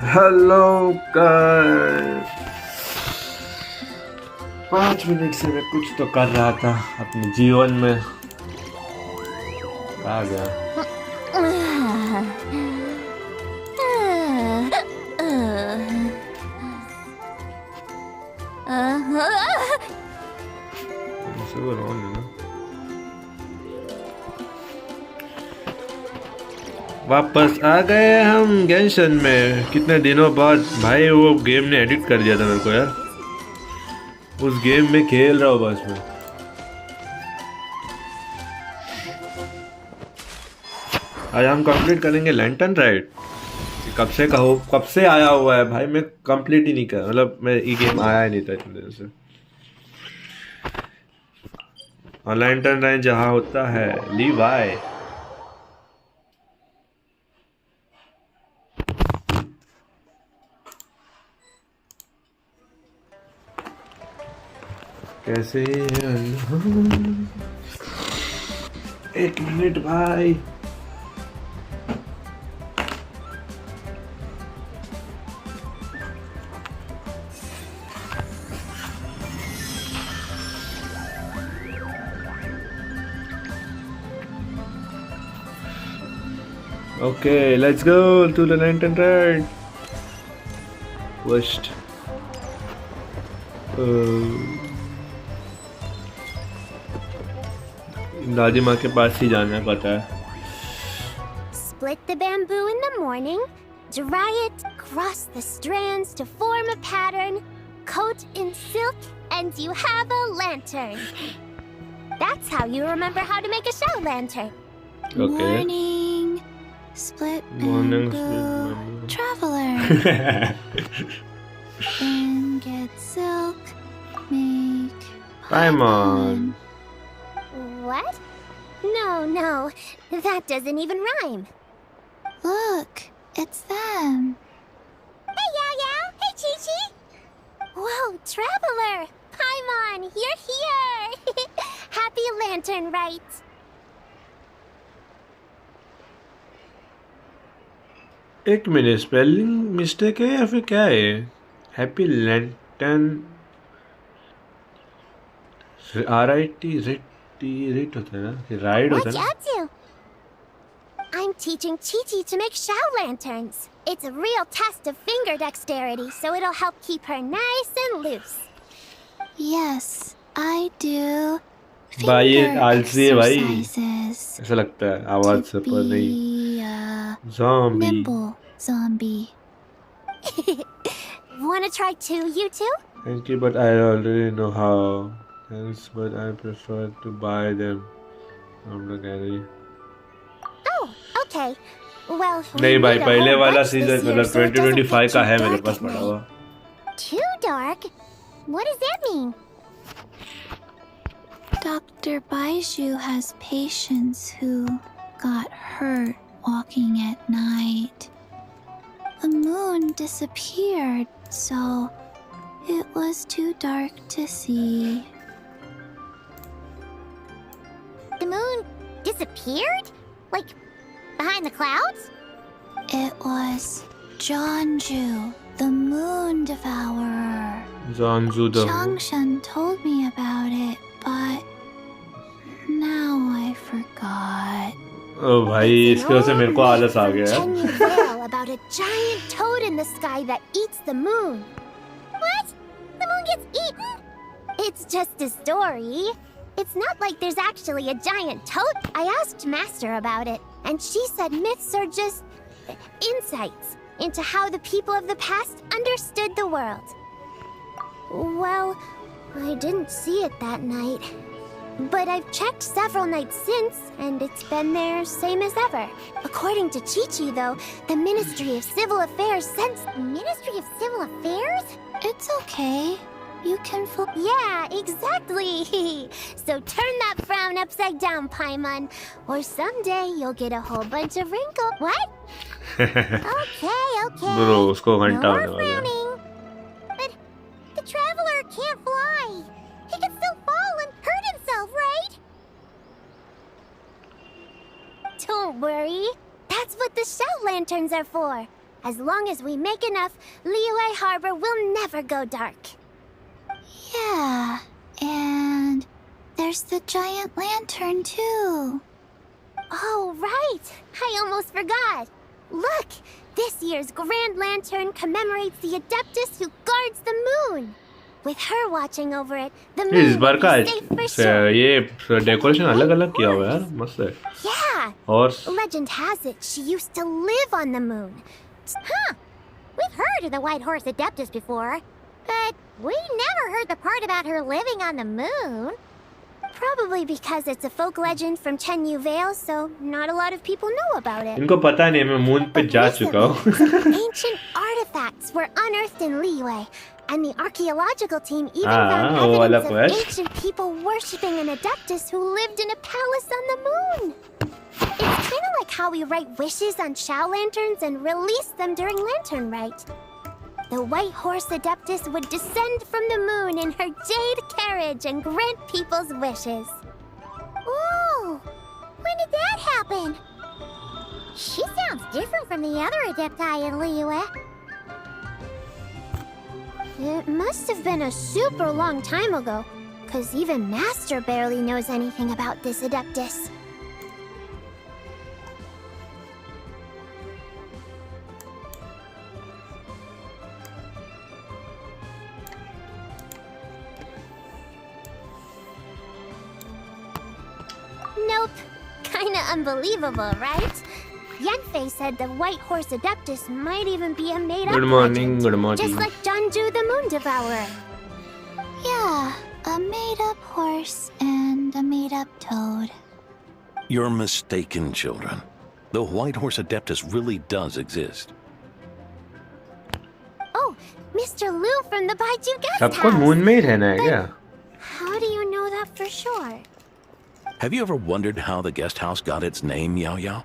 Hello guys. 5 minute से मैं कुछ तो कर रहा था अपने जीवन में। आ गया। वापस आ गए हम गेंशन में कितने दिनों बाद। भाई वो गेम ने एडिट कर दिया था मेरे को यार। उस गेम में खेल रहा हूँ बस मैं। आज हम कंप्लीट करेंगे लैंटर्न राइट। कब से आया हुआ है भाई, मैं कंप्लीट ही नहीं कर, मतलब मैं ये गेम आया ही नहीं था इतने दिन से। और लैंटर्न राइट जहाँ होता है लीवाई। कैसे है? 1 मिनट भाई। Okay, let's go to the Lantern Rite. First, दादी माँ के पास ही जाना है, पता है। Split the bamboo in the morning, dry it, cross the strands to form a pattern, coat in silk, and you have a lantern. That's how you remember how to make a shell lantern. Okay. Morning, split bamboo, traveler. Then get silk, make Paimon. What? No, that doesn't even rhyme. Look, it's them. Hey, Yao, hey, Chi-Chi. Whoa, traveler, Paimon, you're here. Happy Lantern Rites. एक minute, spelling mistake है या फिर क्या है? Happy lantern RIT writ होता है ना कि राइड होता है ना? What you up to? I'm teaching Chi-Chi to make shell lanterns. It's a real test of finger dexterity, so it'll help keep her nice and loose. Yes, I do. भाई ये आलसी है भाई, ऐसा लगता है आवाज से, पर नहीं। Zombie. Nimble zombie. Wanna try too, you two? Thank you, but I already know how. Thanks, but I prefer to buy them from the gallery. Oh, okay. Well, नहीं भाई, पहले वाला सीजन मतलब 2025 का है मेरे पास पड़ा हुआ। Too dark? What does that mean? Dr. Baiju has patients who got hurt walking at night. The moon disappeared, so it was too dark to see. The moon disappeared? Like, behind the clouds? It was Jonju, the moon devourer. Zanzu the Changshan told me about it, but now I forgot. ओ भाई, इसके वजह से मेरे को आलस आ गया Can you tell about a giant toad in the sky that eats the moon? What? The moon gets eaten? It's just a story. It's not like there's actually a giant toad. I asked Master about it, and she said myths are just insights into how the people of the past understood the world. Well, I didn't see it that night. But I've checked several nights since, and it's been there same as ever. According to Chi-Chi, though, the Ministry of Civil Affairs sends... Ministry of Civil Affairs? It's okay. You can Yeah, exactly. So turn that frown upside down, Paimon. Or someday you'll get a whole bunch of wrinkles. What? Okay. Bro, उसको No घंटा more होने वाला है। frowning. But the traveler can't fly. He can still fall and hurt himself, right? Don't worry. That's what the shell lanterns are for. As long as we make enough, Liyue Harbor will never go dark. Yeah, and there's the giant lantern too. Oh, right! I almost forgot! Look! This year's Grand Lantern commemorates the Adeptus who guards the moon! With her watching over it, the moon इस बार will का be safe for sure. ये decoration अलग अलग किया हुआ है यार, मस्त है. Yeah! और Legend has it she used to live on the moon. Huh! We've heard of the White Horse Adeptus before, but we never heard the part about her living on the moon. Probably because it's a folk legend from Chenyu Vale, so not a lot of people know about it. इनको पता नहीं मैं moon पे But जा चुका हूँ. recently, ancient artifacts were unearthed in Liyue, and the archaeological team even found वो वाला evidence of quest. ancient people worshipping an Adeptus who lived in a palace on the moon. It's kind of like how we write wishes on Shao lanterns and release them during Lantern Rite. The White Horse Adeptus would descend from the moon in her jade carriage and grant people's wishes. Ooh! When did that happen? She sounds different from the other Adepti in Liyue. It must have been a super long time ago, because even Master barely knows anything about this Adeptus. Nope. Kinda unbelievable, right? Yanfei said the White Horse Adeptus might even be a made-up Good morning, legend, good morning. just like Janju the Moon Devourer. Yeah, a made-up horse and a made-up toad. You're mistaken, children. The White Horse Adeptus really does exist. Oh, Mr. Liu from the Baiju Guest सबको House. Moon में ही रहना है क्या? How do you know that for sure? Have you ever wondered how the guest house got its name, Yao Yao?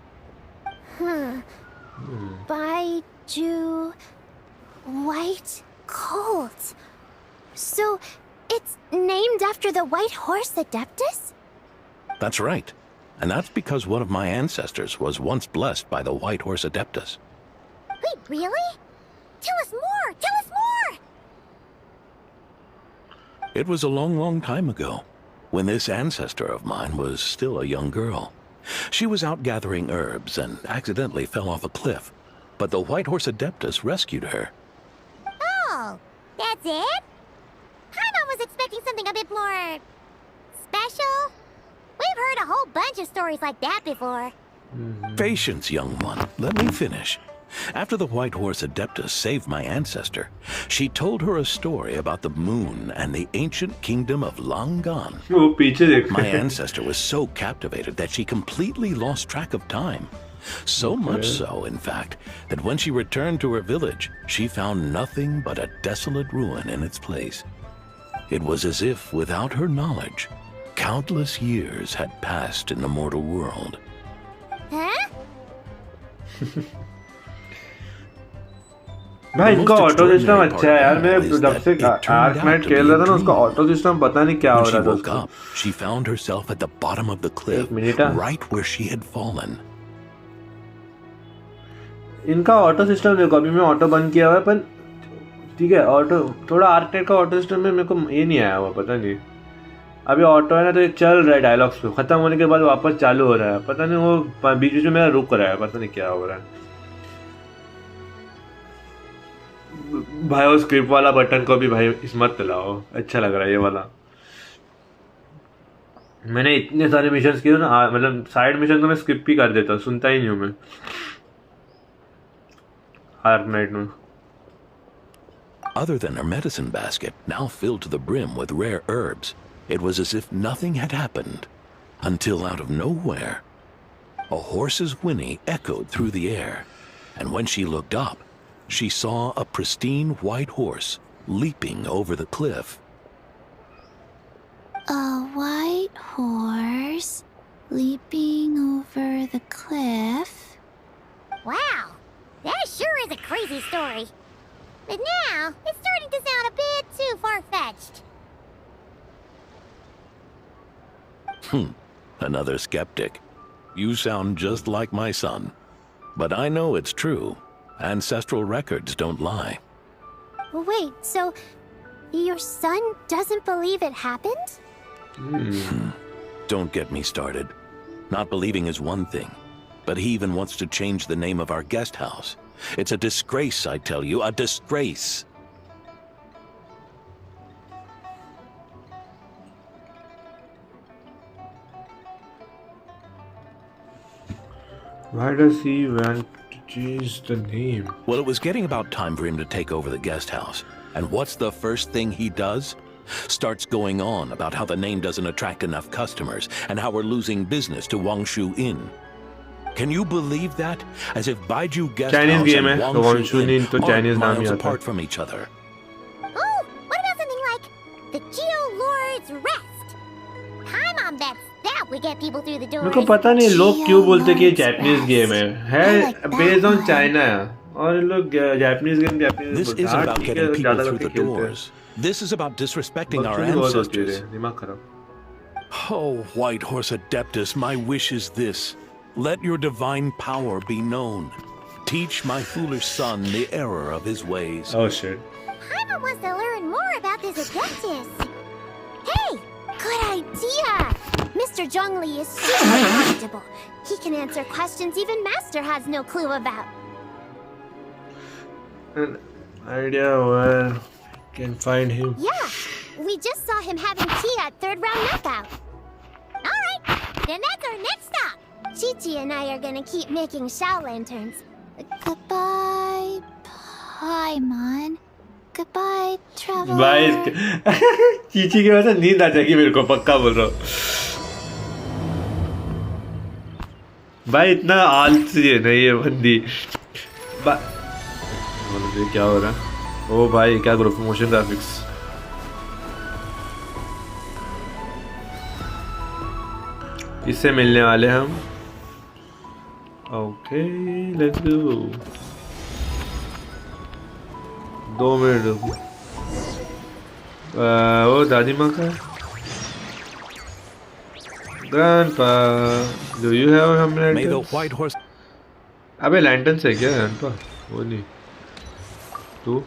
Baiju White Colt. So, it's named after the White Horse Adeptus? That's right. And that's because one of my ancestors was once blessed by the White Horse Adeptus. Wait, really? Tell us more! Tell us more! It was a long, long time ago, when this ancestor of mine was still a young girl. She was out gathering herbs and accidentally fell off a cliff, but the White Horse Adeptus rescued her. Oh, that's it? Paimon was expecting something a bit more special. We've heard a whole bunch of stories like that before. Patience, young one. Let me finish. After the White Horse Adeptus saved my ancestor, she told her a story about the moon and the ancient kingdom of Langan. वो पीछे देख. My ancestor was so captivated that she completely lost track of time. So much so, in fact, that when she returned to her village, she found nothing but a desolate ruin in its place. It was as if, without her knowledge, countless years had passed in the mortal world. Huh? भाई इनका auto system अच्छा है यार. मैं जब से arc night खेल रहा था ना उसका ऑटो सिस्टम पता नहीं क्या हो When she रहा था woke उसका. up, she found herself at the bottom of the cliff, एक minute. right where she had fallen. इनका ऑटो सिस्टम देखो. अभी मैं ऑटो बंद किया हुआ है, पर ठीक है ऑटो थोड़ा आर्क नाइट का ऑटो सिस्टम में मेरे को ये नहीं आया हुआ, पता नहीं. अभी ऑटो है ना तो ये चल रहा है डायलॉग्स पे, खत्म होने के बाद वापस चालू हो रहा है. पता नहीं वो बीच बीच में मेरा रुक रहा है, पता नहीं क्या हो रहा है. भाई वो स्क्रिप्ट वाला बटन को भी भाई मत दिलाओ. अच्छा लग रहा है ये वाला. मैंने इतने सारे मिशंस किए ना, मतलब साइड मिशन तो मैं स्किप भी कर देता हूँ, सुनता ही नहीं हूँ मैं आर्क नाइट में. Other than her medicine basket, now filled to the brim with rare herbs, it was as if nothing had happened, until out of nowhere, a horse's whinny echoed through the air, and when she looked up, she saw a pristine white horse leaping over the cliff. A white horse leaping over the cliff? Wow, that sure is a crazy story. But now, it's starting to sound a bit too far-fetched. Another skeptic. You sound just like my son. But I know it's true. Ancestral records don't lie. Wait, so your son doesn't believe it happened? Don't get me started. Not believing is one thing, but he even wants to change the name of our guest house. It's a disgrace, I tell you, a disgrace. Why does he want to change the name? Well, it was getting about time for him to take over the guest house. And what's the first thing he does? Starts going on about how the name doesn't attract enough customers and how we're losing business to Wangshu Inn. Can you believe that? As if Baiju Guest Chinese House game and है, तो Wangshu Wangshu Inn Inn तो Chinese aren't नाम ही miles आता है. apart from each other. Oh, what about something like the Geo-Lord's Rest? Hi, Mom, that's that would get people through the doors. मेरे को पता नहीं लोग क्यों बोलते कि ये Geo-Lord's जापानीज Rest. गेम है I like that based on one. China और ये लोग जापानीज गेम This बोलते हैं. isn't हाँ, about ठीक है, getting people ज़्यादा through करके the खेलते हैं. doors. This is about disrespecting our बकचोदी बहुत होती है ancestors. रे, दिमाग खराब. Oh, White Horse Adeptus, my wish is this. Let your divine power be known. Teach my foolish son the error of his ways. Oh shit. Paimon wants to learn more about this Adeptus. Hey, good idea. Mr. Zhongli is super knowledgeable. He can answer questions even Master has no clue about. An idea where I can find him. Yeah, we just saw him having tea at third round knockout. All right, then that's our next stop. Chi-Chi and I are gonna keep making Shao lanterns. Goodbye, Paimon. Goodbye, traveler. भाई चीची की वजह से नींद आ जाएगी मेरे को पक्का बोल रहा हूँ. भाई इतना आलसी है ना ये बंदी. क्या हो रहा है? ओ भाई क्या ग्रुप मोशन ग्राफिक्स. इससे मिलने वाले हम. Okay let's go. 2 मिनट रुको. वो दादी माँ का. Grandpa, do you have some May the lanterns? White Horse... अबे लैंटर्न्स है क्या grandpa? वो नहीं. तू?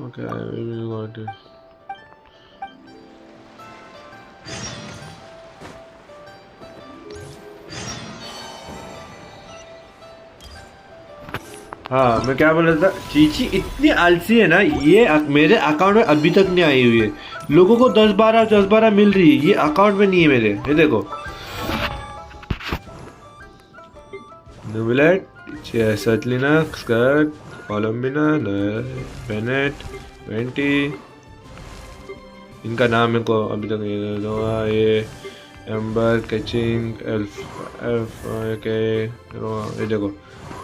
Okay, we will got it. हाँ मैं क्या बोल रहा था. चीची इतनी आलसी है ना. ये मेरे अकाउंट में अभी तक नहीं आई हुई है. लोगों को 10-12 मिल रही है. ये अकाउंट में नहीं है मेरे. ये देखो नुबलेट सतलिना स्कर्ट कोलम्बिना बेनेट वेंटी. इनका नाम मेरे को अभी तक नहीं हुआ. ये एम्बर कैचिंग एल्फ एल्फ के. ये देखो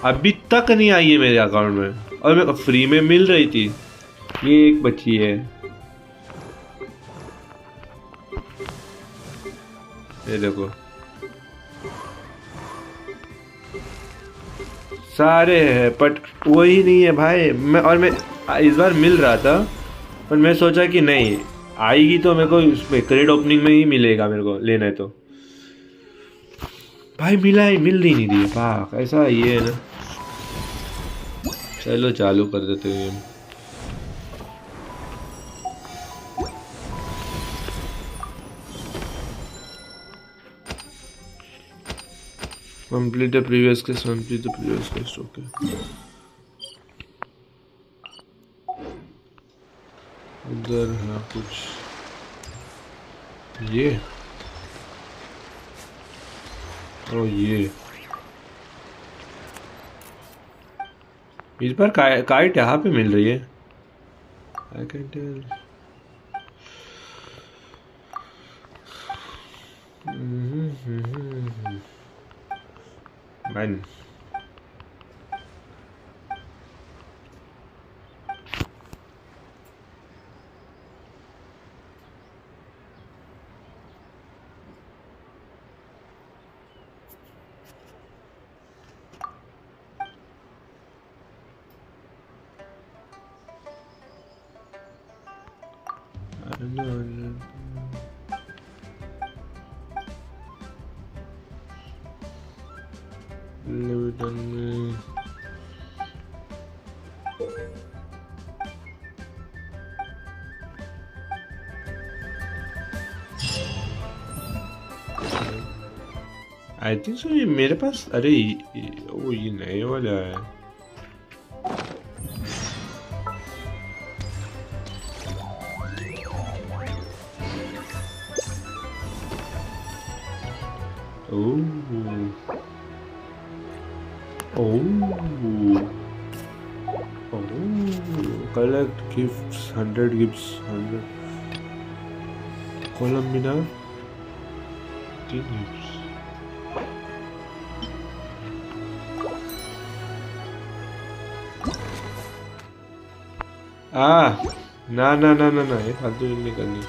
अभी तक नहीं आई है मेरे अकाउंट में. और मेरे को फ्री में मिल रही थी. ये एक बची है. ये देखो सारे हैं बट वही नहीं है भाई. मैं इस बार मिल रहा था पर मैं सोचा कि नहीं आएगी तो मेरे को उसमें क्रेड ओपनिंग में ही मिलेगा. मेरे को लेना है तो भाई मिला ही मिल ही नहीं रही है. पाक ऐसा ये है ना. चलो चालू कर देते हैं. Complete the previous quest. Complete the previous quest. Okay. उधर है कुछ. ये. ओ ये. इस बार काइट यहाँ पे मिल रही है. I can tell. Man. I think so ये मेरे पास, अरे वो ये नए वाला है। Collect gifts, 100 gifts, 100 Columbina, 3 gifts. ना ये फालतू नहीं करनी।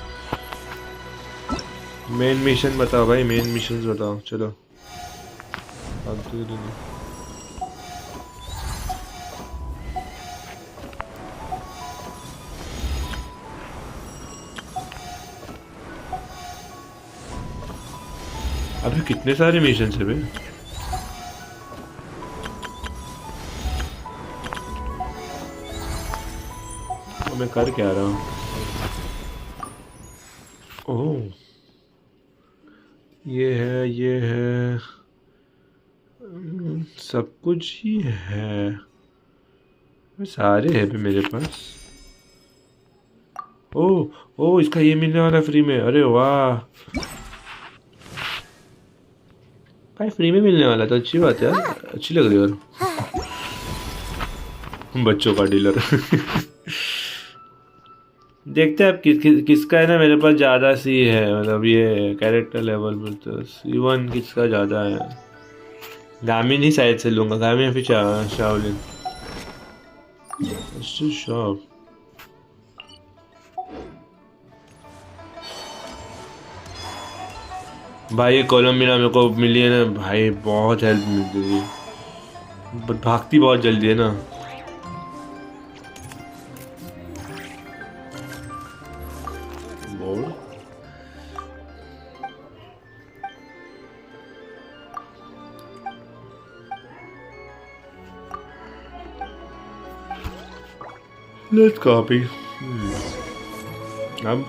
मेन मिशन बताओ भाई, मेन मिशन बताओ, चलो फालतू नहीं। अभी कितने सारे मिशन है बे? तो मैं कर क्या रहा हूँ? ओह ये है सब कुछ ही है, सारे हैं भी मेरे पास। ओह इसका ये मिलने वाला फ्री में, अरे वाह भाई, फ्री में मिलने वाला तो अच्छी बात है यार, अच्छी लग रही है यार। बच्चों का डीलर। देखते हैं अब किसका है ना, मेरे पास ज़्यादा सी है, मतलब ये कैरेक्टर लेवल पर तो C1 किसका ज़्यादा है। गामिन ही शायद से लूँगा, गामिन फिर शाओलिन शॉप। भाई ये कोलम्बिना मेरे को मिली है ना भाई, बहुत हेल्प मिलती है, भागती बहुत जल्दी है ना। Let's copy. अब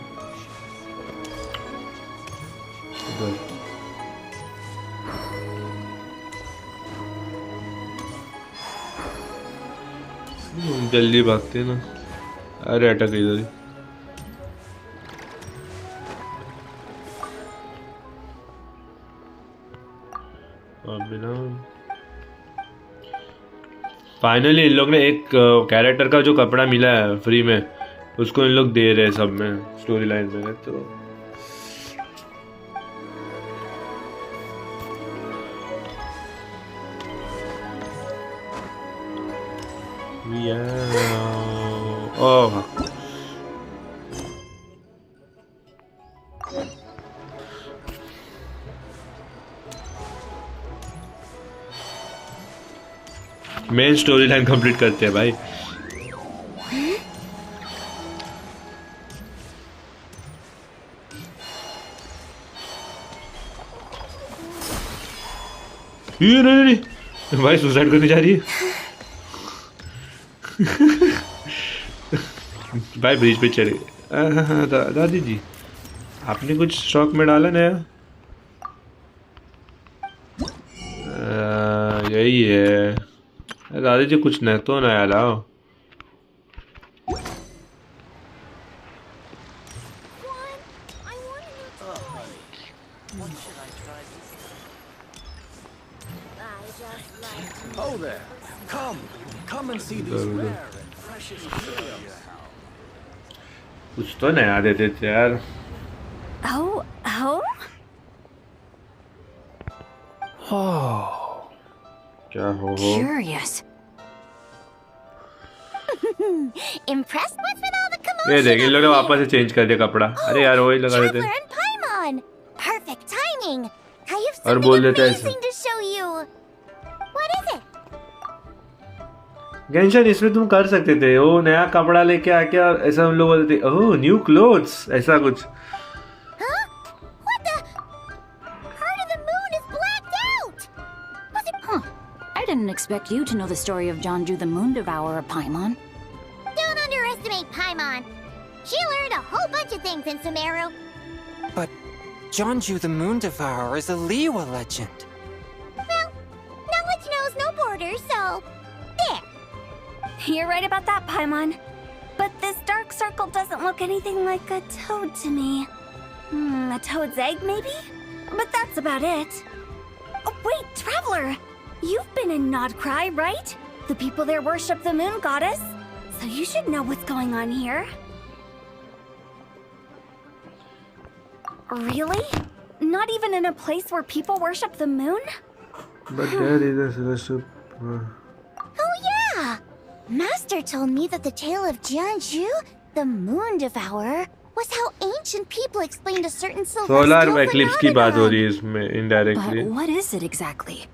जल्दी भागते ना, अरे अटक इधर ही। बिना फाइनली इन लोग ने एक कैरेक्टर का जो कपड़ा मिला है फ्री में, उसको इन लोग दे रहे हैं सब में, स्टोरी लाइन में। तो ओह मेन स्टोरी लाइन कंप्लीट करते हैं भाई। ये नहीं भाई, सुसाइड करने जा रही है। भाई ब्रिज पे चढ़ गए। दादी जी आपने कुछ स्टॉक में डाला नया? यही है दादी जी, कुछ न तो नया लाओ। Oh there. Come and see these rare and precious jewels. कुछ तो नया दे देते यार। क्या हो? Curious. Impressed with all the commotion? ये देख, इन लोगों ने वापस से चेंज कर दिया कपड़ा। अरे यार वही लगा देते। Traveler and Paimon. Perfect timing. I have और something बोल देते हैं ऐसे। amazing to show you. What is it? गेंशन इसमें तुम कर सकते थे, वो नया कपड़ा लेके आके और ऐसा हम लोग बोलते थे, ओह न्यू क्लोथ्स, ऐसा कुछ. Huh? What the? Part of the moon is blacked out! Was it? Huh. I didn't expect you to know the story of Jonju the Moon Devourer, Paimon. Don't underestimate Paimon. She learned a whole bunch of things in Sumeru. But Jonju the Moon Devourer is a Liyue legend. Well, knowledge knows no borders, so there. You're right about that, Paimon. But this dark circle doesn't look anything like a toad to me. A toad's egg, maybe? But that's about it. Oh, wait, Traveler! You've been in Nodcry, right? The people there worship the moon goddess. So you should know what's going on here. Really? Not even in a place where people worship the moon? But there is a Oh yeah! Master told me that the tale of Jianzhu, the Moon Devourer, was how ancient people explained a certain celestial solar eclipse की बात हो रही है phenomenon. इसमें indirectly. But what is it exactly?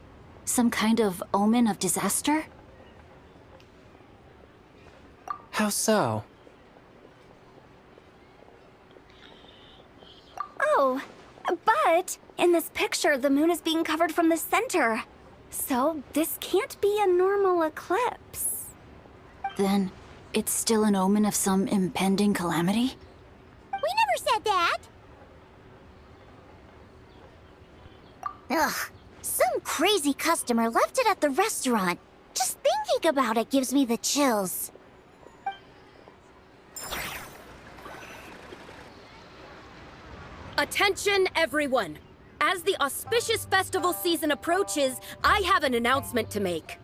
Some kind of omen of disaster? How so? Oh, but in this picture, the moon is being covered from the center. So this can't be a normal eclipse. Then it's still an omen of some impending calamity? We never said that! Ugh, some crazy customer left it at the restaurant. Just thinking about it gives me the chills. Attention, everyone! As the auspicious festival season approaches, I have an announcement to make.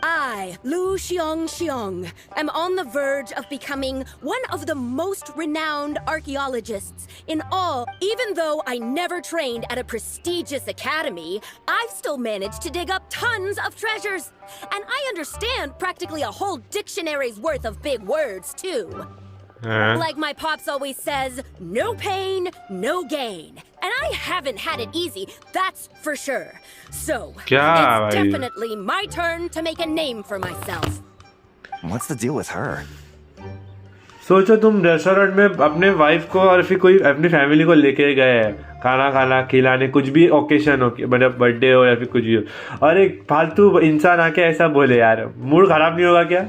I, Lu Xiong, am on the verge of becoming one of the most renowned archaeologists in all. Even though I never trained at a prestigious academy, I've still managed to dig up tons of treasures. And I understand practically a whole dictionary's worth of big words, too. Like my pops always says, no pain, no gain. And I haven't had it easy, that's for sure. So, क्या it's भाई? definitely my turn to make a name for myself. What's the deal with her? सोचो तुम restaurant में अपने wife को और फिर कोई अपनी फैमिली को लेके गए हैं खाना खाना खिलाने, कुछ भी ओकेशन हो, मतलब बर्थडे हो या फिर कुछ भी हो, और एक फालतू इंसान आके ऐसा बोले, यार मूड खराब नहीं होगा क्या?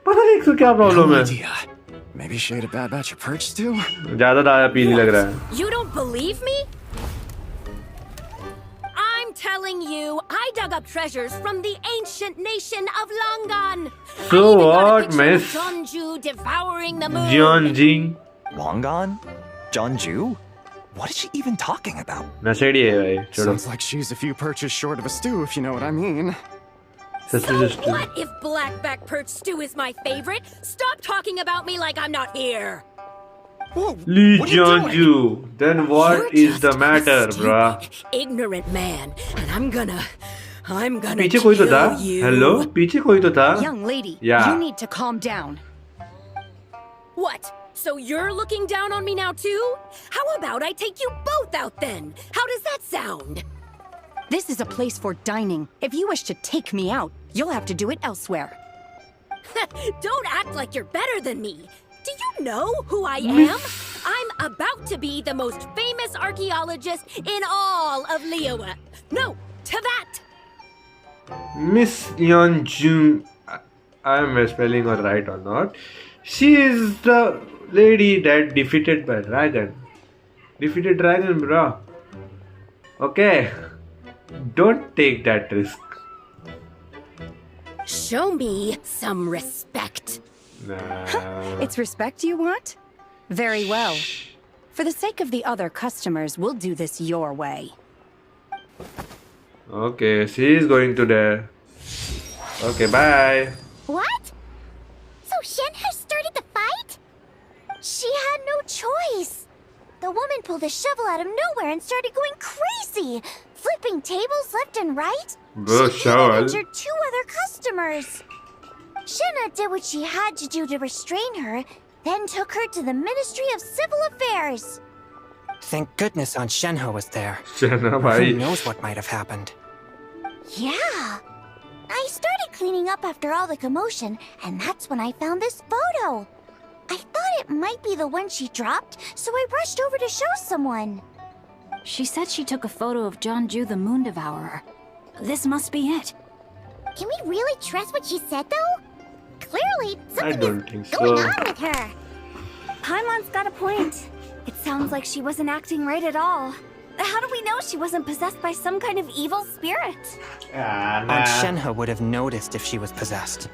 पता नहीं इसको क्या प्रॉब्लम है. Maybe she ate a bad batch of perch too? ज्यादा दादा पीली लग रहा है. You don't believe me? I'm telling you, I dug up treasures from the ancient nation of Longan. So I even got a what, picture miss? of Jonju devouring the moon. जियोन जिंग Long gone? Jonju? What is she even talking about? नशेड़ी है भाई. छोड़ो. Sounds like she's a few perches short of a stew, if you know what I mean. So what if blackback perch stew is my favorite? Stop talking about me like I'm not here. Whoa, Lee what are you doing? Jeonju. Then what You're is the just a matter, stupid, bruh? ignorant man, and I'm gonna पीछे कोई तो था. kill you. Hello, पीछे कोई तो था. Young lady, Yeah. you need to calm down. What? So you're looking down on me now too? How about I take you both out then? How does that sound? This is a place for dining. If you wish to take me out, you'll have to do it elsewhere. Don't act like you're better than me. Do you know who I am? I'm about to be the most famous archaeologist in all of Liyue. No, to that. Miss Yeonju, I am spelling her right or not. She is the lady that defeated by dragon. Defeated dragon, bro. Okay. Don't take that risk. Show me some respect. Nah. It's respect you want? Very well. For the sake of the other customers, we'll do this your way. Okay, she is going to there. Okay, bye. What? So Shen has started the fight? She had no choice. The woman pulled a shovel out of nowhere and started going crazy, flipping tables left and right. Bro, She even shovel. injured 2 other customers. Shenna did what she had to do to restrain her, then took her to the Ministry of Civil Affairs. Thank goodness Aunt Shenhe was there. Chana Who bhai. knows what might have happened? Yeah. I started cleaning up after all the commotion, and that's when I found this photo. I thought it might be the one she dropped, so I rushed over to show someone. She said she took a photo of Jeonju the Moon Devourer. This must be it. Can we really trust what she said, though? Clearly, I something don't is think going so. on with her. Paimon's got a point. It sounds like she wasn't acting right at all. How do we know she wasn't possessed by some kind of evil spirit? Aunt Shenhe would have noticed if she was possessed.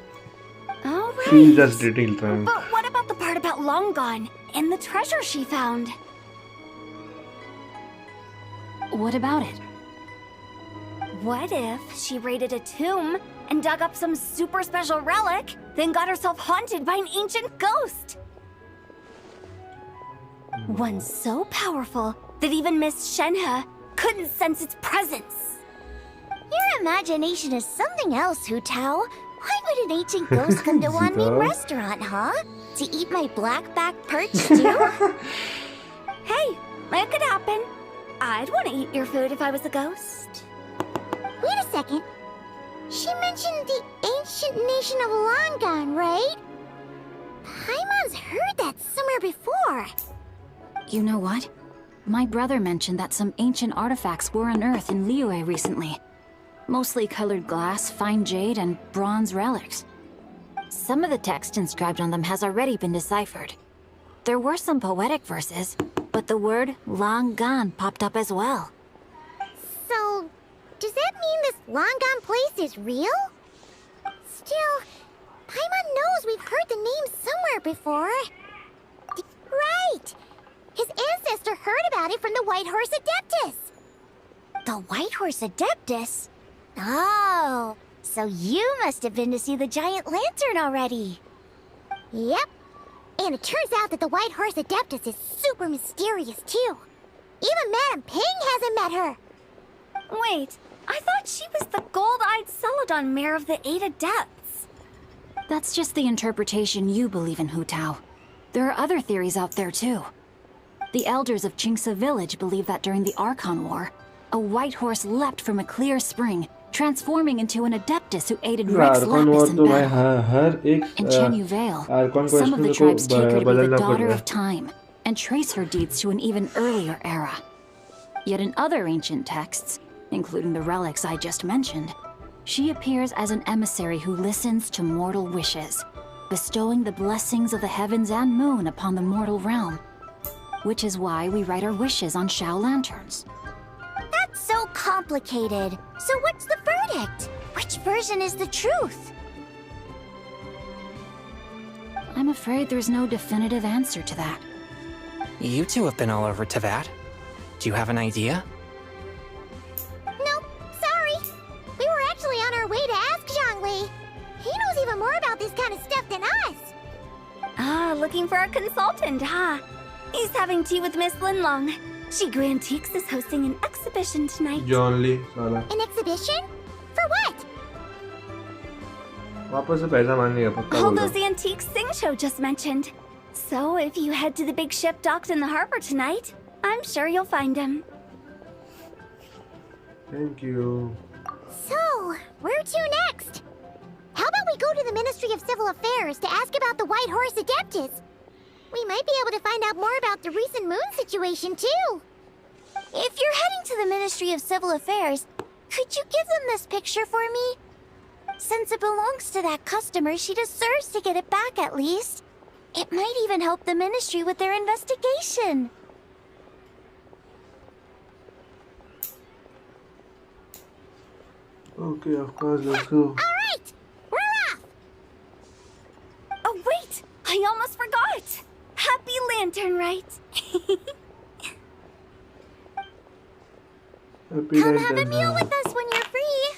All right. She's just detail trying. But what about the part about Long Gone and the treasure she found? What about it? What if she raided a tomb and dug up some super special relic, then got herself haunted by an ancient ghost? One so powerful that even Miss Shenhe couldn't sense its presence. Your imagination is something else, Hu Tao. Why would an ancient ghost come to Wanmin restaurant, huh? To eat my blackback perch too? Hey, it could happen. I'd want to eat your food if I was a ghost. Wait a second. She mentioned the ancient nation of Longan, right? Paimon's heard that somewhere before. You know what? My brother mentioned that some ancient artifacts were unearthed in Liyue recently. Mostly colored glass, fine jade, and bronze relics. Some of the text inscribed on them has already been deciphered. There were some poetic verses, but the word long gone popped up as well. So, does that mean this Longan place is real? Still, Paimon knows we've heard the name somewhere before. Right! His ancestor heard about it from the White Horse Adeptus. The White Horse Adeptus? Oh, so you must have been to see the giant lantern already. Yep. And it turns out that the White Horse Adeptus is super mysterious, too. Even Madame Ping hasn't met her. Wait, I thought she was the gold-eyed Celadon mare of the Eight Adepts. That's just the interpretation you believe in, Hu Tao. There are other theories out there, too. The elders of Qingce village believe that during the Archon War, a white horse leapt from a clear spring, transforming into an adeptus who aided Rex Lapis in battle. In Chenyu Vale, some of the tribes take her to be the daughter of time, and trace her deeds to an even earlier era. Yet in other ancient texts, including the relics I just mentioned, she appears as an emissary who listens to mortal wishes, bestowing the blessings of the heavens and moon upon the mortal realm. Which is why we write our wishes on Shao lanterns. That's so complicated. So what's the verdict? Which version is the truth? I'm afraid there's no definitive answer to that. You two have been all over Tevat. Do you have an idea? Nope, sorry. We were actually on our way to ask Zhongli. He knows even more about this kind of stuff than us. Ah, looking for a consultant, huh? He's having tea with Miss Linlong. Shigu Antiques is hosting an exhibition tonight. John Lee, साला. An exhibition? For what? वापस से पैसा मांगने का पक्का All बोल those रहा antiques Sing Show just mentioned. So if you head to the big ship docked in the harbor tonight, I'm sure you'll find him. Thank you. So, where to next? How about we go to the Ministry of Civil Affairs to ask about the White Horse Adeptus? We might be able to find out more about the recent moon situation, too. If you're heading to the Ministry of Civil Affairs, could you give them this picture for me? Since it belongs to that customer, she deserves to get it back at least. It might even help the Ministry with their investigation. Okay, of course, let's go. All right, we're off. Oh wait, I almost forgot. Happy Lantern Rites. Come have a meal with us when you're free.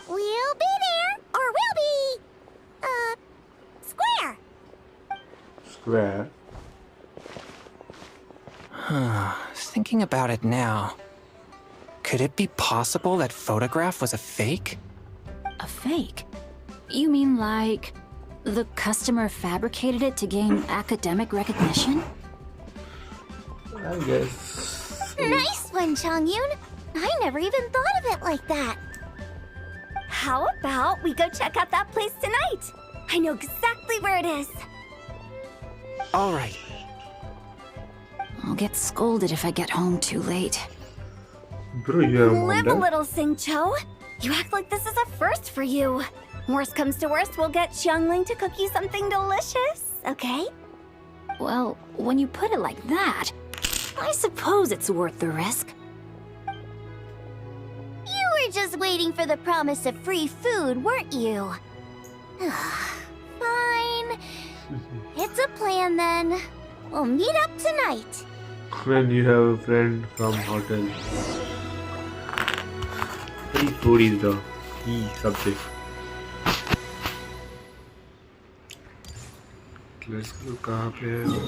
We'll be there, or we'll be... square. Square. Thinking about it now, could it be possible that photograph was a fake? A fake? You mean like the customer fabricated it to gain academic recognition? I guess. Nice one, Changyun. I never even thought of it like that. how about we go check out that place tonight? I know exactly where it is. All right. I'll get scolded if I get home too late. Bro, you have Live a wonder? little, Sing-Cho. You act like this is a first for you. Worst comes to worst, we'll get Xiangling to cook you something delicious, okay? Well, when you put it like that, I suppose it's worth the risk. You were just waiting for the promise of free food, weren't you? Fine. It's a plan then. We'll meet up tonight. When you have a friend from hotel. Free food is the key subject. Let's go. कहाँ पे है वो?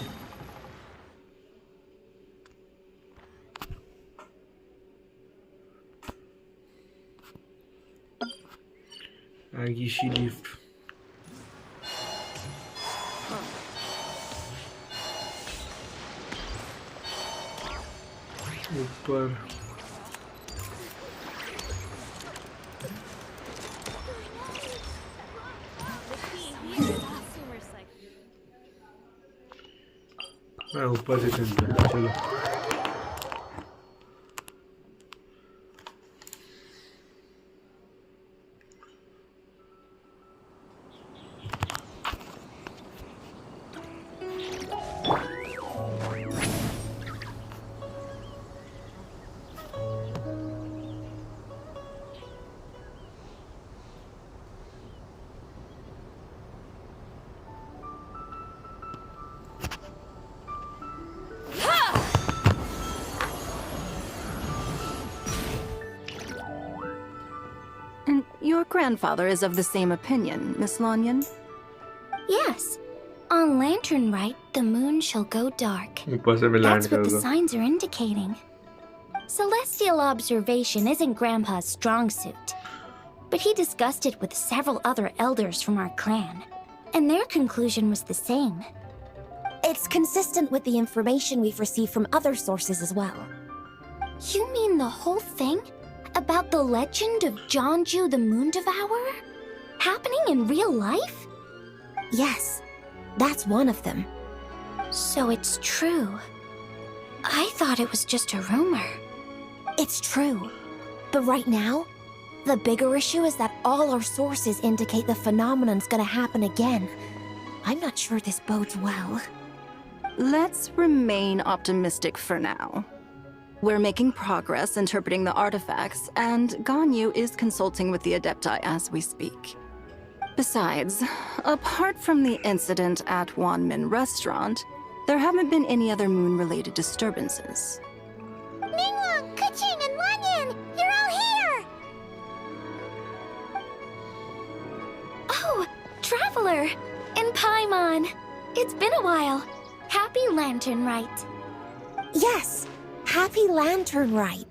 Agishi lift. ऊपर मैं ऊपर से चलता हूँ, चलो And your grandfather is of the same opinion, Miss Lanyan? Yes. On Lantern Rite, the moon shall go dark. ऊपर से मैं लैंड That's what the करूँगा signs are indicating. Celestial observation isn't Grandpa's strong suit. But he discussed it with several other elders from our clan, and their conclusion was the same. It's consistent with the information we've received from other sources as well. You mean the whole thing? About the legend of Jeonju the Moon Devourer? Happening in real life? Yes, that's one of them. So it's true. I thought it was just a rumor. It's true. But right now, the bigger issue is that all our sources indicate the phenomenon's gonna happen again. I'm not sure this bodes well. Let's remain optimistic for now. We're making progress interpreting the artifacts, and Ganyu is consulting with the Adepti as we speak. Besides, apart from the incident at Wanmin Restaurant, there haven't been any other moon-related disturbances. Ningguang, Keqing, and Lanyan! You're all here! Oh, Traveler! And Paimon! It's been a while. Happy Lantern Rite. Yes, happy Lantern Rite.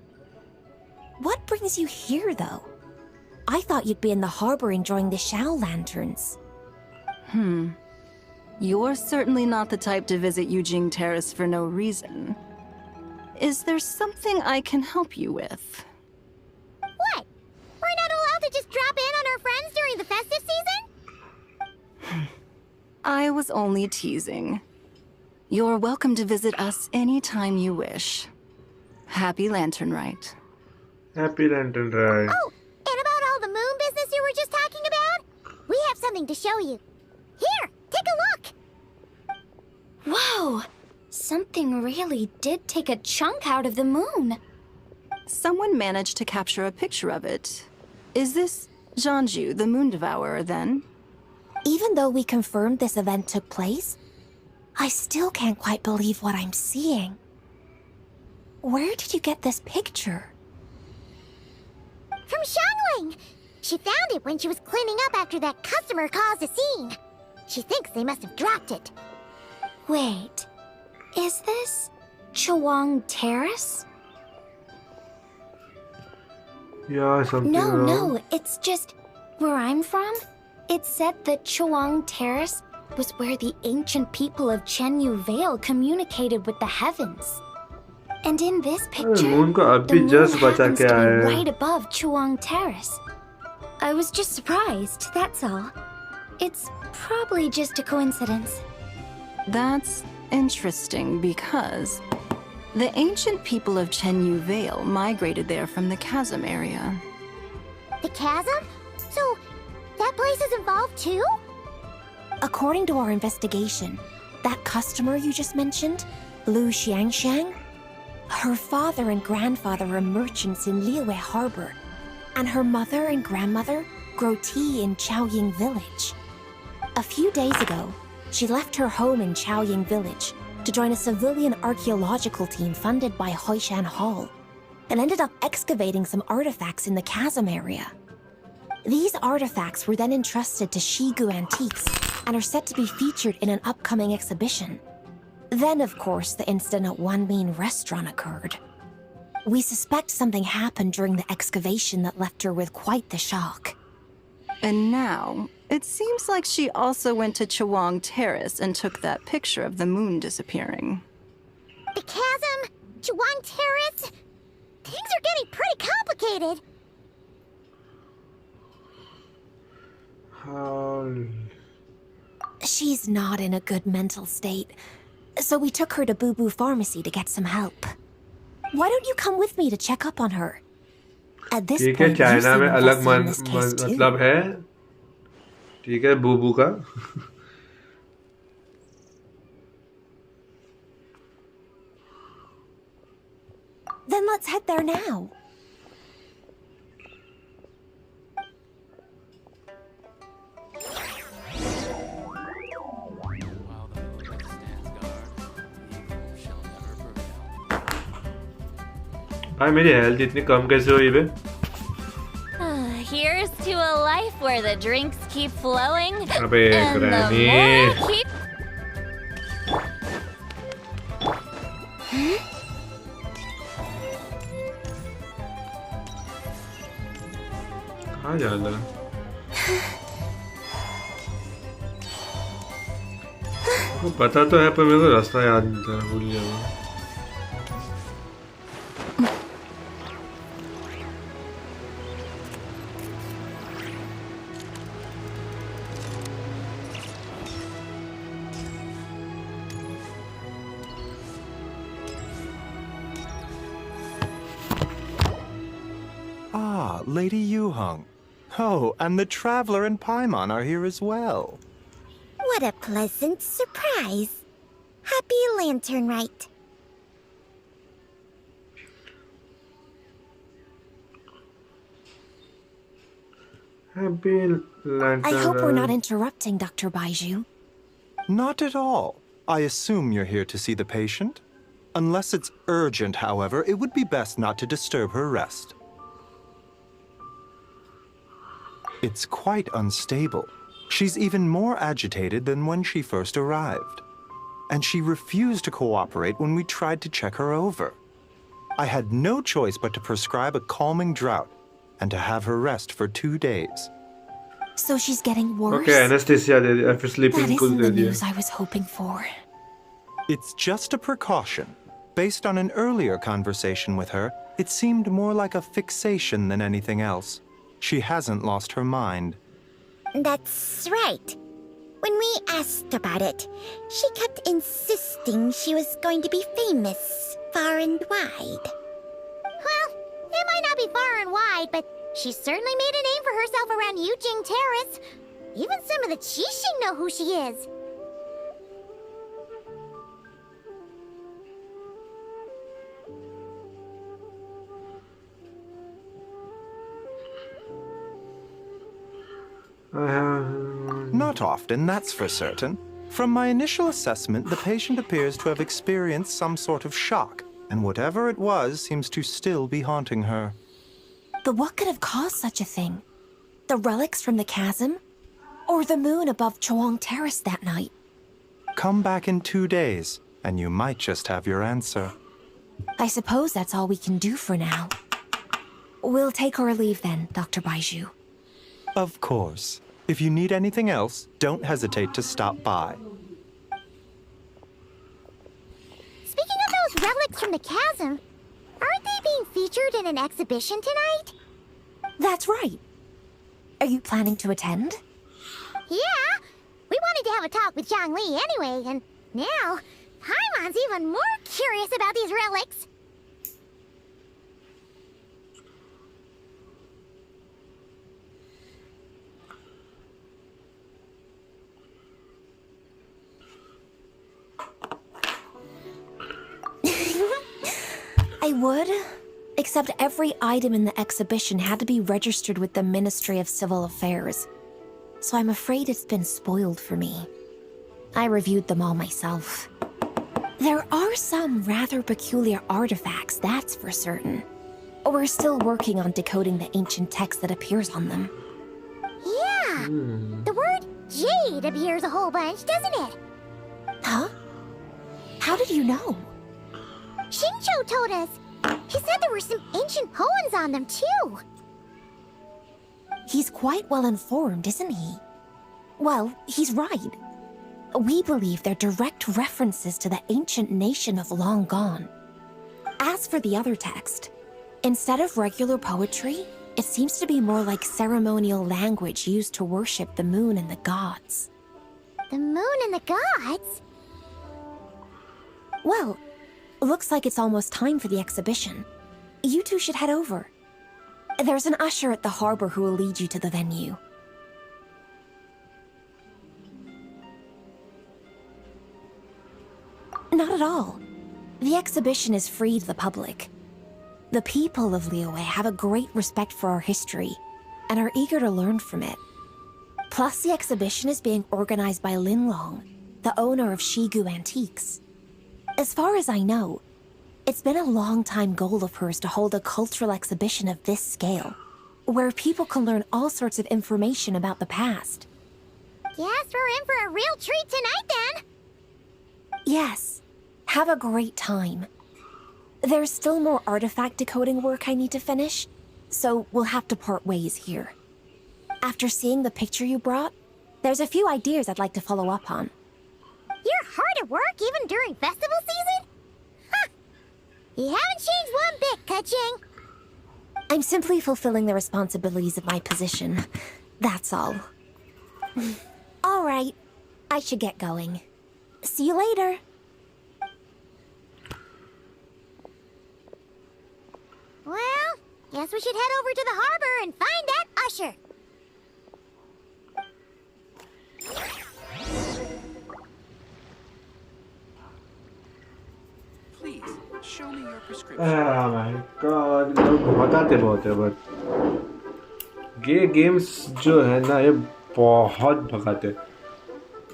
What brings you here, though? I thought you'd be in the harbor enjoying the Shao Lanterns. You're certainly not the type to visit Yujing Terrace for no reason. Is there something I can help you with? What? We're not allowed to just drop in on our friends during the festive season? I was only teasing. You're welcome to visit us anytime you wish. Happy Lantern Rite. Happy Lantern Rite. Oh, and about all the moon business you were just talking about? We have something to show you. Here, take a look! Whoa! Something really did take a chunk out of the moon. Someone managed to capture a picture of it. Is this Jeonju, the Moon Devourer, then? Even though we confirmed this event took place, I still can't quite believe what I'm seeing. Where did you get this picture? From Xiangling! She found it when she was cleaning up after that customer caused a scene. She thinks they must have dropped it. Wait, is this Chuang Terrace? Yeah, something wrong. No, it's just where I'm from. It said that Chuang Terrace was where the ancient people of Chenyu Vale communicated with the heavens. And in this picture, moon को the अभी moon just बचा happens के to आया be है. right above Chuang Terrace. I was just surprised, that's all. It's probably just a coincidence. That's interesting because the ancient people of Chenyu Vale migrated there from the chasm area. The chasm? So, that place is involved too? According to our investigation, that customer you just mentioned, Lu Xiangxiang, her father and grandfather are merchants in Liyue Harbor, and her mother and grandmother grow tea in Chaoying Village. A few days ago, she left her home in Chaoying Village to join a civilian archaeological team funded by Hoishan Hall, and ended up excavating some artifacts in the chasm area. These artifacts were then entrusted to Shigu Antiques and are set to be featured in an upcoming exhibition. Then, of course, the incident at Wanmin Restaurant occurred. We suspect something happened during the excavation that left her with quite the shock. And now, it seems like she also went to Chawang Terrace and took that picture of the moon disappearing. The chasm? Chawang Terrace? Things are getting pretty complicated. She's not in a good mental state, so we took her to Boo Boo Pharmacy to get some help. Why don't you come with me to check up on her? At this ठीक है, point, you China seem में अलग invested in this case too. मतलब है. ठीक है, बूबू का. Then let's head there now. भाई मेरी हेल्थ इतनी कम कैसे हुई बे? Here's to a life where the drinks keep flowing अबे and the granny. more keep... कहाँ जाना? को पता तो है पर मेरे को रास्ता याद नहीं था, भूल गया मैं. Ah, Lady Yuheng. Oh, and the Traveler and Paimon are here as well. What a pleasant surprise. Happy Lantern Rite. Happy Lantern. I hope we're not interrupting Dr. Baiju. Not at all. I assume you're here to see the patient? Unless it's urgent, however, it would be best not to disturb her rest. It's quite unstable. She's even more agitated than when she first arrived. And she refused to cooperate when we tried to check her over. I had no choice but to prescribe a calming draught and to have her rest for 2 days. So she's getting worse? Okay, anesthesia दे दिया, फिर That sleeping pill isn't they the दिया. news I was hoping for. It's just a precaution. Based on an earlier conversation with her, it seemed more like a fixation than anything else. She hasn't lost her mind. That's right. When we asked about it, she kept insisting she was going to be famous far and wide. Well, it might not be far and wide, but she certainly made a name for herself around Yujing Terrace. Even some of the Qixing know who she is. Not often, that's for certain. From my initial assessment, the patient appears to have experienced some sort of shock, and whatever it was seems to still be haunting her. But what could have caused such a thing? The relics from the chasm? Or the moon above Chawang Terrace that night? Come back in 2 days, and you might just have your answer. I suppose that's all we can do for now. We'll take our leave then, Dr. Baiju. Of course. If you need anything else, don't hesitate to stop by. Speaking of those relics from the chasm, aren't they being featured in an exhibition tonight? That's right. Are you planning to attend? Yeah, we wanted to have a talk with Zhongli anyway, and now Paimon's even more curious about these relics. I would, except every item in the exhibition had to be registered with the Ministry of Civil Affairs. So I'm afraid it's been spoiled for me. I reviewed them all myself. There are some rather peculiar artifacts, that's for certain. We're still working on decoding the ancient text that appears on them. Yeah, the word jade appears a whole bunch, doesn't it? Huh? How did you know? Shincho told us. He said there were some ancient poems on them, too. He's quite well informed, isn't he? Well, he's right. We believe they're direct references to the ancient nation of long gone. As for the other text, instead of regular poetry, it seems to be more like ceremonial language used to worship the moon and the gods. The moon and the gods? Well, looks like it's almost time for the exhibition. You two should head over. There's an usher at the harbor who will lead you to the venue. Not at all. The exhibition is free to the public. The people of Liyue have a great respect for our history and are eager to learn from it. Plus, the exhibition is being organized by Linlong, the owner of Shigu Antiques. As far as I know, it's been a long-time goal of hers to hold a cultural exhibition of this scale, where people can learn all sorts of information about the past. Guess we're in for a real treat tonight, then. Yes, have a great time. There's still more artifact decoding work I need to finish, so we'll have to part ways here. After seeing the picture you brought, there's a few ideas I'd like to follow up on. You're hard at work even during festival season? Huh! You haven't changed one bit, Ka-Ching. I'm simply fulfilling the responsibilities of my position. That's all. All right, I should get going. See you later. Well, guess we should head over to the harbor and find that usher. Please, show me your prescription. Oh my god, लोग बताते बहुत है but ये games जो है ना ये बहुत भगाते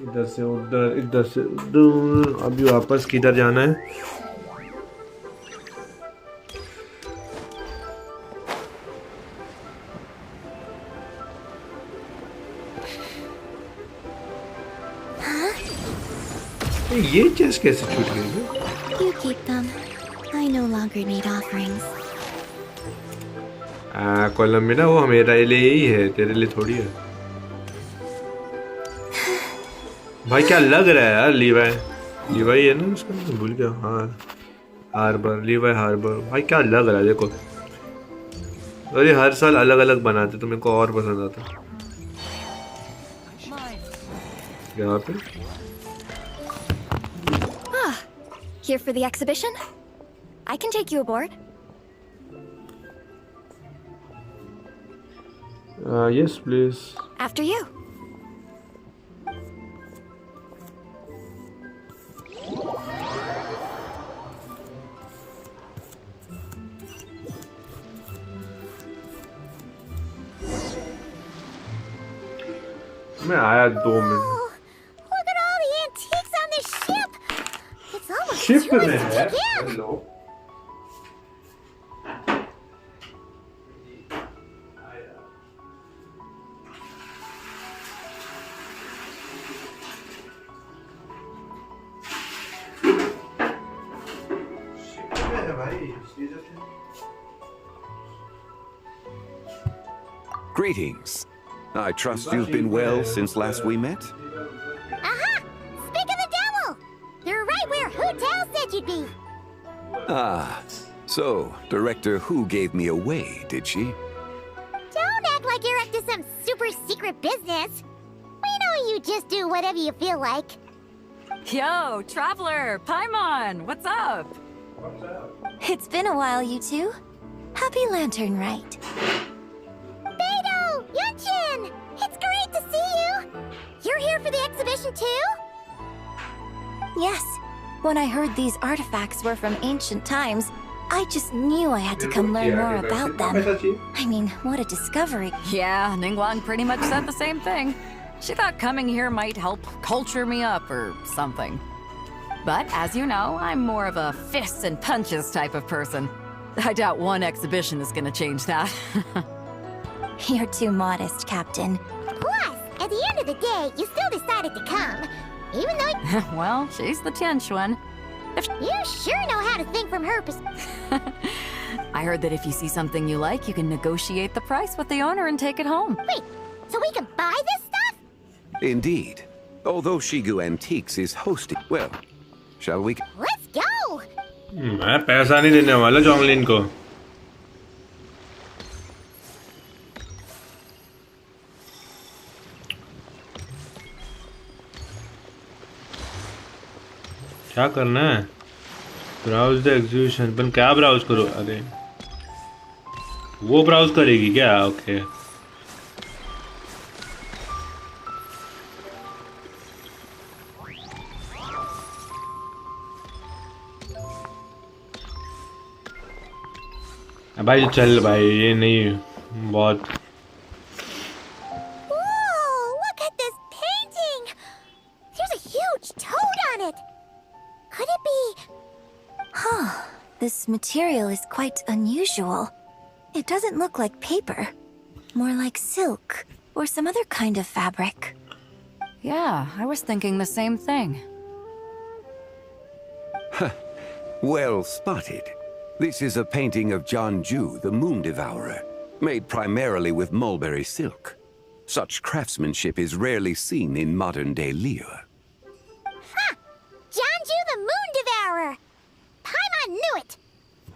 इधर से उधर अभी वापस किधर जाना है ये चेस कैसे छूट गई है You keep them. I no longer need offerings. Column में ना वो मेरे लिए ही है तेरे लिए थोड़ी है भाई क्या लग रहा है यार लीवाई है ना उसका मैं भूल गया हाँ हार्बर लीवाई हार्बर भाई क्या लग रहा है देखो और ये हर साल अलग अलग बनाते तो मेरे को और पसंद आता यहाँ पे Here for the exhibition? I can take you aboard. Yes, please. After you. मैं आया 2 minute Look at all the antiques on this ship. It's almost ship too में much to है check in. Hello Greetings. I trust you've been well since last we met? Aha! Speak of the devil! You're right where Hu Tao said you'd be. Ah, so Director Hu gave me away, did she? Don't act like you're up to is some super secret business. We know you just do whatever you feel like. Yo, Traveler, Paimon, what's up? It's been a while, you two. Happy Lantern Rite. Beidou! Yunchin! It's great to see you! You're here for the exhibition too? Yes. When I heard these artifacts were from ancient times, I just knew I had to come learn more about them. I mean, what a discovery. Yeah, Ningguang pretty much said the same thing. She thought coming here might help culture me up or something. But as you know, I'm more of a fists and punches type of person. I doubt one exhibition is gonna change that. You're too modest, Captain. Plus, at the end of the day, you still decided to come. Even though well, she's the Tianquan. you sure know how to think from her perspective. I heard that if you see something you like, you can negotiate the price with the owner and take it home. Wait, so we can buy this stuff? Indeed. Although Shigu Antiques is hosting, well, shall we? Let's go! मैं पैसा नहीं देने वाला जॉन्गलिन को. क्या करना है? Browse the exhibition. पर क्या ब्राउज करो? अरे वो ब्राउज करेगी क्या? ओके. भाई चल भाई, ये नहीं बहुत. Whoa! Look at this painting! There's a huge toad on it! Could it be? Huh. This material is quite unusual. It doesn't look like paper. More like silk or some other kind of fabric. Yeah, I was thinking the same thing. Well spotted. This is a painting of Jianju, the Moon Devourer, made primarily with mulberry silk. Such craftsmanship is rarely seen in modern-day Liyue. Ha! Jianju the Moon Devourer! Paimon knew it!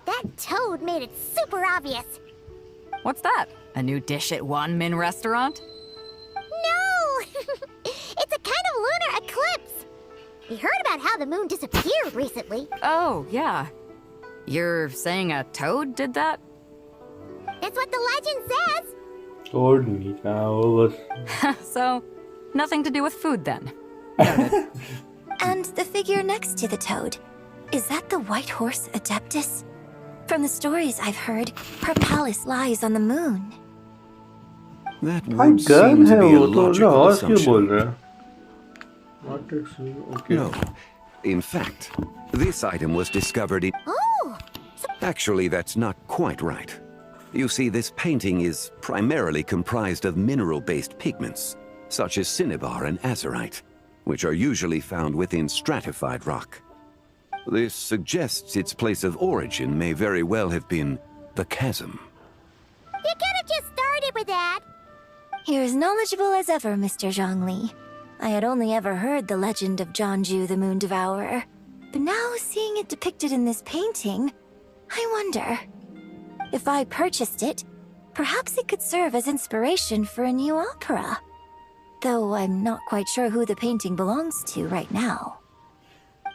That toad made it super obvious. What's that? A new dish at Wanmin restaurant? No! It's a kind of lunar eclipse. We heard about how the moon disappeared recently. Oh, yeah. You're saying a toad did that? It's what the legend says. told नहीं था वो बस. So, nothing to do with food then. And the figure next to the toad, is that the white horse Adeptus? From the stories I've heard, her palace lies on the moon. That would seem to be a logical assumption. Okay. No. In fact, this item was discovered in... Oh! Actually, that's not quite right. You see, this painting is primarily comprised of mineral-based pigments, such as cinnabar and azurite, which are usually found within stratified rock. This suggests its place of origin may very well have been the chasm. You could have just started with that. You're as knowledgeable as ever, Mr. Zhongli. I had only ever heard the legend of Jianju the Moon Devourer. But now, seeing it depicted in this painting, I wonder... if I purchased it, perhaps it could serve as inspiration for a new opera. Though I'm not quite sure who the painting belongs to right now.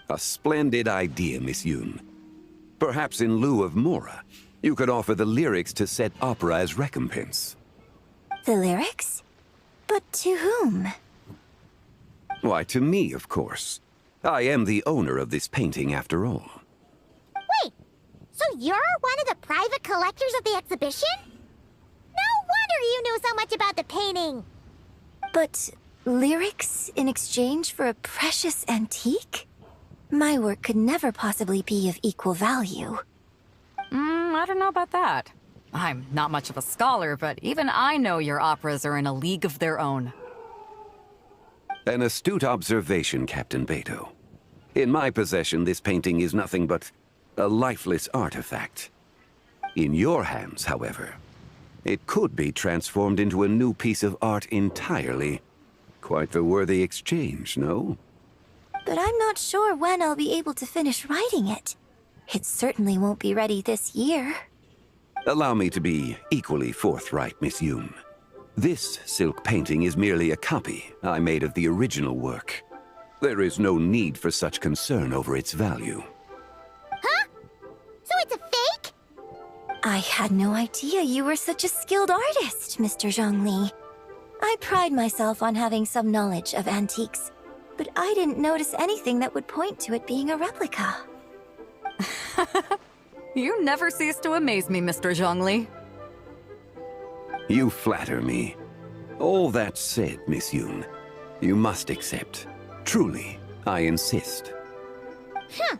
A splendid idea, Miss Yoon. Perhaps in lieu of Mora, you could offer the lyrics to said opera as recompense. The lyrics? But to whom? Why, to me, of course. I am the owner of this painting, after all. Wait, so you're one of the private collectors of the exhibition? No wonder you knew so much about the painting. But lyrics in exchange for a precious antique? My work could never possibly be of equal value. I don't know about that. I'm not much of a scholar, but even I know your operas are in a league of their own. An astute observation, Captain Beidou. In my possession, this painting is nothing but a lifeless artifact. In your hands, however, it could be transformed into a new piece of art entirely. Quite the worthy exchange, no? But I'm not sure when I'll be able to finish writing it. It certainly won't be ready this year. Allow me to be equally forthright, Miss Yoon. This silk painting is merely a copy I made of the original work. There is no need for such concern over its value. Huh? So it's a fake? I had no idea you were such a skilled artist, Mr. Zhongli. I pride myself on having some knowledge of antiques, but I didn't notice anything that would point to it being a replica. You never cease to amaze me, Mr. Zhongli. You flatter me. All that said, Miss Yoon, you must accept. Truly, I insist. Huh.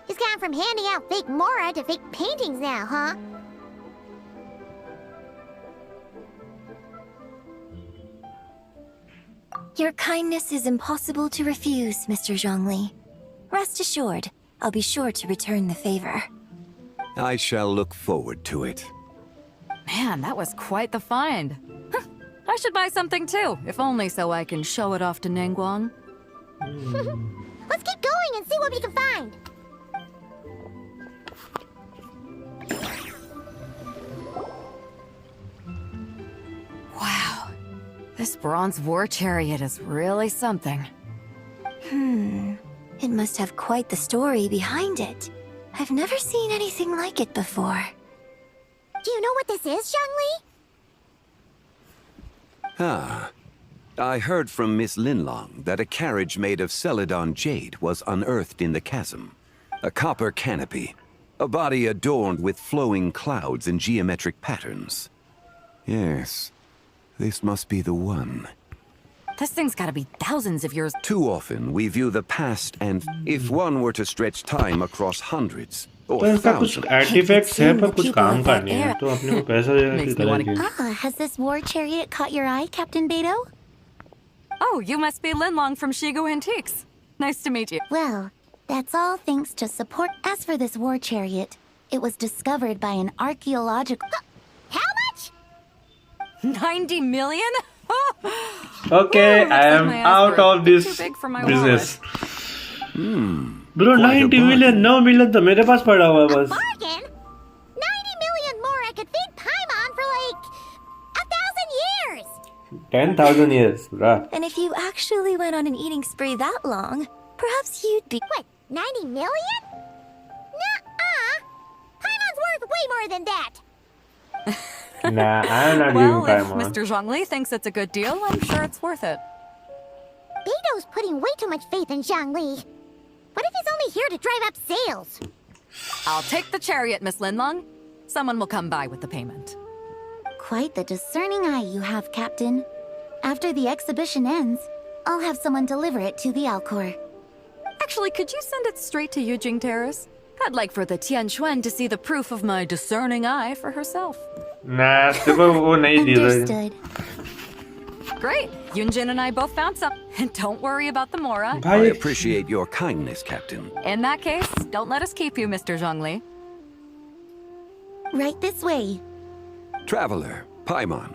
He's gone from handing out fake Mora to fake paintings now, huh? Your kindness is impossible to refuse, Mr. Zhongli. Rest assured, I'll be sure to return the favor. I shall look forward to it. Man, that was quite the find. Huh, I should buy something too, if only so I can show it off to Nangguang. Let's keep going and see what we can find. Wow, this bronze war chariot is really something. It must have quite the story behind it. I've never seen anything like it before. Do you know what this is, Zhongli? Ah. I heard from Miss Linlong that a carriage made of Celadon jade was unearthed in the chasm. A copper canopy. A body adorned with flowing clouds and geometric patterns. Yes, this must be the one. This thing's gotta be thousands of years. Too often we view the past, and if one were to stretch time across hundreds or तो इसका कुछ thousands. artifacts है पर कुछ काम का नहीं है तो अपने को पैसा देना की करेंगे. Has this war chariot caught your eye, Captain Beto? Oh, you must be Linlong from Shigu Antiques. Nice to meet you. Well, that's all thanks to support. As for this war chariot, it was discovered by an archaeological... How much? 90 million? Okay, I am out of this business. Bro, 90 million, 9 million तो मेरे पास पड़ा हुआ है बस. Bargain? 90 million more I could feed Paimon for like 1,000 years. 10,000 years, bruh. And if you actually went on an eating spree that long, perhaps you'd be... What, 90 million? Nuh-uh. Paimon's worth way more than that. Nah, I'm not Well, giving if Paimon. Mr. Zhongli thinks it's a good deal, I'm sure it's worth it. Beto's putting way too much faith in Zhongli. What if he's only here to drive up sales? I'll take the chariot, Miss Linlong. Someone will come by with the payment. Quite the discerning eye you have, Captain. After the exhibition ends, I'll have someone deliver it to the Alcor. Actually, could you send it straight to Yujing Terrace? I'd like for the Tianquan to see the proof of my discerning eye for herself. Nah, देखो वो नहीं दी रही. Understood. Great. Yunjin and I both found some. And don't worry about the Mora. I appreciate your kindness, Captain. In that case, don't let us keep you, Mr. Zhongli. Right this way. Traveler, Paimon,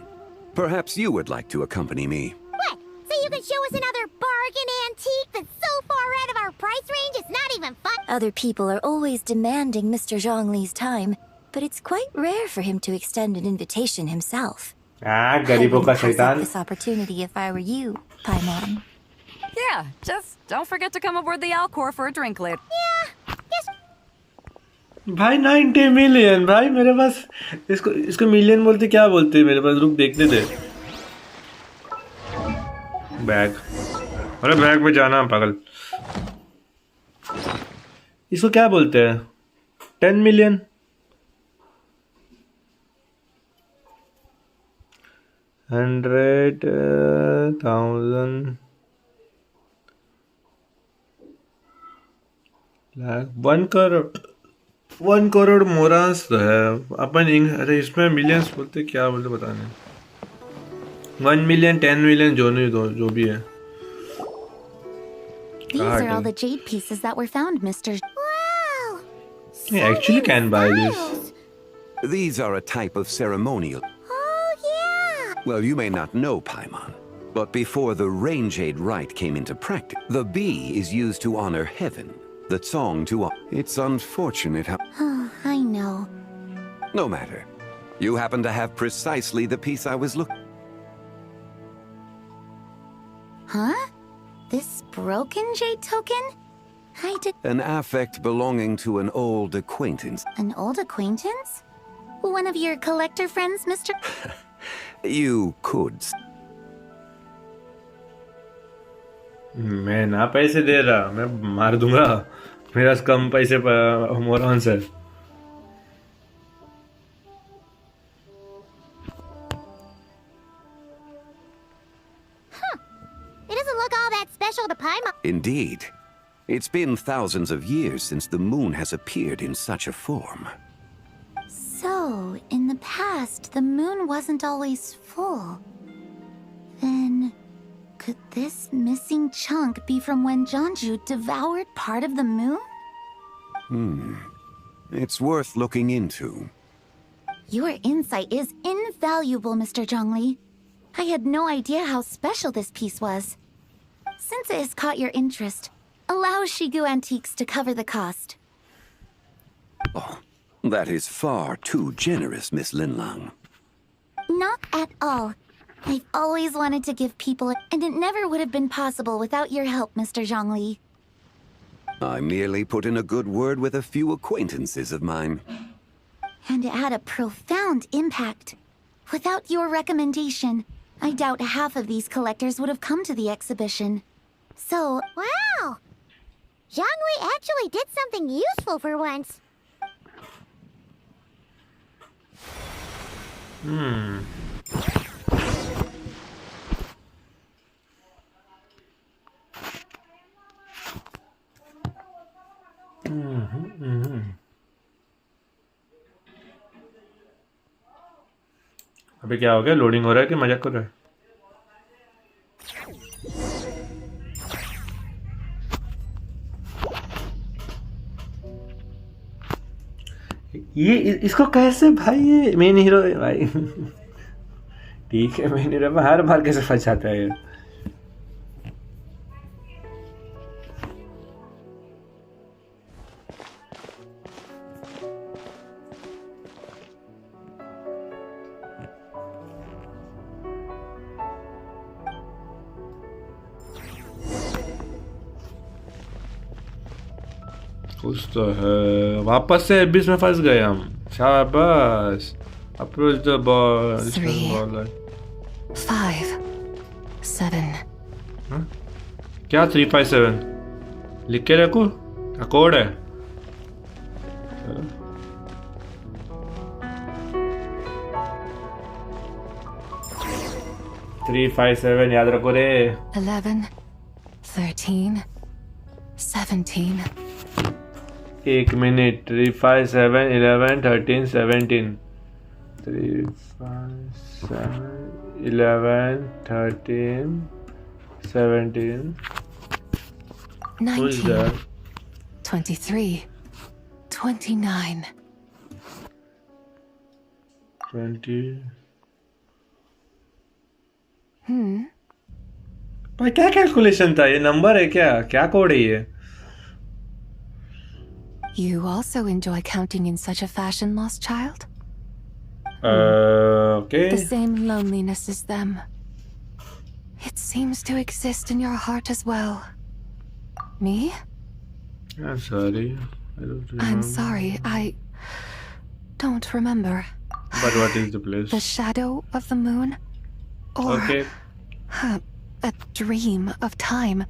perhaps you would like to accompany me. What? So you can show us another bargain antique that's so far out of our price range it's not even fun? Other people are always demanding Mr. Zhongli's time, but it's quite rare for him to extend an invitation himself. Ah, गरीबों का I wouldn't pass up शैतान. this opportunity if I were you, Paimon. Yeah, just don't forget to come aboard the Alcor for a drink later. Yeah, yes. भाई 90 million भाई मेरे पास इसको million बोलते क्या बोलते मेरे पास रुक देखते थे. बैग. अरे बैग पे जाना पागल. इसको क्या बोलते हैं? 10 मिलियन. 100,000 लाख 1 करोड़ मोरास है अपन अरे इसमें मिलियंस बोलते क्या बोलते पता नहीं. 1 मिलियन 10 मिलियन जो भी है. These are all the jade pieces that were found, Mr. Wow! I actually can buy this. These are a type of ceremonial. Oh, yeah! Well, you may not know, Paimon, but before the rain jade rite came into practice, the bee is used to honor heaven, the song to honor. It's unfortunate how... I know. No matter. You happen to have precisely the piece I was looking... Huh? This broken jade token? I did. An affect belonging to an old acquaintance. An old acquaintance? One of your collector friends, Mr. You could. मैं ना पैसे दे रहा, मैं मार दूंगा. मेरा कम पैसे morons है. It doesn't look all that special to Paimon. Indeed. It's been thousands of years since the moon has appeared in such a form. So, in the past, the moon wasn't always full. Then, could this missing chunk be from when Jeonju devoured part of the moon? It's worth looking into. Your insight is invaluable, Mr. Zhongli. I had no idea how special this piece was. Since it has caught your interest, allow Shigu Antiques to cover the cost. Oh, that is far too generous, Miss Linlang. Not at all. I've always wanted to give people, and it never would have been possible without your help, Mr. Zhongli. I merely put in a good word with a few acquaintances of mine. And it had a profound impact. Without your recommendation, I doubt half of these collectors would have come to the exhibition. So, Wow! Zhongli actually did something useful for once. अबे क्या हो गया? Loading हो रहा है कि मजाक कर रहा है? ये इसको कैसे भाई, ये मेन हीरो है भाई. ठीक है, मेन हीरो हर बार कैसे फंसाता है ये. कुछ तो है. वापस से एबिस में फंस गए हम. शाबाश. Approach the ball. 3, 5, 7. क्या 357 लिख के रखो? कोड है. थ्री 5-7 याद रखो रे. 11, 13, 17. एक मिनट. 357 11 13 17. 357 11 13 17. 19, Who's that? 23, 29. 20. भाई क्या कैलकुलेशन था? ये नंबर है क्या? क्या कोड है ये? You also enjoy counting in such a fashion, lost child? Okay. The same loneliness as them. It seems to exist in your heart as well. Me? I'm sorry. I don't remember. I'm sorry, I don't remember. But what is the place? The shadow of the moon? Or Okay. a dream of time?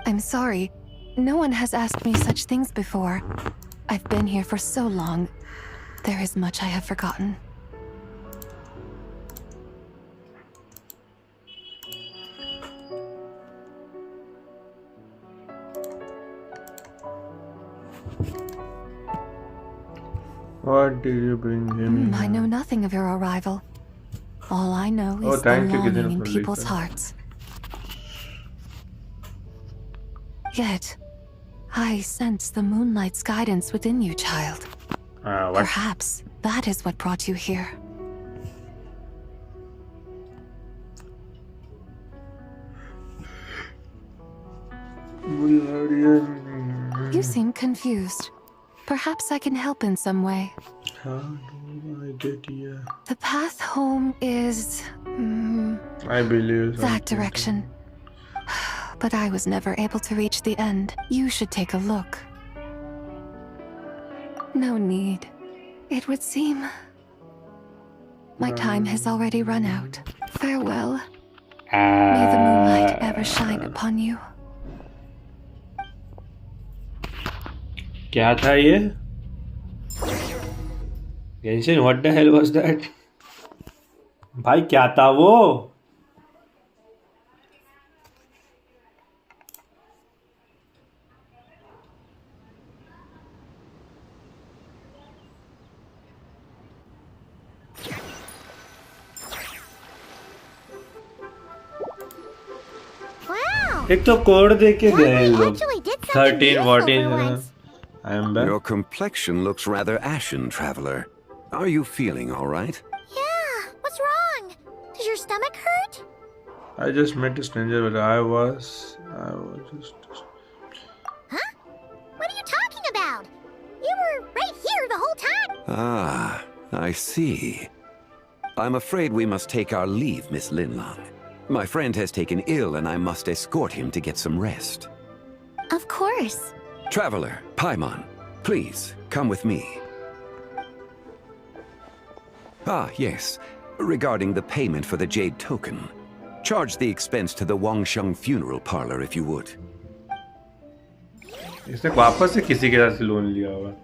I'm sorry. No one has asked me such things before. I've been here for so long. There is much I have forgotten. What did you bring him? I know nothing of your arrival. All I know is the thank you, longing in for people's listening. hearts. Yet, I sense the moonlight's guidance within you, child. What? Perhaps that is what brought you here. You seem confused. Perhaps I can help in some way. How do I get here? The path home is... I believe that direction. But I was never able to reach the end. You should take a look. No need. It would seem... my time has already run out. Farewell. May the moonlight ever shine upon you. क्या था ये? Genshin, what the hell was that? भाई क्या था वो? एक तो code दे के गए लोग 13 14 I am back. Your complexion looks rather ashen, traveler. Are you feeling all right? Yeah, what's wrong? Does your stomach hurt? I just met a stranger, but I was just. Huh? What are you talking about? You were right here the whole time. Ah, I see. I'm afraid we must take our leave, Miss Linlang. My friend has taken ill and I must escort him to get some rest. Of course. Traveler, Paimon, please, come with me. Ah, yes. Regarding the payment for the Jade token. Charge the expense to the Wangsheng funeral parlor if you would. इसने वापस से किसी के साथ loan लिया होगा.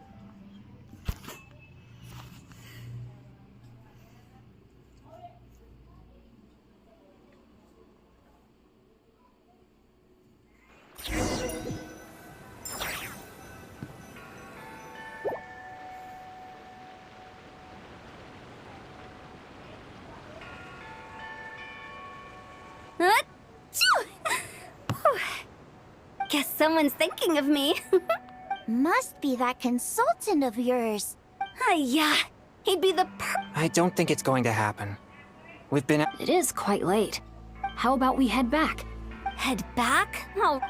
Guess someone's thinking of me. Must be that consultant of yours. Yeah, he'd be the I don't think it's going to happen. We've been... It is quite late. How about we head back? Head back? Oh,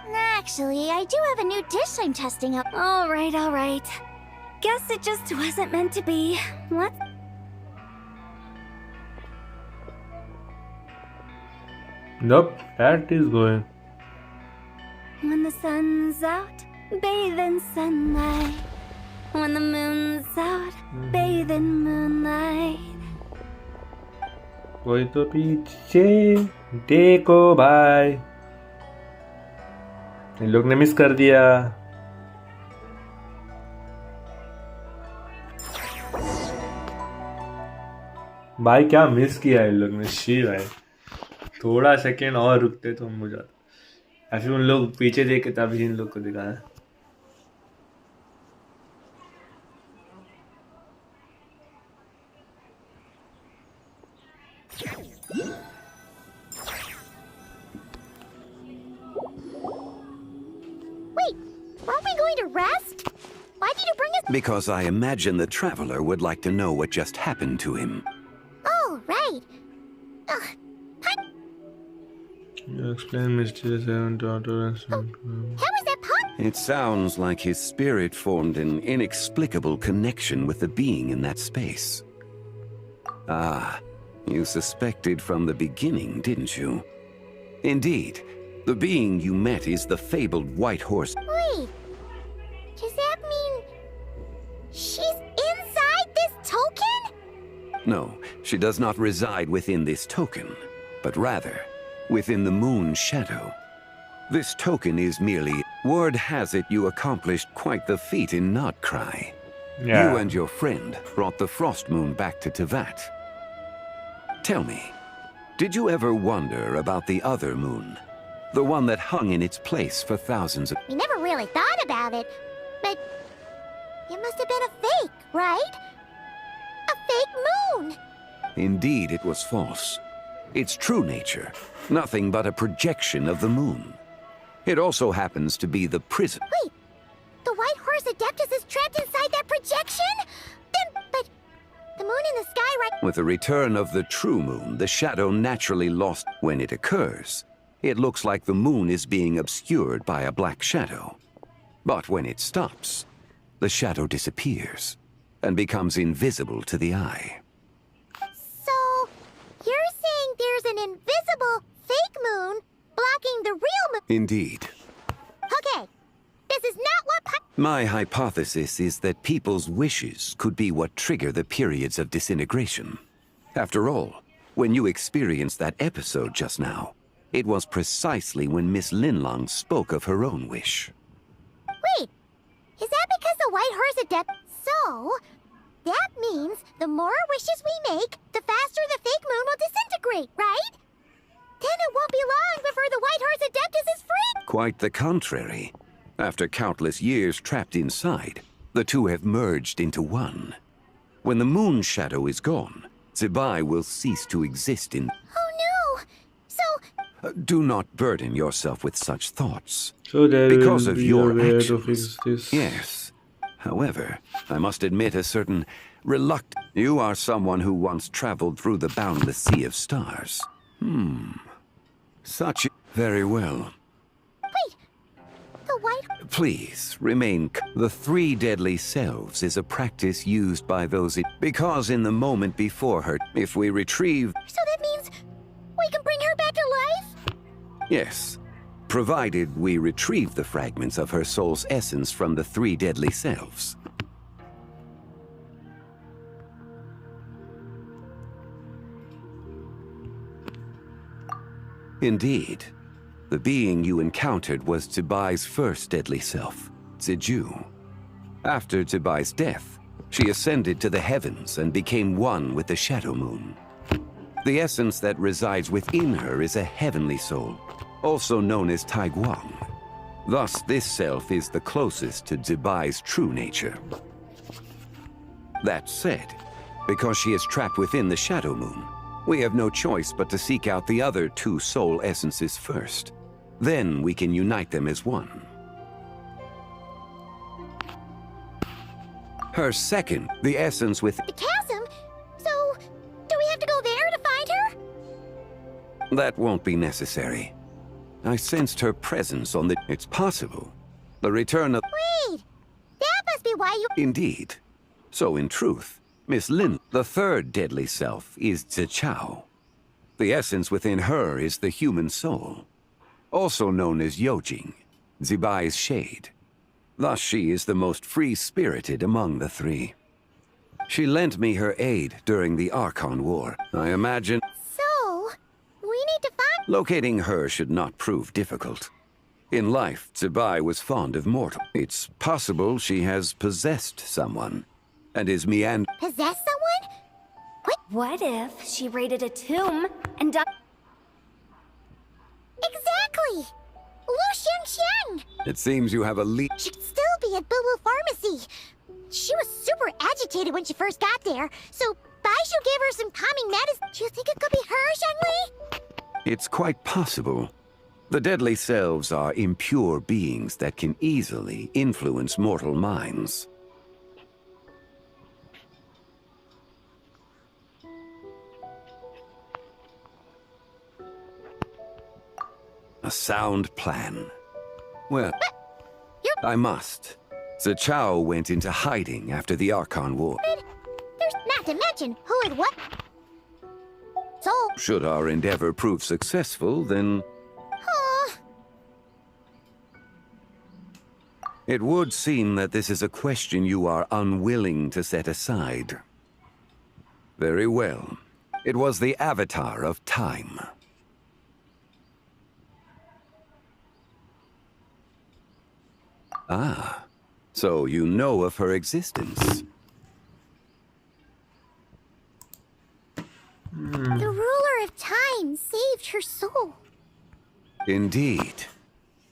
Actually, I do have a new dish I'm testing out. all right. Guess it just wasn't meant to be. Let's... Nope, that is going. When the sun's out, bathe in sunlight. When the moon's out, bathe in moonlight. कोई तो पीछे देखो भाई. इन लोग ने miss कर दिया. भाई क्या मिस किया इन लोग ने. शी भाई थोड़ा सेकेंड और रुकते तो हम हो जाता. या फिर उन लोग पीछे देखे तभी इन लोग को दिखाया. Wait, weren't we going to rest? Why did you bring us? Because I imagine the traveler would like to know what just happened to him. Oh, right. Ugh. You explain mysterious event to utterance. How is that possible? It sounds like his spirit formed an inexplicable connection with the being in that space. Ah, you suspected from the beginning, didn't you? Indeed, the being you met is the fabled white horse. Wait, does that mean she's inside this token? No, she does not reside within this token, but rather within the moon's shadow. This token is merely... Word has it you accomplished quite the feat in Notcry. Yeah. You and your friend brought the Frost Moon back to Tevat. Tell me, did you ever wonder about the other moon? The one that hung in its place for thousands of... We never really thought about it, but it must have been a fake, right? A fake moon! Indeed, it was false. Its true nature, nothing but a projection of the moon. It also happens to be the prison. Wait, the White Horse Adeptus is trapped inside that projection? Then, but the moon in the sky right... With the return of the true moon, the shadow naturally lost. When it occurs, it looks like the moon is being obscured by a black shadow. But when it stops, the shadow disappears and becomes invisible to the eye. So, you're saying there's an invisible fake moon blocking the real moon? Indeed. Okay, this is not what My hypothesis is that people's wishes could be what trigger the periods of disintegration. After all, when you experienced that episode just now, it was precisely when Miss Linlong spoke of her own wish. Wait, is that because the White Horse Adept? So, that means the more wishes we make, the faster the fake moon will disintegrate, right? Then it won't be long before the White Horse Adeptus is free. Quite the contrary. After countless years trapped inside, the two have merged into one. When the moon shadow is gone, Zibai will cease to exist in... Oh no! So... do not burden yourself with such thoughts. So there Because will of be your a way to actions. fix this. Yes. However, I must admit a certain reluctance. You are someone who once traveled through the boundless sea of stars. Such... Very well. Wait! The White... Please, remain The three deadly selves is a practice used by those because in the moment before her, if we retrieve... So that means we can bring her back to life? Yes. Provided we retrieve the fragments of her soul's essence from the three deadly selves. Indeed. The being you encountered was Zibai's first deadly self, Ziju. After Zibai's death, she ascended to the heavens and became one with the Shadow Moon. The essence that resides within her is a heavenly soul, also known as Taiguang. Thus, this self is the closest to Zibai's true nature. That said, because she is trapped within the Shadow Moon, we have no choice but to seek out the other two soul essences first. Then we can unite them as one. Her second, the essence with... The chasm? So, do we have to go there to find her? That won't be necessary. I sensed her presence on the... It's possible. The return of... Wait! That must be why you... Indeed. So in truth, Miss Lin, the third deadly self, is Zichao. The essence within her is the human soul, also known as Yojing, Zibai's shade. Thus she is the most free-spirited among the three. She lent me her aid during the Archon War. I imagine... So, we need to find... Locating her should not prove difficult. In life, Zibai was fond of mortal. It's possible she has possessed someone, and is Possess someone? What if she raided a tomb and dug... Exactly! Lu Xiangxiang! It seems you have a lead. She'd still be at Boo Boo Pharmacy. She was super agitated when she first got there, so Baishu gave her some calming medicine. Do you think it could be her, Xiangli? It's quite possible. The deadly selves are impure beings that can easily influence mortal minds. A sound plan. Well, I must. Zichao went into hiding after the Archon War. There's not to mention who and what. So... Should our endeavor prove successful, then... It would seem that this is a question you are unwilling to set aside. Very well. It was the Avatar of Time. Ah, so you know of her existence. The ruler of time saved her soul. Indeed.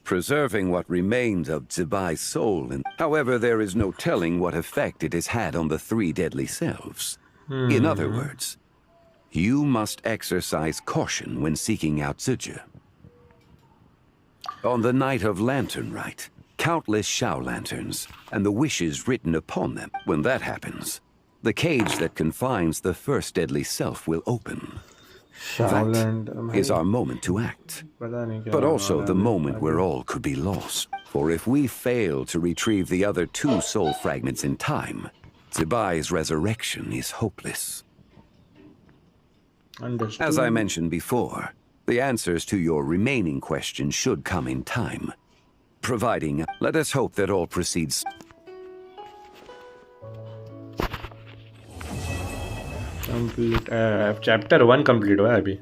Preserving what remains of Zibai's soul, and however, there is no telling what effect it has had on the three deadly selves. In other words, you must exercise caution when seeking out Ziji. On the night of Lantern Rite, countless Shao lanterns, and the wishes written upon them. When that happens, the cage that confines the first deadly self will open. That is our moment to act. But also the moment where all could be lost. For if we fail to retrieve the other 2 soul fragments in time, Zibai's resurrection is hopeless. Understood. As I mentioned before, the answers to your remaining questions should come in time. Providing, let us hope that all proceeds. Complete. Chapter 1 complete हुआ है अभी.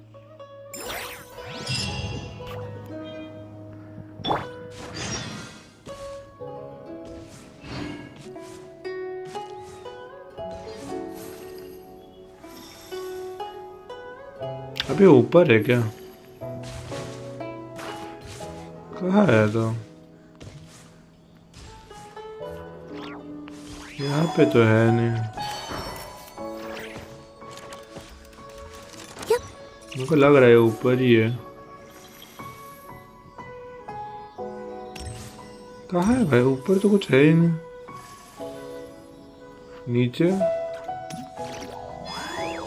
अभी ऊपर है क्या? कहाँ है तो? यहाँ पे तो है नहीं. मेरे को लग रहा है ऊपर ही है. कहाँ है भाई? ऊपर तो कुछ है ही नहीं. नीचे?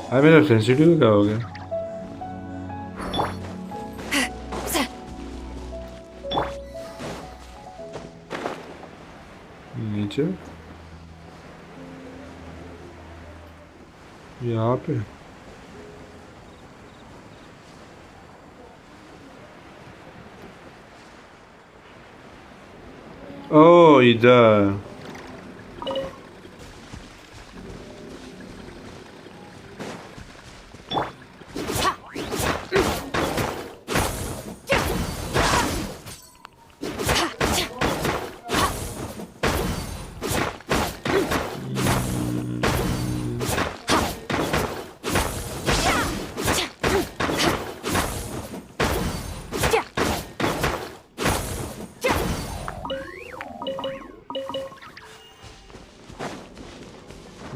अरे मेरा सेंसिटिव क्या हो गया? नीचे? यहाँ पे? Oh, इधर.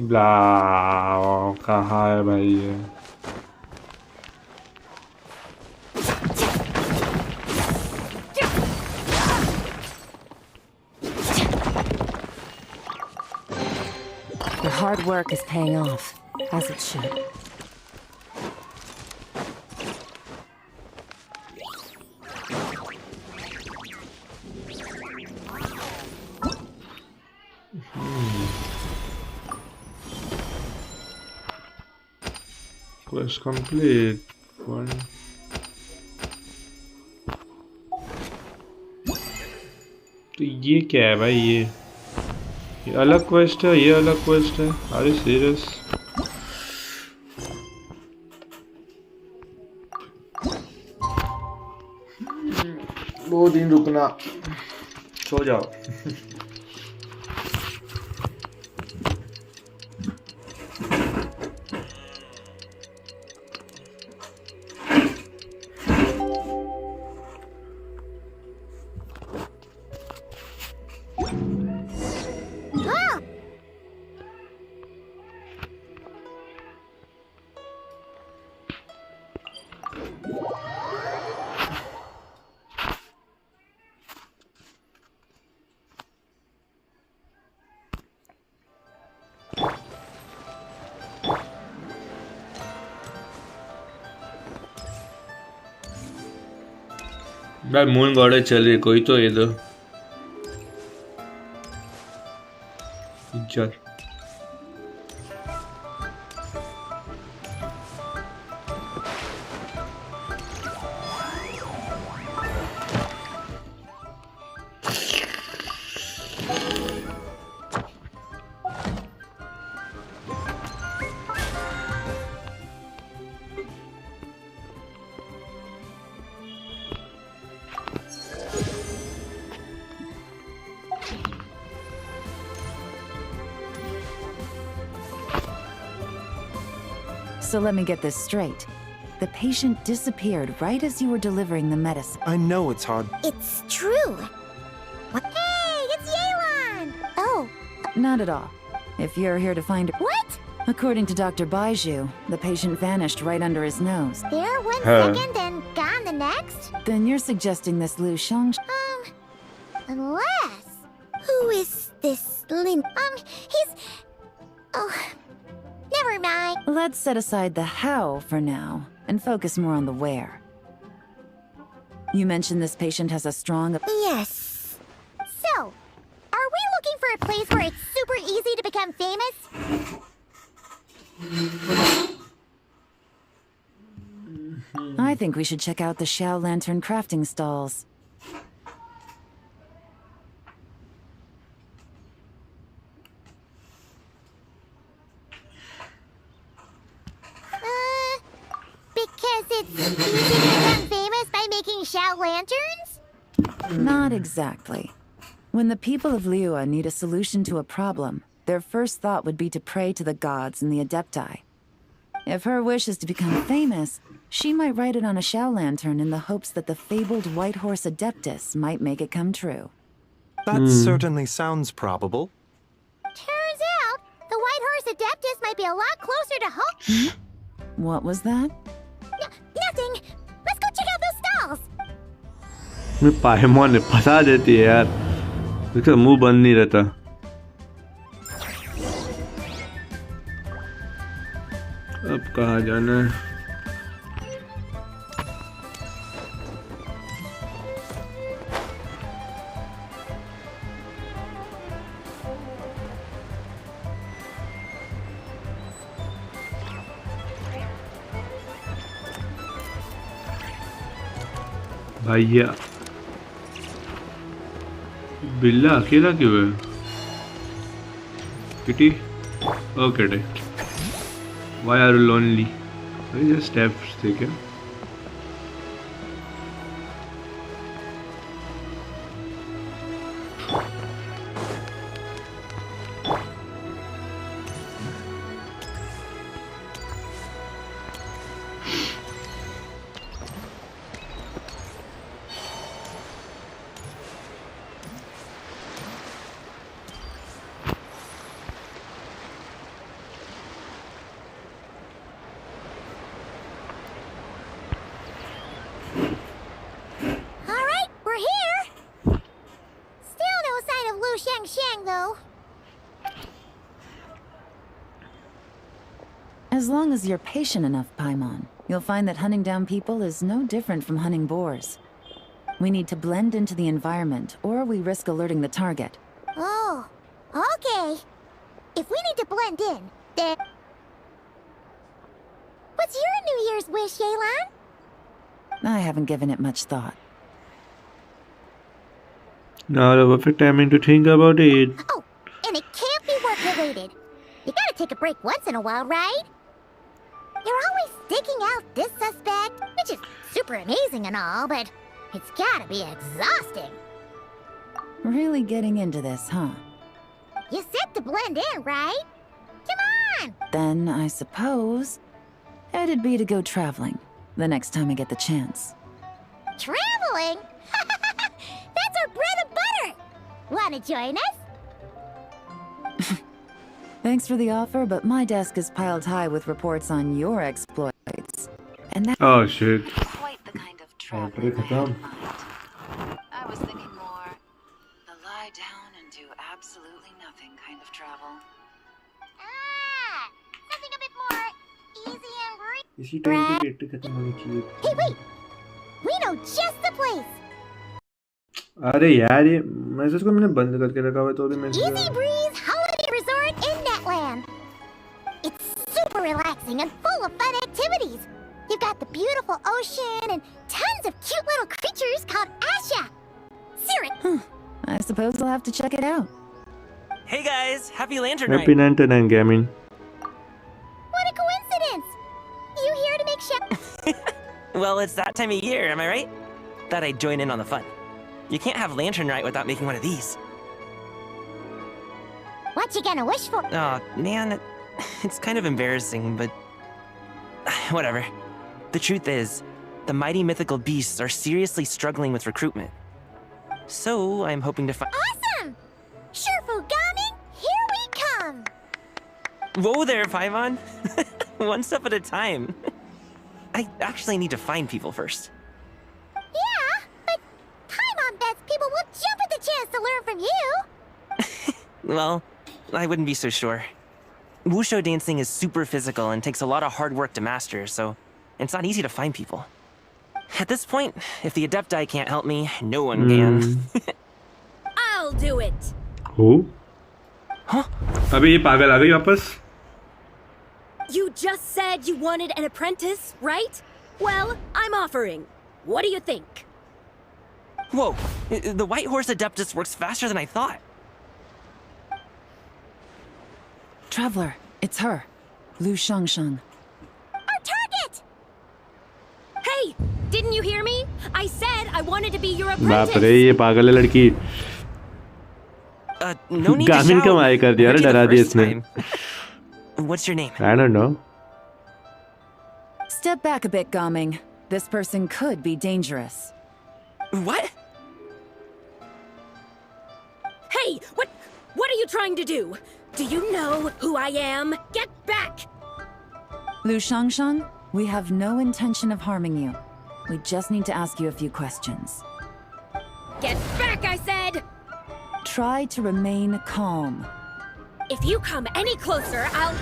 ब्ला कहाँ है भाई ये? Your hard work is paying off, as it should. Quest complete. One. तो ये क्या है भाई? ये अलग क्वेस्ट है, ये अलग क्वेस्ट है. Are you serious? 2 दिन रुकना. सो जाओ. भाई मून गॉड चल रही, कोई तो ये दो. चल So let me get this straight. The patient disappeared right as you were delivering the medicine. I know it's hard. It's true. What? Hey, it's Yelan! Oh. Not at all. If you're here to find her. What? According to Dr. Baiju, the patient vanished right under his nose. There 1 second and gone the next? Then you're suggesting this Lu Xiong... Unless... Who is this Lin... he's... Oh... Never mind. Let's set aside the how for now and focus more on the where. You mentioned this patient has a strong... Yes. So, are we looking for a place where it's super easy to become famous? I think we should check out the Xiao Lantern crafting stalls. Because it's easy to become famous by making Xiao lanterns? Not exactly. When the people of Liyue need a solution to a problem, their first thought would be to pray to the gods and the Adepti. If her wish is to become famous, she might write it on a Xiao lantern in the hopes that the fabled White Horse Adeptus might make it come true. That certainly sounds probable. Turns out, the White Horse Adeptus might be a lot closer to home. What was that? Nothing. Let's go check out those stalls. मैं पायमोन ने फंसा देती है यार, इसका मुंह बंद नहीं रहता। अब कहाँ जाना है? भैया बिल्ला अकेला क्यों है? Kitty okay day Why are you lonely? What is your steps taken? As long as you're patient enough, Paimon, you'll find that hunting down people is no different from hunting boars. We need to blend into the environment, or we risk alerting the target. Oh, okay. If we need to blend in, then... What's your New Year's wish, Yelan? I haven't given it much thought. Now the perfect timing to think about it. Oh, and it can't be work-related. You gotta take a break once in a while, right? You're always sticking out this suspect, which is super amazing and all, but it's gotta be exhausting. Really getting into this, huh? You said to blend in, right? Come on! Then, I suppose, it'd be to go traveling, the next time I get the chance. Traveling? That's our bread and butter! Wanna join us? Thanks for the offer, but my desk is piled high with reports on your exploits. And that— Oh shit. Quite the kind of travel I was thinking more the lie down and do absolutely nothing kind of travel. Ah! Something a bit more easy and breezy. इसी time पे पेट खत्म होनी चाहिए। Hey, wait! We know just the place! अरे यार ये message को मैंने बंद करके रखा हुआ है तो भी मैं Easy Breeze Holiday Resort in Netland. It's super relaxing and full of fun activities. You've got the beautiful ocean and tons of cute little creatures called Asha. Siren. I suppose I'll have to check it out. Hey guys, happy Lantern Happy Night. Lantern and Gaming. What a coincidence! You here to make sure? Well, it's that time of year, am I right? Thought I'd join in on the fun. You can't have Lantern Rite without making one of these. What you gonna wish for? Oh, man, it's kind of embarrassing, but... whatever. The truth is, the mighty mythical beasts are seriously struggling with recruitment. So, I'm hoping to find... Awesome! Shurfugami, here we come! Whoa there, Paimon! One step at a time. I actually need to find people first. Yeah, but Paimon bets people will jump at the chance to learn from you! Well, I wouldn't be so sure. Wushu dancing is super physical and takes a lot of hard work to master, so it's not easy to find people. At this point, if the Adepti can't help me, no one can. I'll do it. Who? Huh? अबे ये पागल आ गई वापस? You just said you wanted an apprentice, right? Well, I'm offering. What do you think? Whoa, the White Horse Adeptus works faster than I thought. Traveler, it's her. Lu Shangshang. Our target! Hey, didn't you hear me? I said I wanted to be your apprentice. बाप रे ये पागल है लड़की. No need to गामिन shout. कमाई कर दिया रे, डरा दिया इसने. What's your name? I don't know. Step back a bit, Gaming. This person could be dangerous. What? Hey, what are you trying to do? Do you know who I am? Get back! Lu Shangshang, we have no intention of harming you. We just need to ask you a few questions. Get back, I said! Try to remain calm. If you come any closer, I'll...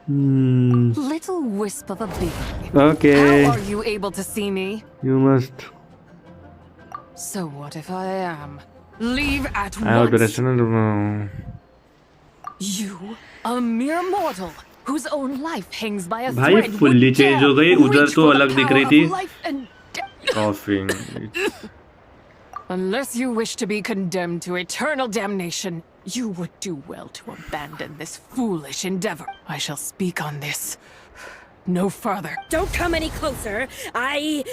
Little wisp of a bee. Okay. How are you able to see me? You must. So what if I am? Leave at I have to once. listen. You, a mere mortal, whose own life hangs by a भाई thread. fully would change dare हो गई. उधर reach तो for the अलग दिख power रही of थी. life and Coughing. Unless you wish to be condemned to eternal damnation, you would do well to abandon this foolish endeavor. I shall speak on this. No further. Don't come any closer. I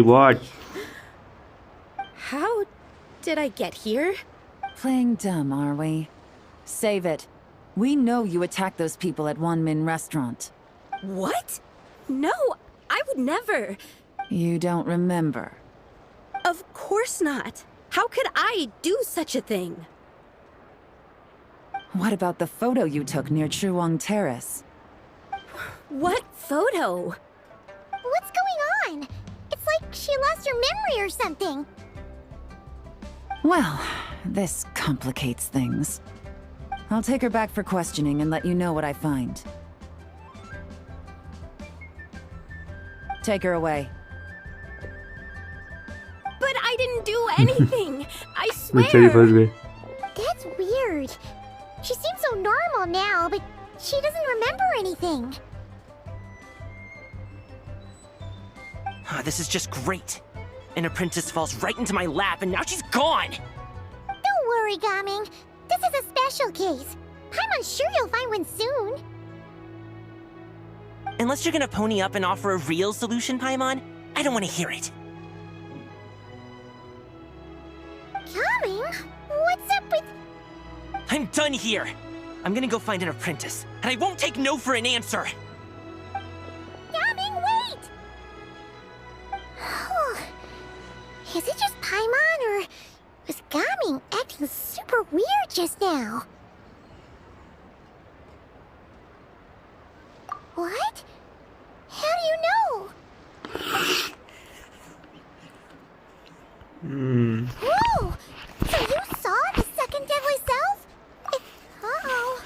what? How did I get here? Playing dumb, are we? Save it. We know you attacked those people at Wanmin Restaurant. What? No, I would never. You don't remember. Of course not. How could I do such a thing? What about the photo you took near Chuang Terrace? What photo? What's going on? It's like she lost her memory or something. Well, this complicates things. I'll take her back for questioning and let you know what I find. Take her away. But I didn't do anything. I swear. That's weird. She seems so normal now, but she doesn't remember anything. This is just great. An apprentice falls right into my lap and now she's gone! Don't worry, Gaming. This is a special case. I'm sure you'll find one soon. Unless you're gonna pony up and offer a real solution, Paimon, I don't want to hear it. Gaming? What's up with... I'm done here! I'm gonna go find an apprentice, and I won't take no for an answer! Gaming, wait! Is it just Paimon, or was Gaming acting super weird just now? What? How do you know? Whoa! So you saw the second deadly self? Uh-oh.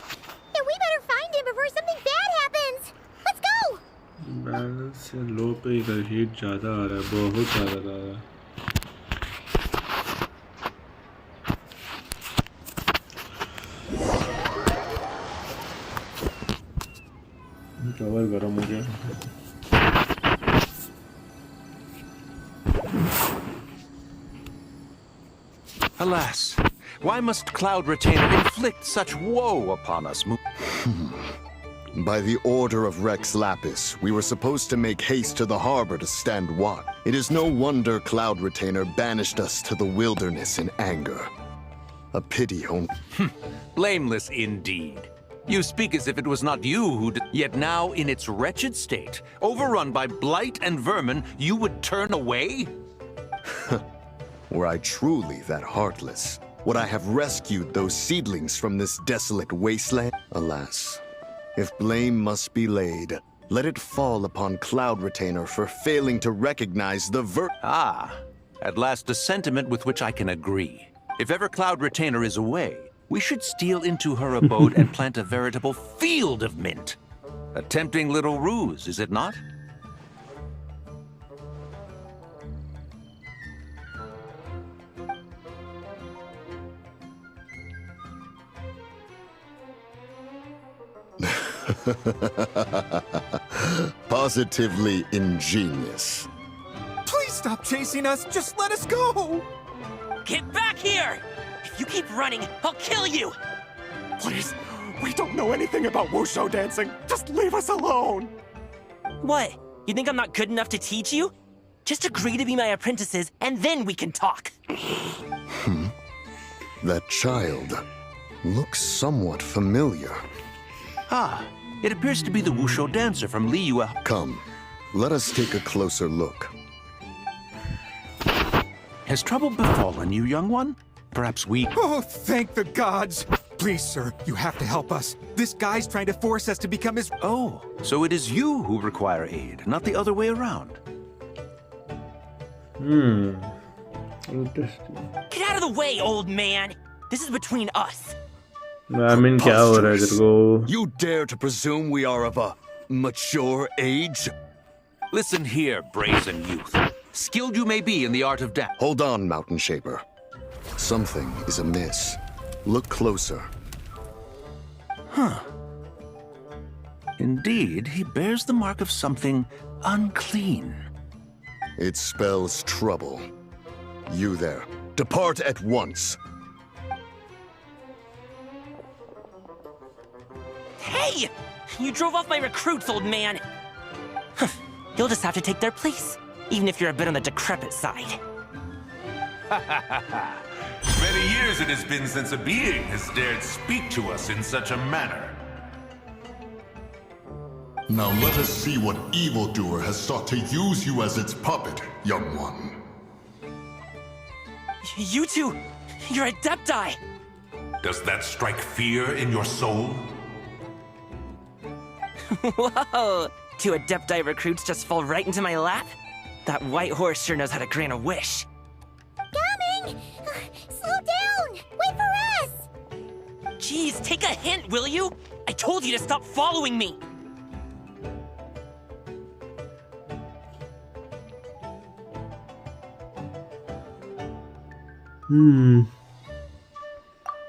Then we better find him before something bad happens! Let's go! Balance से लो पे इधर heat ज़्यादा आ रहा है, बहुत ज़्यादा आ रहा है. कवर गरम हो गया. Alas, why must Cloud Retainer inflict such woe upon us? By the order of Rex Lapis, we were supposed to make haste to the harbor to stand watch. It is no wonder Cloud Retainer banished us to the wilderness in anger. A pity only. Blameless indeed. You speak as if it was not you who did. Yet now, in its wretched state, overrun by blight and vermin, you would turn away? Were I truly that heartless, would I have rescued those seedlings from this desolate wasteland? Alas, if blame must be laid, let it fall upon Cloud Retainer for failing to recognize the At last a sentiment with which I can agree. If ever Cloud Retainer is away, we should steal into her abode and plant a veritable field of mint. A tempting little ruse, is it not? Positively ingenious. Please stop chasing us. Just let us go. Get back here! If you keep running, I'll kill you! Please, we don't know anything about wushu dancing. Just leave us alone. What? You think I'm not good enough to teach you? Just agree to be my apprentices, and then we can talk. That child looks somewhat familiar. It appears to be the wushu dancer from Liyue. Come, let us take a closer look. Has trouble befallen you, young one? Perhaps we... Oh, thank the gods! Please, sir, you have to help us. This guy's trying to force us to become his... Oh, so it is you who require aid, not the other way around. Interesting. Get out of the way, old man! This is between us. I mean, क्या हो रहा है तेरे को? You dare to presume we are of a mature age? Listen here, brazen youth. Skilled you may be in the art of death. Hold on, Mountain Shaper. Something is amiss. Look closer. Indeed, he bears the mark of something unclean. It spells trouble. You there, depart at once. Hey! You drove off my recruits, old man! You'll just have to take their place, even if you're a bit on the decrepit side. Many years it has been since a being has dared speak to us in such a manner. Now let us see what evildoer has sought to use you as its puppet, young one. You two, you're Adepti! Does that strike fear in your soul? Whoa! Two Adepti recruits just fall right into my lap? That white horse sure knows how to grant a wish. Coming! Slow down! Wait for us! Jeez, take a hint, will you? I told you to stop following me!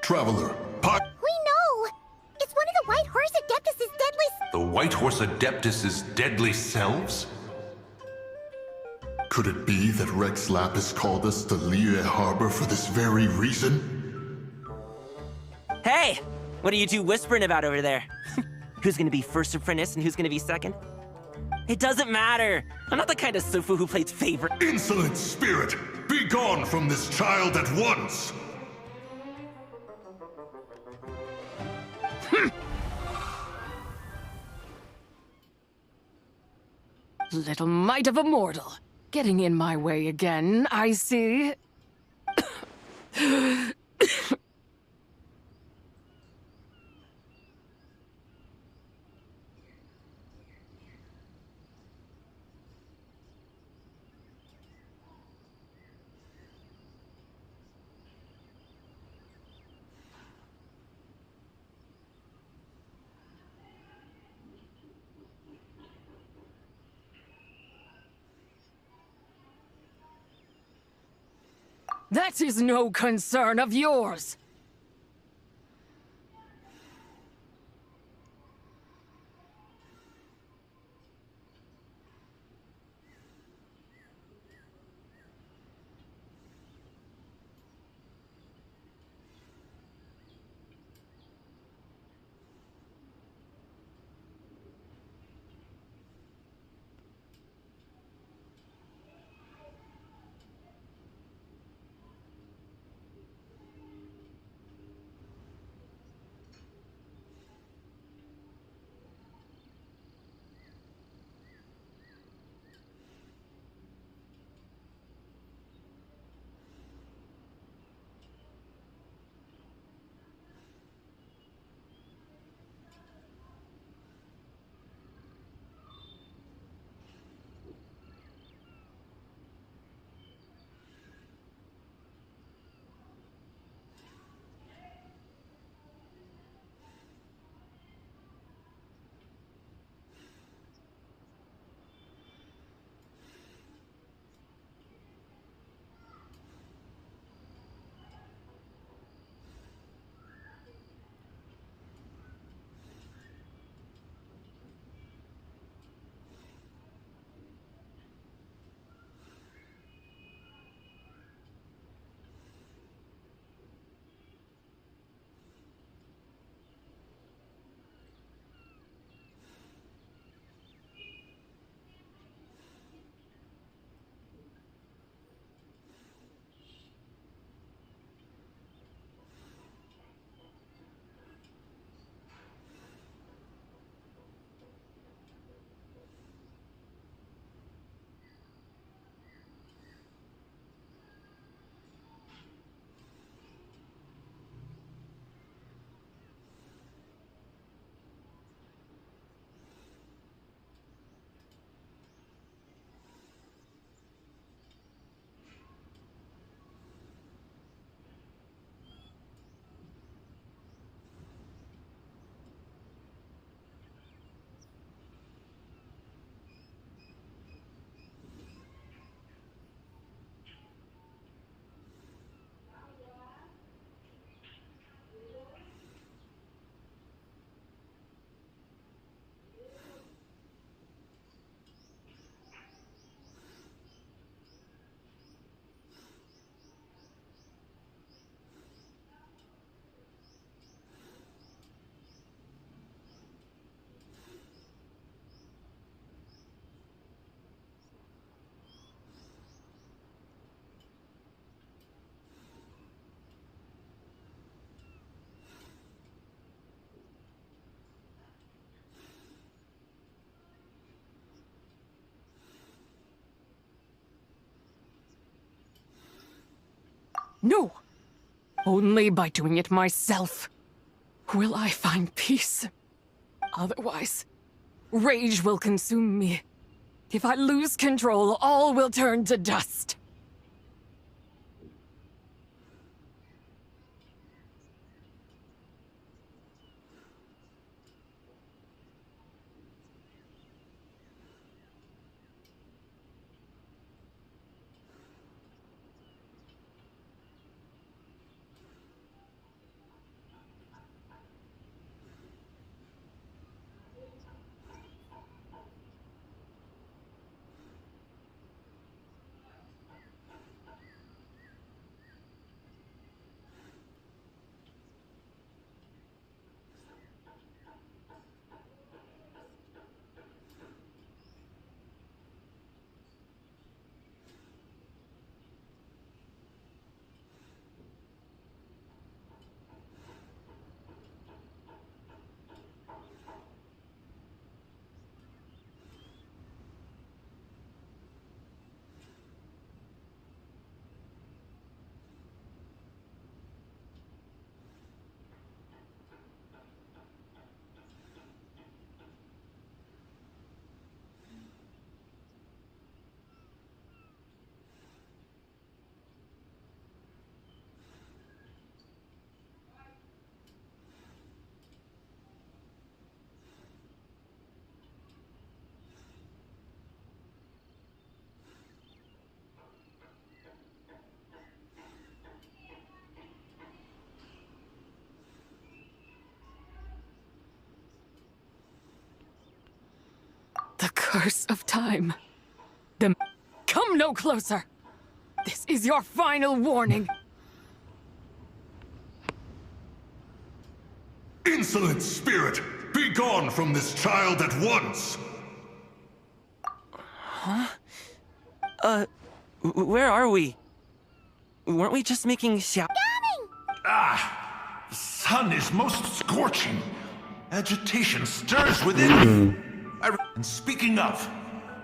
Traveler, We know! It's one of the White Horse Adeptus' deadly... The White Horse Adeptus' deadly selves? could it be that Rex Lapis called us to Liyue Harbor for this very reason? Hey! What are you two whispering about over there? Who's gonna be first apprentice and who's gonna be second? It doesn't matter! I'm not the kind of Sufu who plays favorite. Insolent spirit! Be gone from this child at once! Little mite of a mortal. Getting in my way again, I see. That is no concern of yours. No! Only by doing it myself will I find peace. Otherwise, rage will consume me. If I lose control, all will turn to dust. The curse of time. Come no closer! This is your final warning. Insolent spirit! Be gone from this child at once! Huh? Where are we? Weren't we just making Ah! The sun is most scorching. Agitation stirs within me. And speaking of,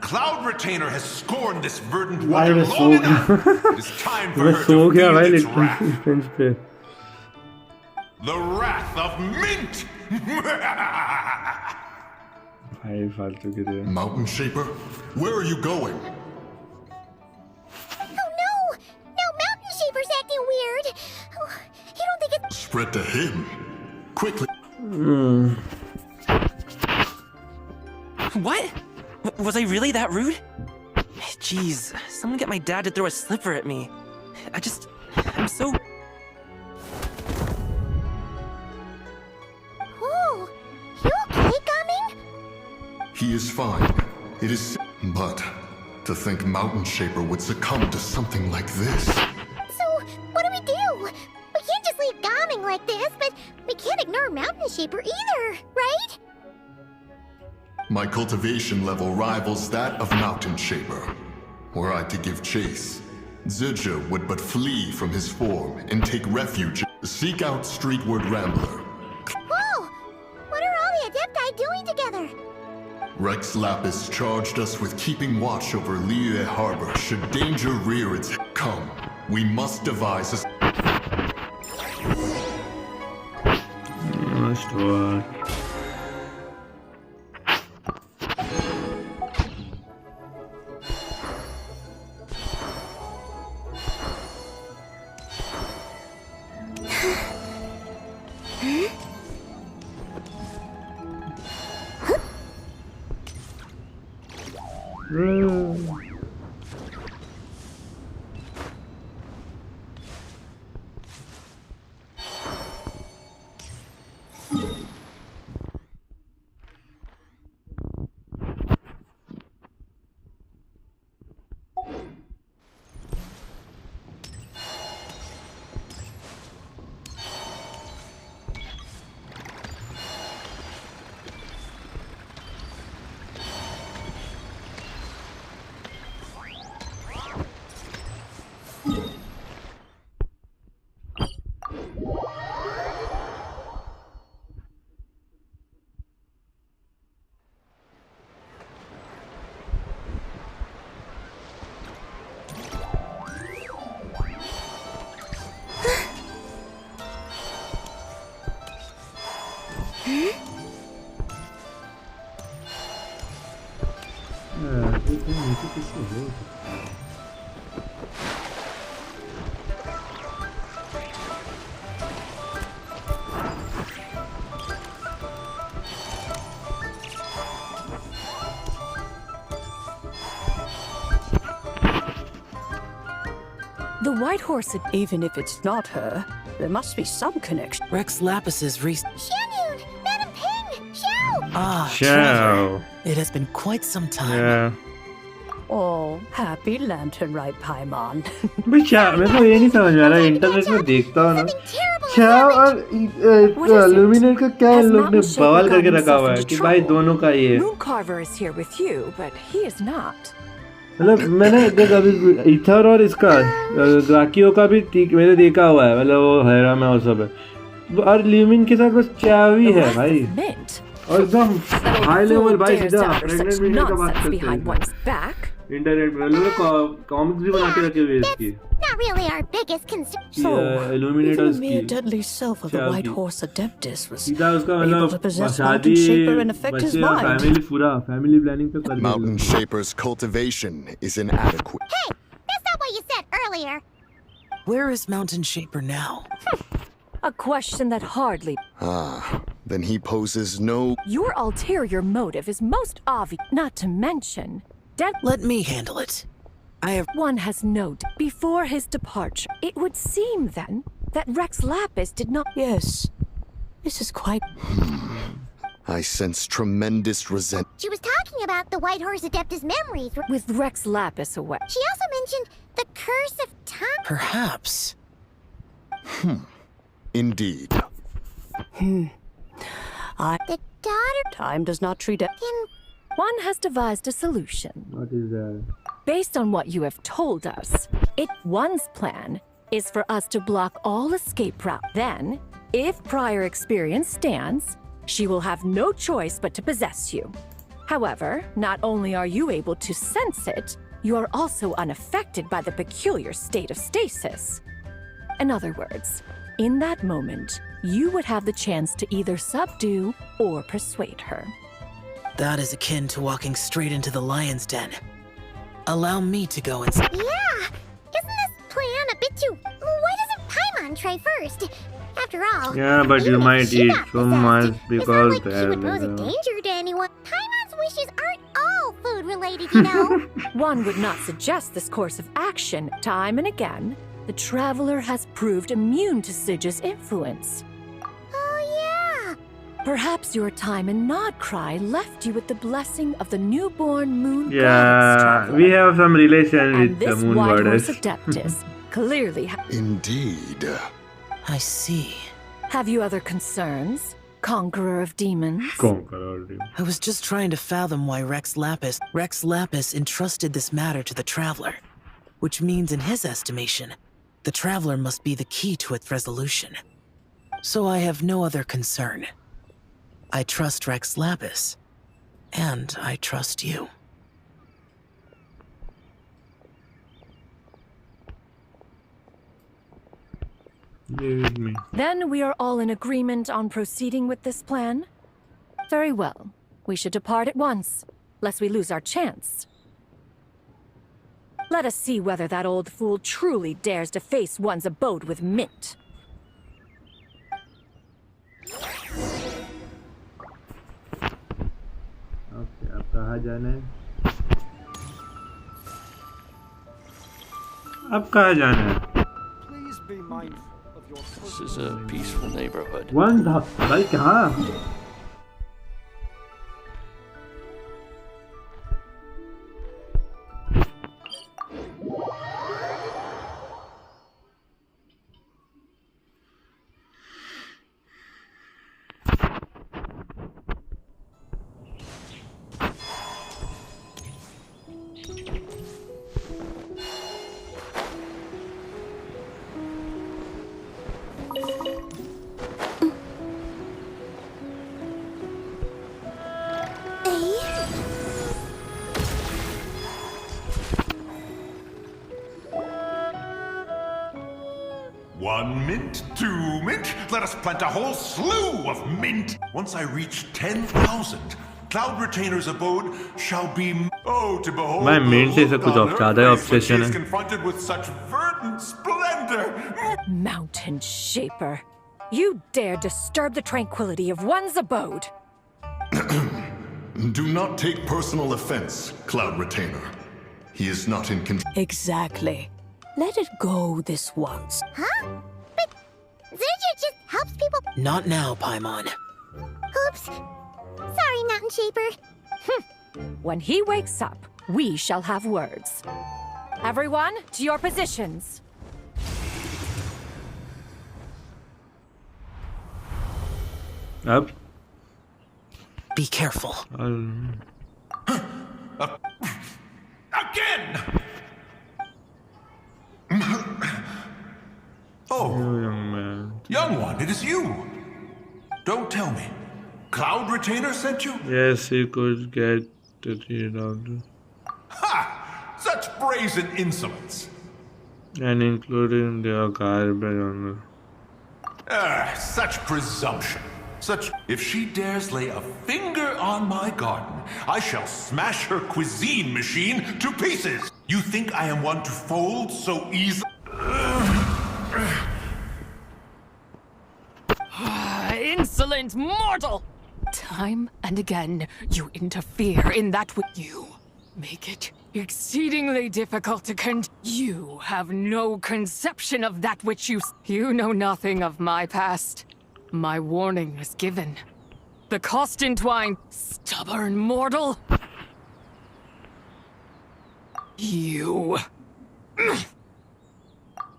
Cloud Retainer has scorned this verdant भाई water मैं long सो enough. गया It is time for मैं her so to गया feel भाई its wrath. लेकिन पे The wrath of Mint! भाई फालतू की दे Mountain Shaper, where are you going? Oh no! No, Mountain Shaper's acting weird! Oh, you don't think it's... Spread to him. Quickly. What? Was I really that rude? Jeez, someone get my dad to throw a slipper at me. I'm so... Oh, you okay, Gaming? He is fine. It is... But to think Mountain Shaper would succumb to something like this. So, what do? We can't just leave Gaming like this, but we can't ignore Mountain Shaper either, right? My cultivation level rivals that of Mountain Shaper. Were I to give chase, Zidja would but flee from his form and take refuge. Seek out Streetward Rambler. Whoa! What are all the Adepti doing together? Rex Lapis charged us with keeping watch over Liyue Harbor should danger rear its head. Come, we must devise a... The white horse, even if it's not her, there must be some connection. Rex Lapis's Shanyun! Madam Ping! Xiao! Ah, Xiao. Trevor. It has been quite some time. Yeah. Oh, happy Lantern Rite Paimon. भाई क्या मेरे को ये नहीं समझ में आ रहा internet में देखता हूँ ना छाव और लुमिनेट का क्या इन लोग ने बवाल करके रखा हुआ है कि भाई दोनों का ये Mooncarver is here with you, but he is not. मतलब मैंने देख अभी इथर और इसका ग्राकियो का भी मैंने देखा हुआ है मतलब वो हैरा में और सब है और ल्यूमिन के साथ बस चावी है भाई और एकदम हाई लेवल भाई सीधा प्रेग्नेंट मीडिया का बात करते हैं इंटरनेट में लोग कॉमिक्स भी बना के रखे हुए इसकी Not really our biggest concern. So, even the mere की deadly self of the white horse Adeptus was सीधा उसका able to मतलब possess शादी Mountain Shaper and affect his बच्चे और mind. फैमिली पूरा फैमिली प्लानिंग पे कर Mountain Shaper's cultivation is inadequate. Hey, that's not what you said earlier. Where is Mountain Shaper now? a question that hardly. Ah, then he poses no. Your ulterior motive is most obvious. Not to mention, Let me handle it. I have. One has noted before his departure. It would seem then that Rex Lapis did not. Yes, this is quite. I sense tremendous resentment. She was talking about the White Horse Adeptus memories. With Rex Lapis away. She also mentioned the Curse of Time. Perhaps. Indeed. The daughter. Time does not treat it. One has devised a solution. What is that? Based on what you have told us, one's plan is for us to block all escape routes. Then, if prior experience stands, she will have no choice but to possess you. However, not only are you able to sense it, you are also unaffected by the peculiar state of stasis. In other words, in that moment, you would have the chance to either subdue or persuade her. That is akin to walking straight into the lion's den. Allow me to go and. Yeah! Isn't this plan a bit too. Why doesn't Paimon try first? After all. Yeah, but you might eat so much because it's not like she would pose a danger to anyone. Paimon's wishes aren't all food related, you know. One would not suggest this course of action. Time and again, the traveler has proved immune to Sija's influence. Oh, yeah. Perhaps your time in Nod Cry left you with the blessing of the newborn moon goddess Yeah, traveler. we have some relation And with the this moon white goddess. horse Adeptus clearly Indeed. I see. Have you other concerns, Conqueror of Demons? I was just trying to fathom why Rex Lapis entrusted this matter to the Traveler, which means in his estimation, the Traveler must be the key to its resolution. So I have no other concern. I trust Rex Lapis, and I trust you. Then we are all in agreement on proceeding with this plan? Very well. We should depart at once, lest we lose our chance. Let us see whether that old fool truly dares to face one's abode with Mint. Okay, अब कहाँ जाना है? अब कहाँ जाना है? This is a peaceful neighborhood. भाई कहाँ? One mint, 2 mint. Let us plant a whole slew of mint. Once I reach 10,000, Cloud Retainer's abode shall be. Oh, to behold मैं मेन से इसे कुछ ज़्यादा ही when she obsession is है. confronted with such verdant splendor. Mountain Shaper, you dare disturb the tranquility of one's abode. Do not take personal offense, Cloud Retainer. He is not in control. Exactly. Let it go this once. Huh? But Zurger just helps people. Not now, Paimon. Oops. Sorry, Mountain Shaper. When he wakes up, we shall have words. Everyone, to your positions. Up. Be careful. Again! Oh, young man. Young one, it is you. Don't tell me. Cloud Retainer sent you? Yes, he could get the doctor. Ha! Such brazen insolence. And including their garbage on Such presumption. Such. If she dares lay a finger on my garden, I shall smash her cuisine machine to pieces. You think I am one to fold so easily? Insolent mortal! Time and again, you interfere in that which you make it exceedingly difficult to You have no conception of that which You know nothing of my past. My warning was given. The cost entwined, stubborn mortal. You.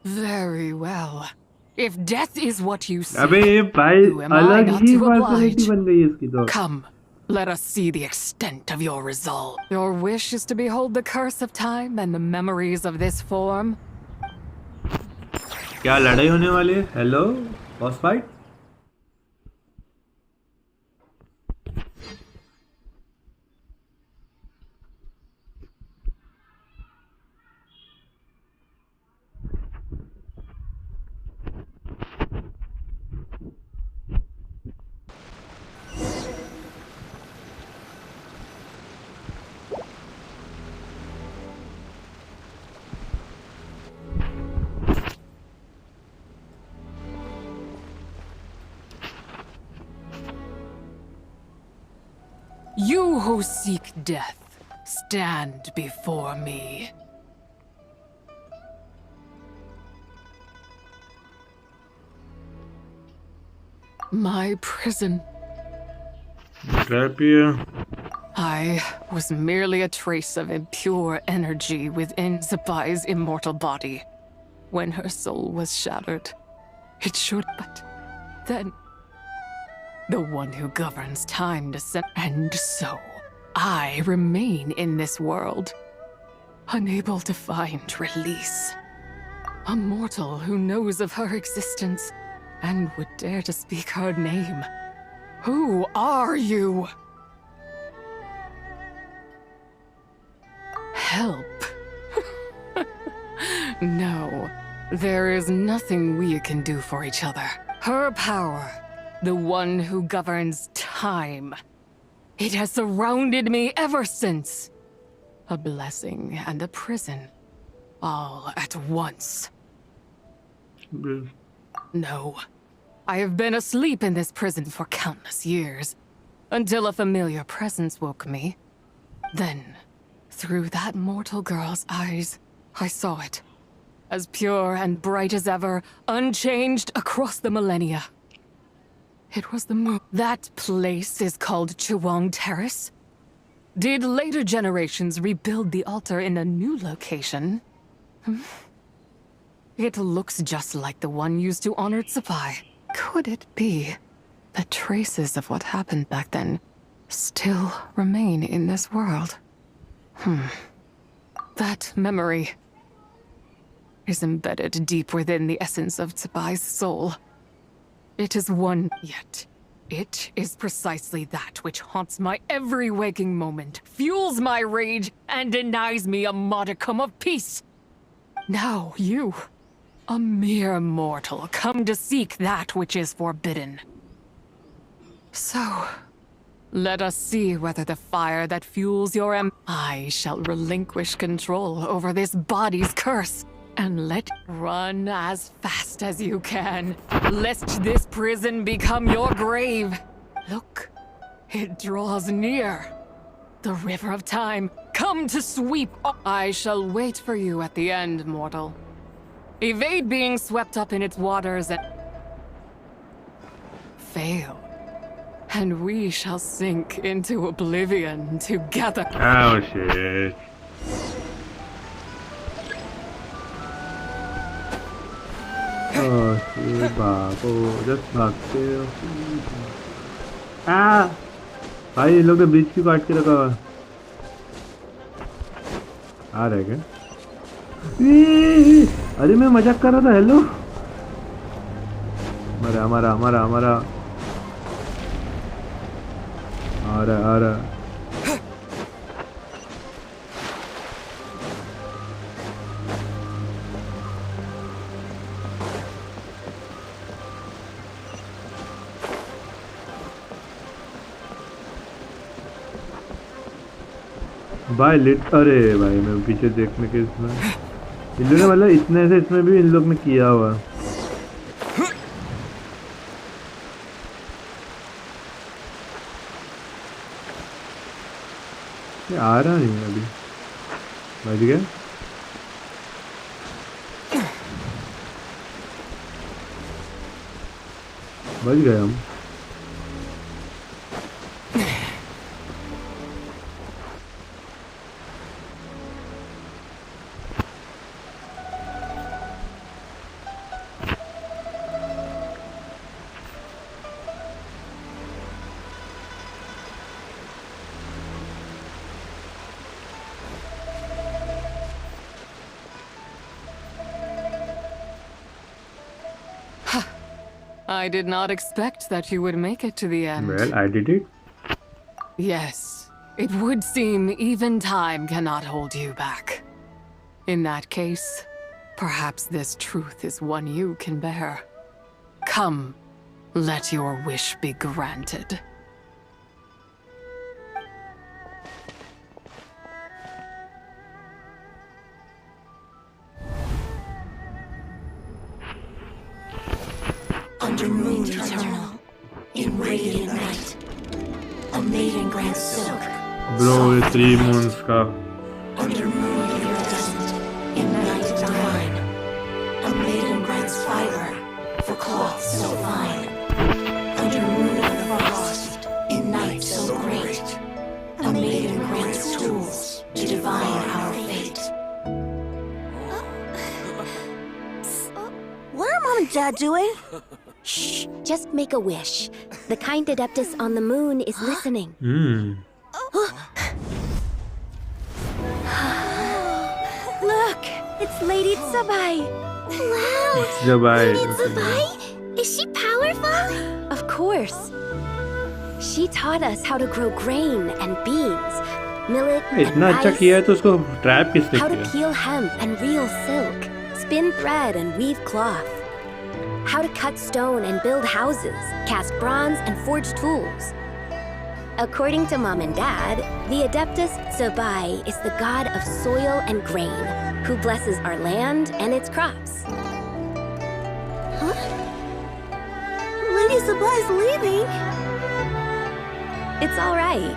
Very well. If death is what you seek, अबे ये भाई who am I अलग not he to personality oblige? बन गई है इसकी तो. Come, let us see the extent of your resolve. Your wish is to behold the curse of time and the memories of this form. क्या लड़ाई होने वाली है? Hello, boss fight? You who seek death, stand before me. My prison. Trap here. I was merely a trace of impure energy within Zapai's immortal body. When her soul was shattered, it should, but then the one who governs time descends, and so I remain in this world, unable to find release. A mortal who knows of her existence and would dare to speak her name. Who are you? Help. No, there is nothing we can do for each other. Her power, the one who governs time. It has surrounded me ever since. A blessing and a prison, all at once. No, I have been asleep in this prison for countless years, until a familiar presence woke me. Then, through that mortal girl's eyes, I saw it. As pure and bright as ever, unchanged across the millennia. It was the moon. That place is called Chuang Terrace. Did later generations rebuild the altar in a new location? It looks just like the one used to honor Tsupai. Could it be that traces of what happened back then still remain in this world? That memory is embedded deep within the essence of Tsubai's soul. It is one, yet it is precisely that which haunts my every waking moment, fuels my rage, and denies me a modicum of peace. Now you, a mere mortal, come to seek that which is forbidden. So, Let us see whether the fire that fuels your I shall relinquish control over this body's curse and let it run as fast as you can, lest this prison become your grave. Look, it draws near. The river of time, come to sweep. I shall wait for you at the end, mortal. Evade being swept up in its waters and fail. And we shall sink into oblivion together. Oh shit. Oh shit, बाबो, just भागते हो. भाई इन लोग ने bridge क्यों काट के रखा हुआ? आ रहे क्या? अरे मैं मजाक कर रहा था. हेलो. हमारा आ रहा. भाई लिट. अरे भाई मैं पीछे देखने के इसमें इन लोगों ने मतलब इतने से इसमें भी इन लोग ने किया हुआ. ये आ रहा नहीं अभी. बच गया. बच गए हम. I did not expect that you would make it to the end. Well, I did it. Yes, it would seem even time cannot hold you back. In that case, perhaps this truth is one you can bear. Come, let your wish be granted. Under moon eternal, in radiant night, a maiden grants silk. Bro, ये 3 moons का. Under moon iridescent, in night divine, a maiden grants fiber for cloth so fine. Under moon of frost, in night so great, a maiden grants tools to divine our fate. What are Mom and Dad doing? Shh, just make a wish. The kind Adeptus on the moon is listening. Look, it's Lady Tsabai. Wow, Tsabai. Lady Tsabai? Is she powerful? Of course. She taught us how to grow grain and beans, millet and इतना अच्छा rice, किया है तो उसको trap किसने how to किया? peel hemp and reel silk, spin thread and weave cloth, how to cut stone and build houses, cast bronze and forge tools. According to Mom and Dad, the Adeptus Tsabai is the god of soil and grain, who blesses our land and its crops. Huh? Lady Tsabai's leaving? It's all right.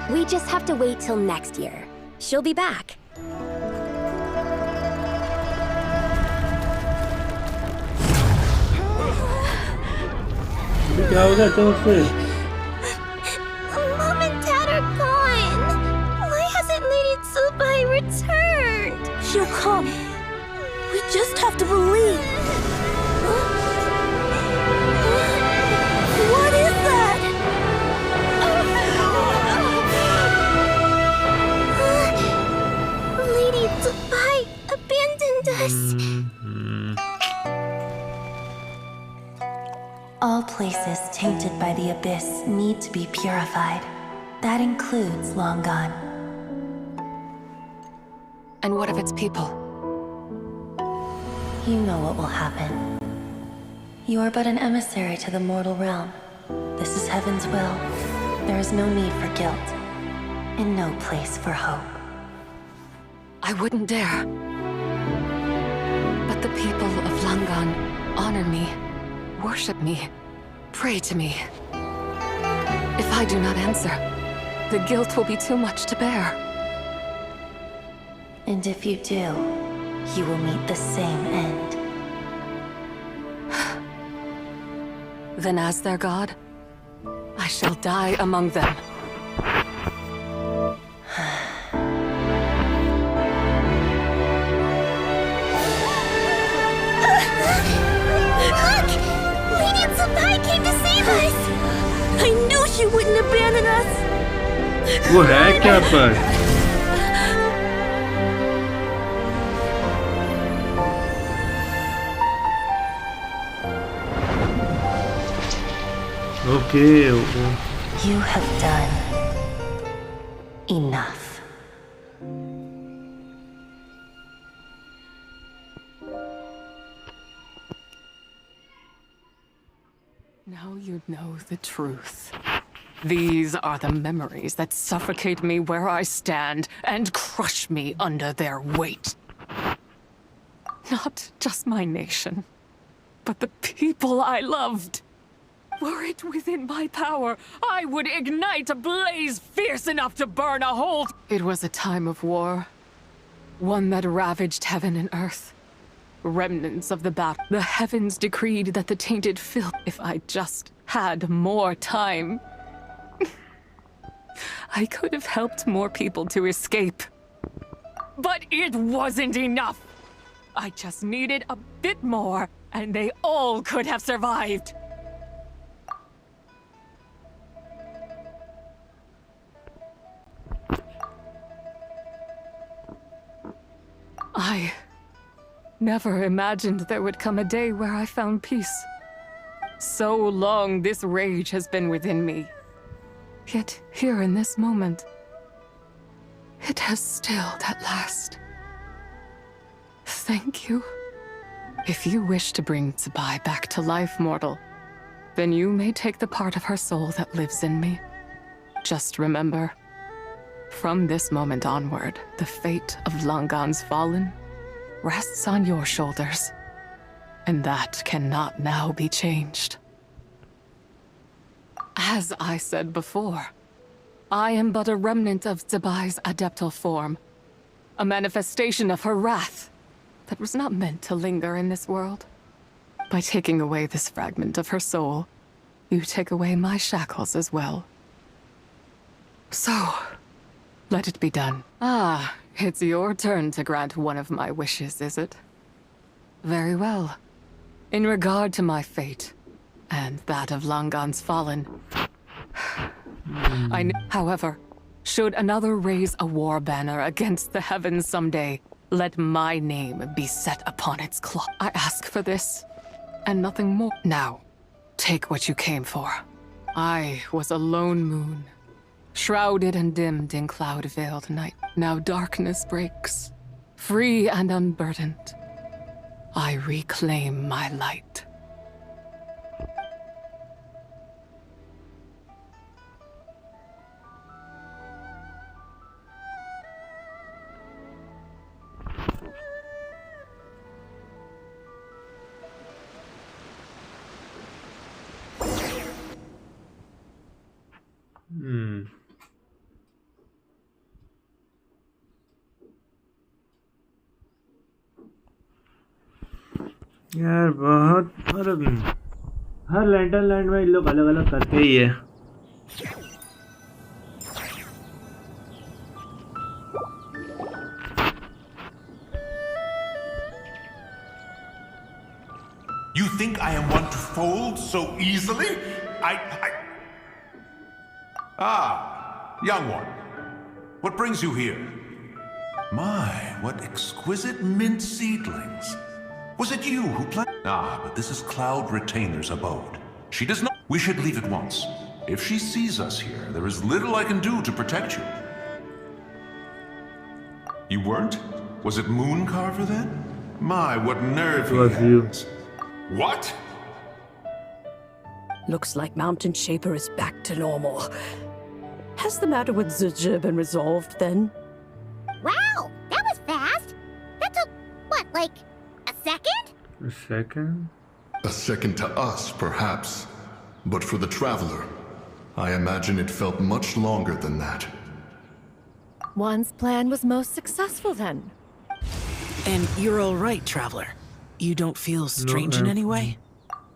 We just have to wait till next year. She'll be back. क्या होगा तो उससे? Mom and Dad are gone. Why hasn't Lady Tsubai returned? She'll come. We just have to believe. What is that? Lady Tsubai abandoned us. All places tainted by the abyss need to be purified. That includes Long Gone. And what of its people? You know what will happen. You are but an emissary to the mortal realm. This is Heaven's will. There is no need for guilt, and no place for hope. I wouldn't dare. But the people of Langan honor me, worship me, pray to me. If I do not answer, the guilt will be too much to bear. And if you do, you will meet the same end. Then as their god, I shall die among them. Look! Lady Tsukai came to save us! I knew she wouldn't abandon us! वो है क्या पर? Okay. You have done enough. Now you know the truth. These are the memories that suffocate me where I stand and crush me under their weight. Not just my nation, but the people I loved. Were it within my power, I would ignite a blaze fierce enough to burn a hole. It was a time of war, one that ravaged heaven and earth. Remnants of the battle. The heavens decreed that the tainted filth. If I just had more time, I could have helped more people to escape. But it wasn't enough. I just needed a bit more, and they all could have survived. I never imagined there would come a day where I found peace. So long this rage has been within me. Yet here in this moment, it has stilled at last. Thank you. If you wish to bring Tsubai back to life, mortal, then you may take the part of her soul that lives in me. Just remember, from this moment onward, the fate of Langan's fallen rests on your shoulders, and that cannot now be changed. As I said before, I am but a remnant of Tsubai's adeptal form, a manifestation of her wrath that was not meant to linger in this world. By taking away this fragment of her soul, you take away my shackles as well. So, let it be done. Ah, it's your turn to grant one of my wishes, is it? Very well. In regard to my fate, and that of Langan's fallen, however, should another raise a war banner against the heavens someday, let my name be set upon its claw. I ask for this, and nothing more. Now, take what you came for. I was a lone moon, shrouded and dimmed in cloud-veiled night. Now darkness breaks, free and unburdened. I reclaim my light. यार बहुत हर lantern land में इन लोग अलग अलग करते ही है. You think I am one to fold so easily? Ah, young one. What brings you here? My, what exquisite mint seedlings. Was it you who planted? Ah, but this is Cloud Retainer's abode. She does not. We should leave at once. If she sees us here, there is little I can do to protect you. You weren't? Was it Mooncarver then? My, what nerve he has. What? Looks like Mountain Shaper is back to normal. Has the matter with Zizha been resolved then? Wow, that was fast. That took, what, like a second? A second? A second to us, perhaps. But for the traveler, I imagine it felt much longer than that. One's plan was most successful then. And you're all right, traveler. You don't feel strange in any way?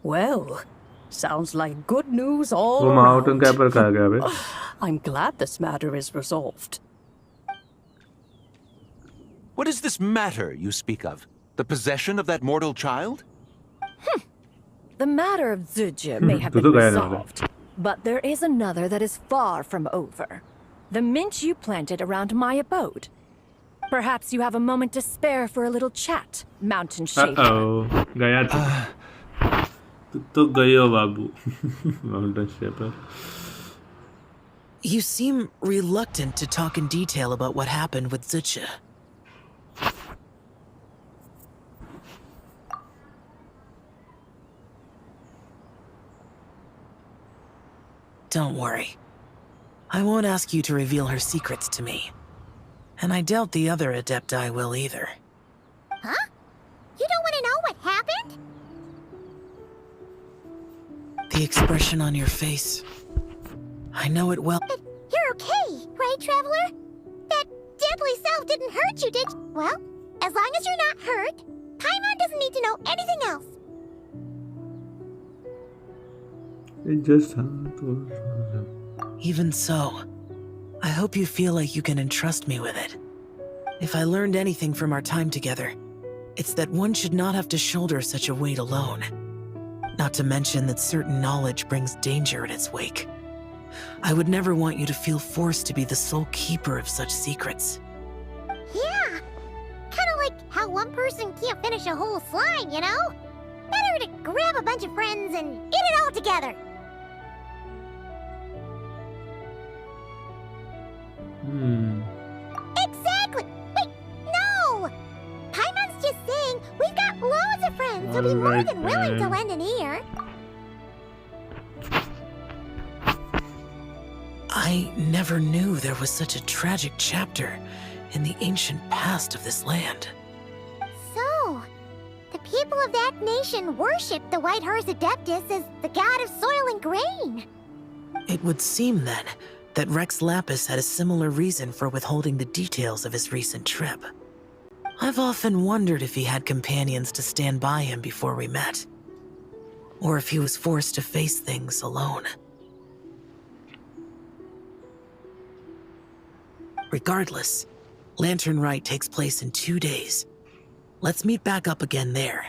Well, sounds like good news all वो mountain कैपर का आ गया बे. I'm glad this matter is resolved. What is this matter you speak of? The possession of that mortal child? The matter of Zizha may have been resolved, but there is another that is far from over. The mint you planted around my abode. Perhaps you have a moment to spare for a little chat, Mountain Shaper. Uh-oh. गया था. तो गए हो बाबू. Mountain Shaper. You seem reluctant to talk in detail about what happened with Zizha. Don't worry. I won't ask you to reveal her secrets to me. And I doubt the other Adepti will either. Huh? You don't want to know what happened? The expression on your face. I know it well. But you're okay, right, Traveler? That deadly self didn't hurt you, did you? Well, as long as you're not hurt, Paimon doesn't need to know anything else. It just Even so, I hope you feel like you can entrust me with it. If I learned anything from our time together, it's that one should not have to shoulder such a weight alone. Not to mention that certain knowledge brings danger in its wake. I would never want you to feel forced to be the sole keeper of such secrets. Yeah, kind of like how one person can't finish a whole slime, you know? Better to grab a bunch of friends and eat it all together. Exactly! Wait, no! Paimon's just saying we've got loads of friends who'll be more than willing to lend an ear. I never knew there was such a tragic chapter in the ancient past of this land. So, the people of that nation worship the White Horse Adeptus as the god of soil and grain. It would seem, then, that Rex Lapis had a similar reason for withholding the details of his recent trip. I've often wondered if he had companions to stand by him before we met, or if he was forced to face things alone. Regardless, Lantern Rite takes place in 2 days. Let's meet back up again there.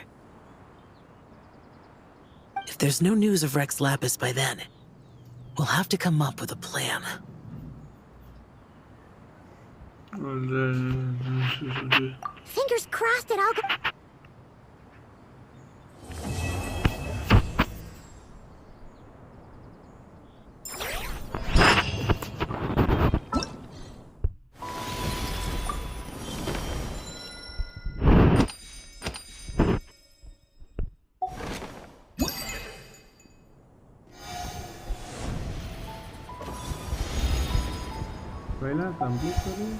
If there's no news of Rex Lapis by then, we'll have to come up with a plan. Fingers crossed that I'll go. पहला complete करूँ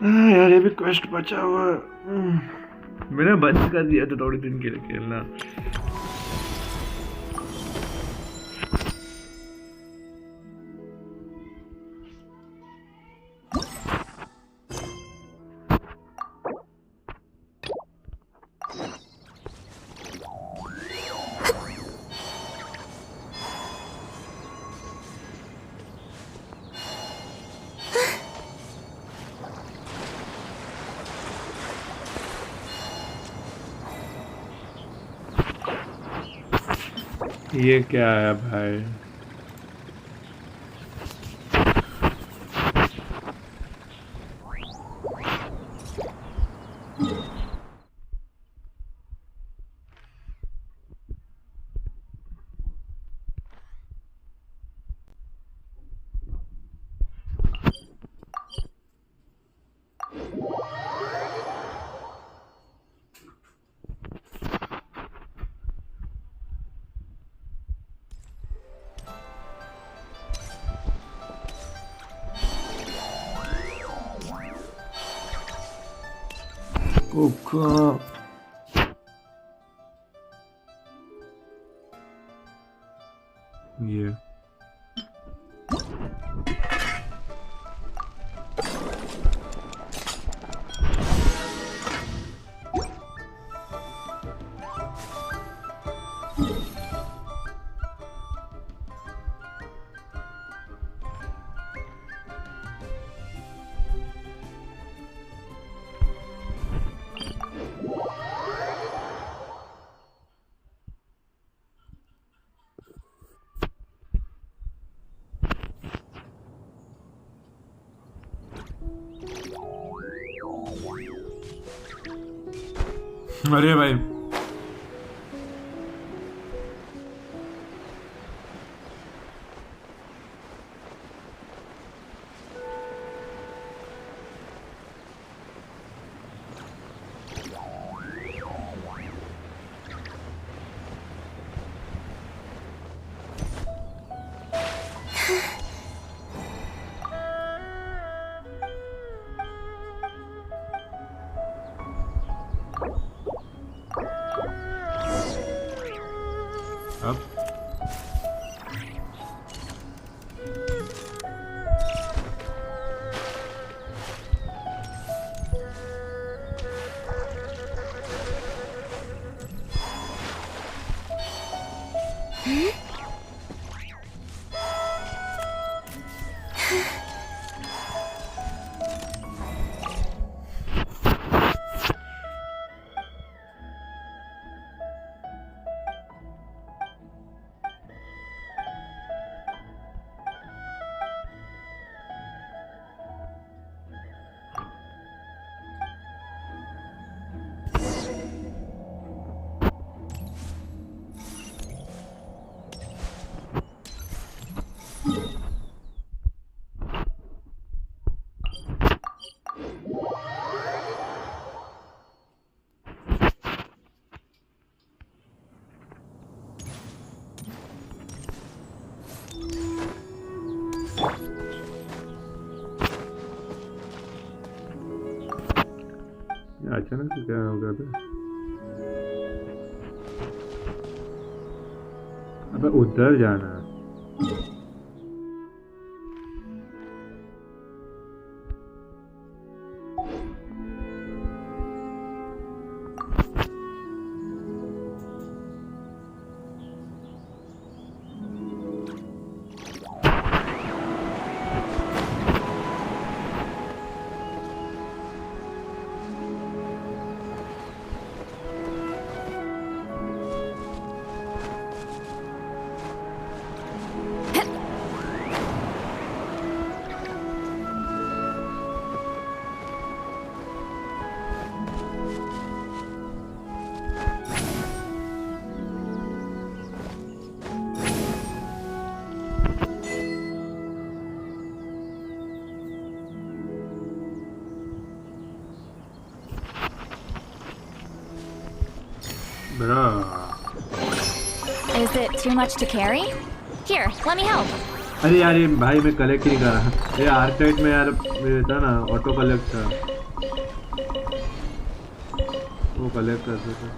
यार ये भी quest बचा हुआ है। मैंने बंद कर दिया था थोड़े दिन के लिए खेलना। ये क्या है भाई? Kuka. Yeah. अरे भाई अब अचानक से क्या हो गया बे? अबे उधर जाना है। Is it too much to carry? Here, let me help. अरे यार ये भाई मैं कलेक्ट नहीं कर रहा। ये आर्केड में यार रहता ना ऑटो कलेक्ट था। वो कलेक्ट करते थे।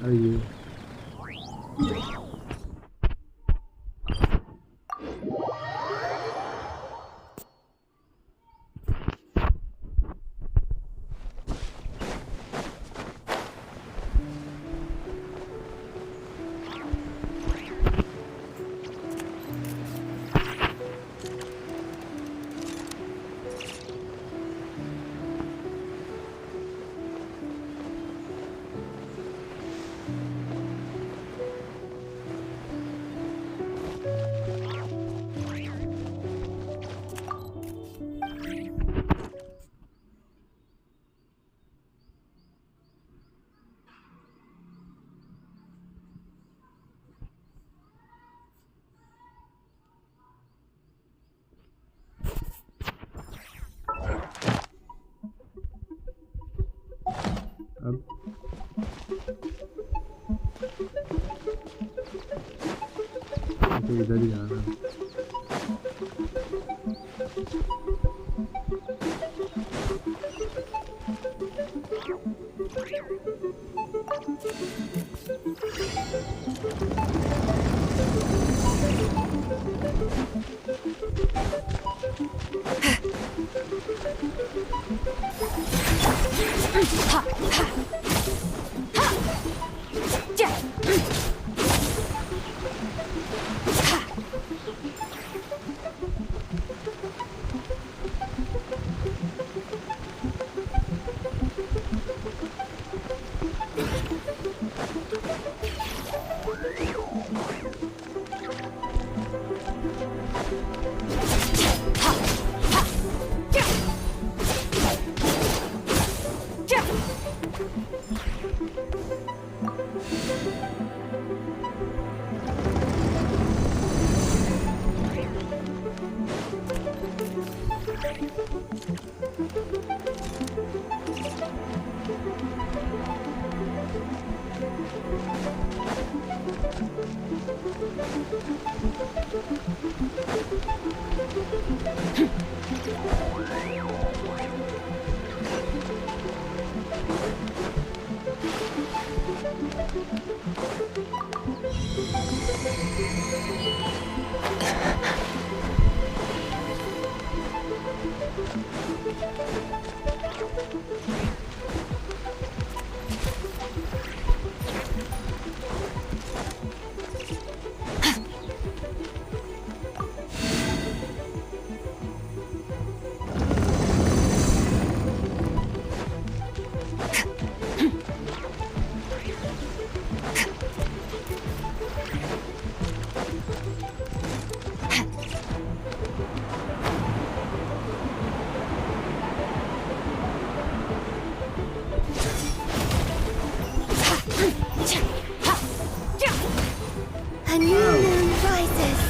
ये तो इधर ही जाना है। A new moon rises.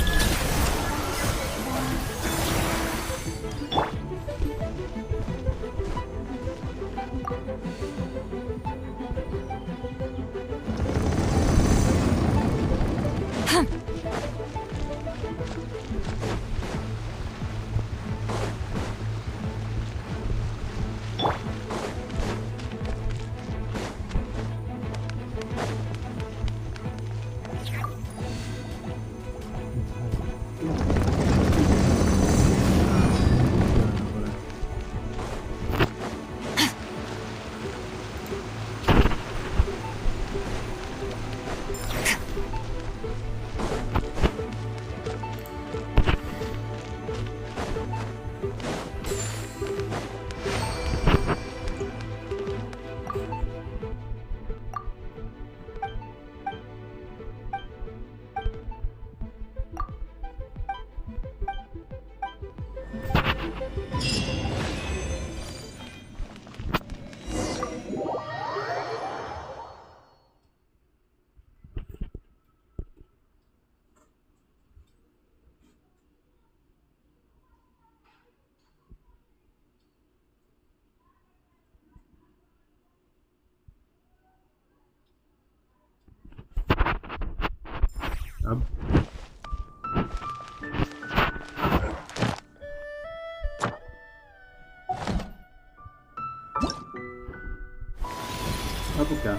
आपको क्या?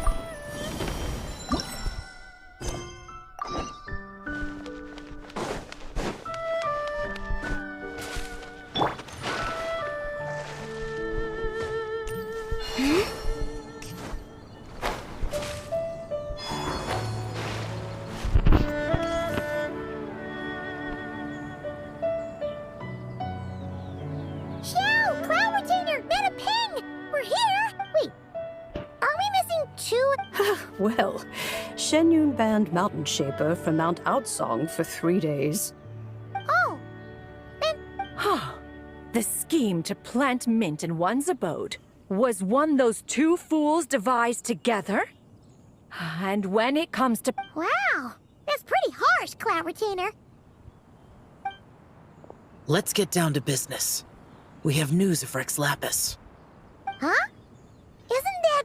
Well, Shenyun banned Mountain Shaper from Mount Outsong for 3 days. Oh, The scheme to plant mint in one's abode was one those two fools devised together? And when it comes to... wow. That's pretty harsh, Cloud Retainer. Let's get down to business. We have news of Rex Lapis. Huh? Isn't that...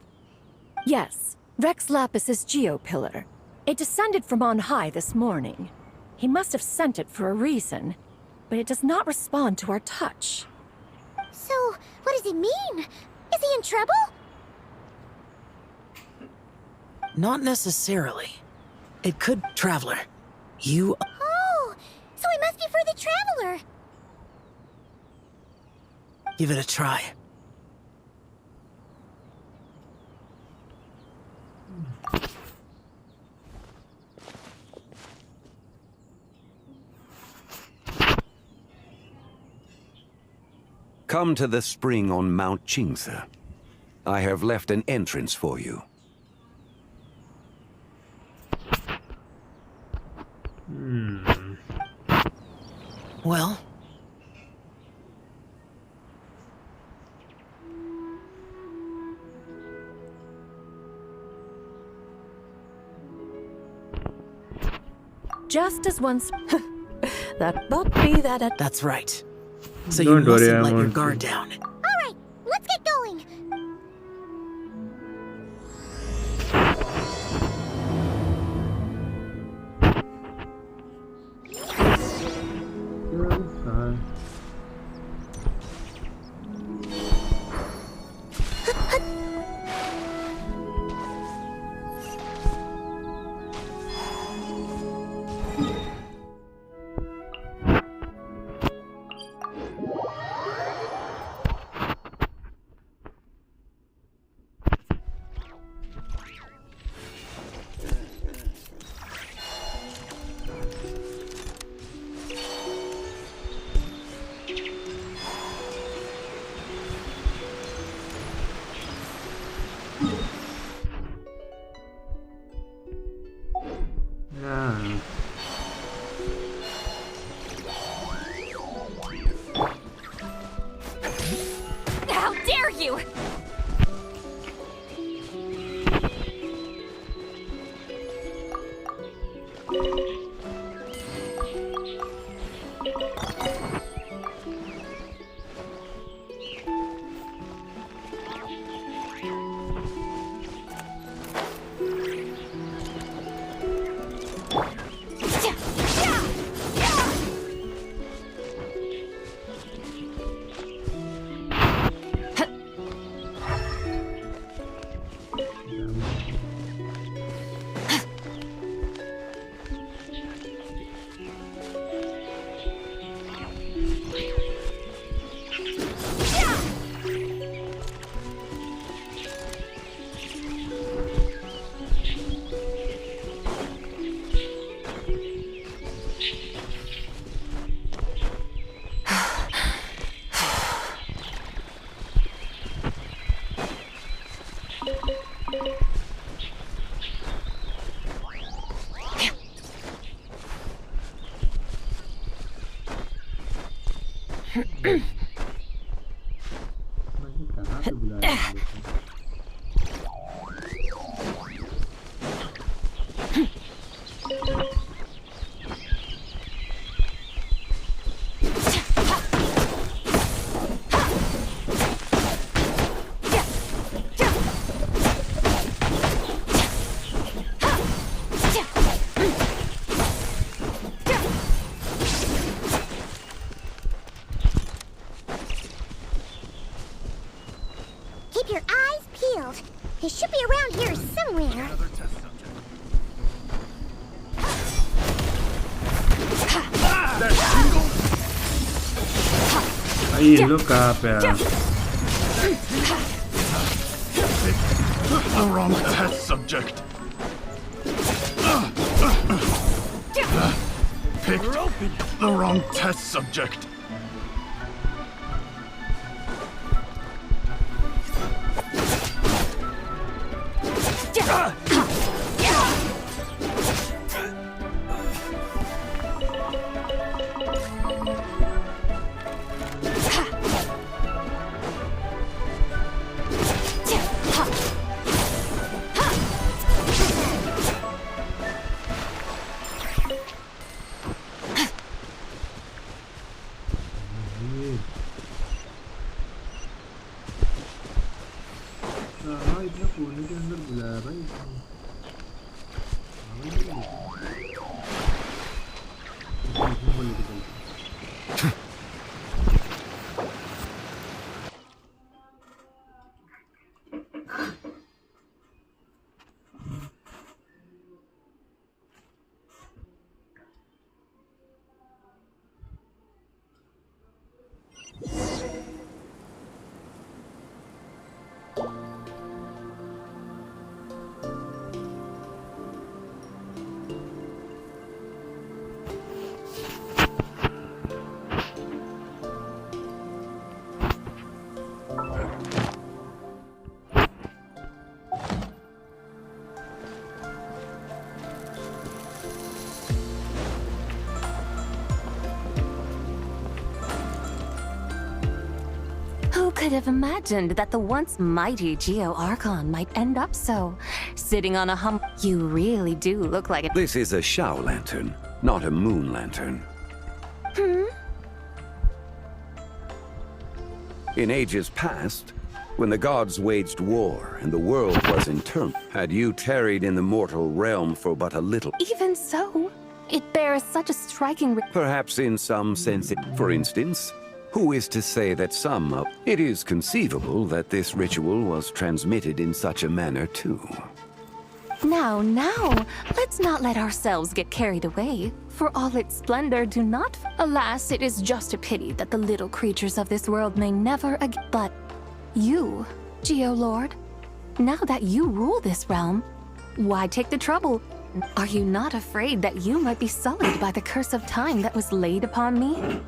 Yes, Rex Lapis's geopillar. It descended from on high this morning. He must have sent it for a reason, but it does not respond to our touch. So, what does he mean? Is he in trouble? Not necessarily. It could... Traveler, you... Oh, so he must be for the Traveler. Give it a try. Come to the spring on Mount Qingse. I have left an entrance for you. Well... Just as once... That but be that... That's right. So Don't you mustn't worry, let I'm your on guard to- down. Alright, let's get going. He should be around here somewhere. Ahí, loca, pera. The wrong test subject. Picked the wrong test subject. इतना कोने के अंदर बुलाया भाई Who could have imagined that the once mighty Geo Archon might end up so? Sitting on a You really do look like it. This is a Shao lantern, not a moon lantern. In ages past, when the gods waged war and the world was in turmoil, had you tarried in the mortal realm for but a little... Even so, it bears such a striking... Perhaps in some sense, for instance, who is to say that some of... It is conceivable that this ritual was transmitted in such a manner too. Now, let's not let ourselves get carried away. For all its splendor, do not... Alas, it is just a pity that the little creatures of this world may never again... But you, Geo Lord, now that you rule this realm, why take the trouble? Are you not afraid that you might be sullied by the curse of time that was laid upon me?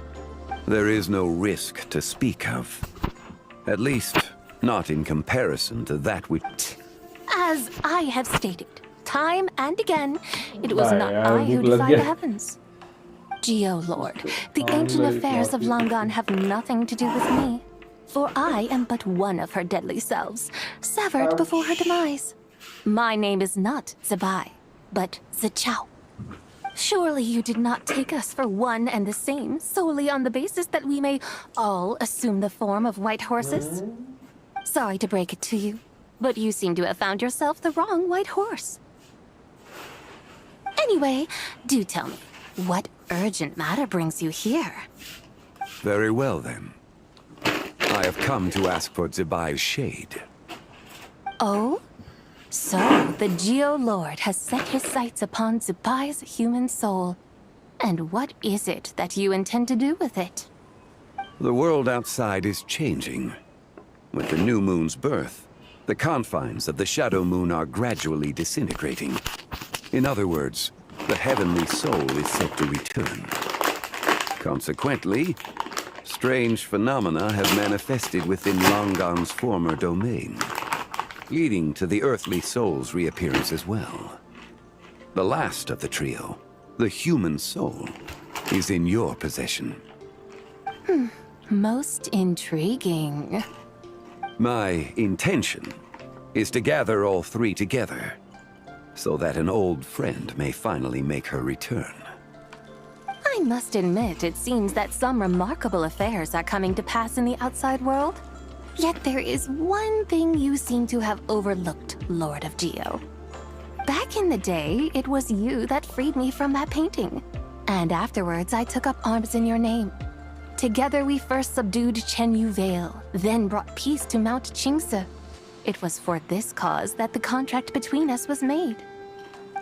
There is no risk to speak of. At least, not in comparison to that which... As I have stated, time and again, it was not I who defied the heavens. Geo Lord, the ancient affairs of Langan have nothing to do with me, for I am but one of her deadly selves, severed before her demise. My name is not Zebai, but Zichao. Surely you did not take us for one and the same, solely on the basis that we may all assume the form of white horses? Sorry to break it to you, but you seem to have found yourself the wrong white horse. Anyway, do tell me, what urgent matter brings you here? Very well, then. I have come to ask for Zebai's shade. Oh? So, the Geo Lord has set his sights upon Zebai's human soul. And what is it that you intend to do with it? The world outside is changing. With the new moon's birth, the confines of the Shadow Moon are gradually disintegrating. In other words, the heavenly soul is set to return. Consequently, strange phenomena have manifested within Langan's former domain, leading to the earthly soul's reappearance as well. The last of the trio, the human soul, is in your possession. Most intriguing. My intention is to gather all three together, so that an old friend may finally make her return. I must admit, it seems that some remarkable affairs are coming to pass in the outside world. Yet there is one thing you seem to have overlooked, Lord of Geo. Back in the day, it was you that freed me from that painting. And afterwards, I took up arms in your name. Together we first subdued Chenyu Vale, then brought peace to Mount Qingse. It was for this cause that the contract between us was made.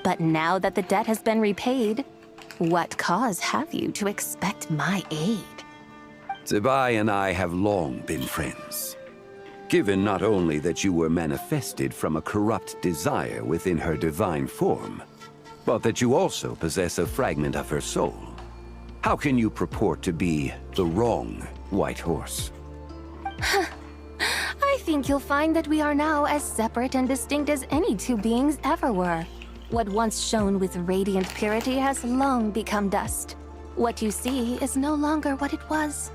But now that the debt has been repaid, what cause have you to expect my aid? Zibai and I have long been friends. Given not only that you were manifested from a corrupt desire within her divine form, but that you also possess a fragment of her soul, how can you purport to be the wrong White Horse? I think you'll find that we are now as separate and distinct as any two beings ever were. What once shone with radiant purity has long become dust. What you see is no longer what it was.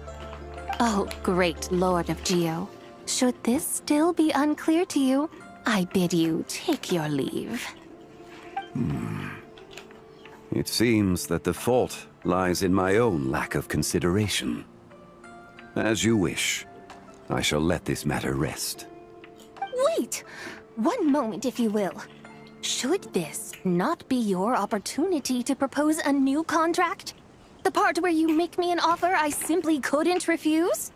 Oh, great Lord of Geo. Should this still be unclear to you, I bid you take your leave. It seems that the fault lies in my own lack of consideration. As you wish. I shall let this matter rest. Wait! One moment, if you will. Should this not be your opportunity to propose a new contract? The part where you make me an offer I simply couldn't refuse?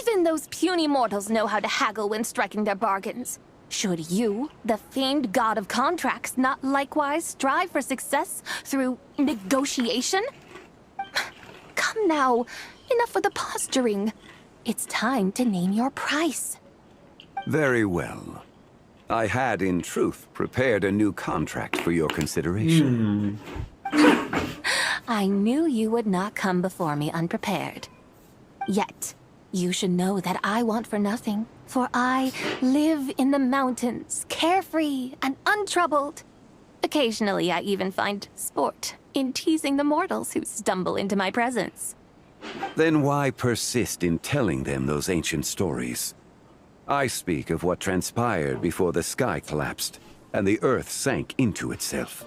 Even those puny mortals know how to haggle when striking their bargains. Should you, the famed god of contracts, not likewise strive for success through negotiation? Come now, enough with the posturing. It's time to name your price. Very well. I had, in truth, prepared a new contract for your consideration. I knew you would not come before me unprepared. Yet, you should know that I want for nothing, for I live in the mountains, carefree and untroubled. Occasionally, I even find sport in teasing the mortals who stumble into my presence. Then why persist in telling them those ancient stories? I speak of what transpired before the sky collapsed and the earth sank into itself.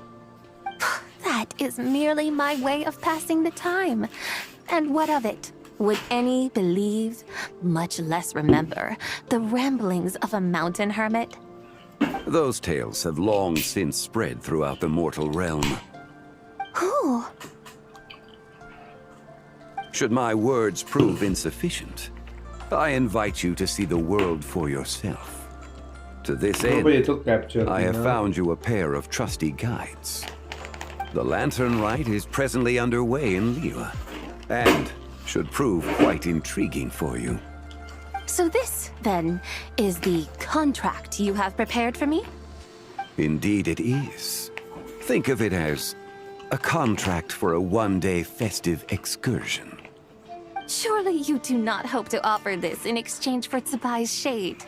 That is merely my way of passing the time. And what of it? Would any believe, much less remember, the ramblings of a mountain hermit? Those tales have long since spread throughout the mortal realm. Who? Should my words prove insufficient, I invite you to see the world for yourself. To this end, I have found you a pair of trusty guides. The Lantern Rite is presently underway in Liyue, and should prove quite intriguing for you. So this, then, is the contract you have prepared for me? Indeed it is. Think of it as a contract for a one-day festive excursion. Surely you do not hope to offer this in exchange for Tsubai's shade.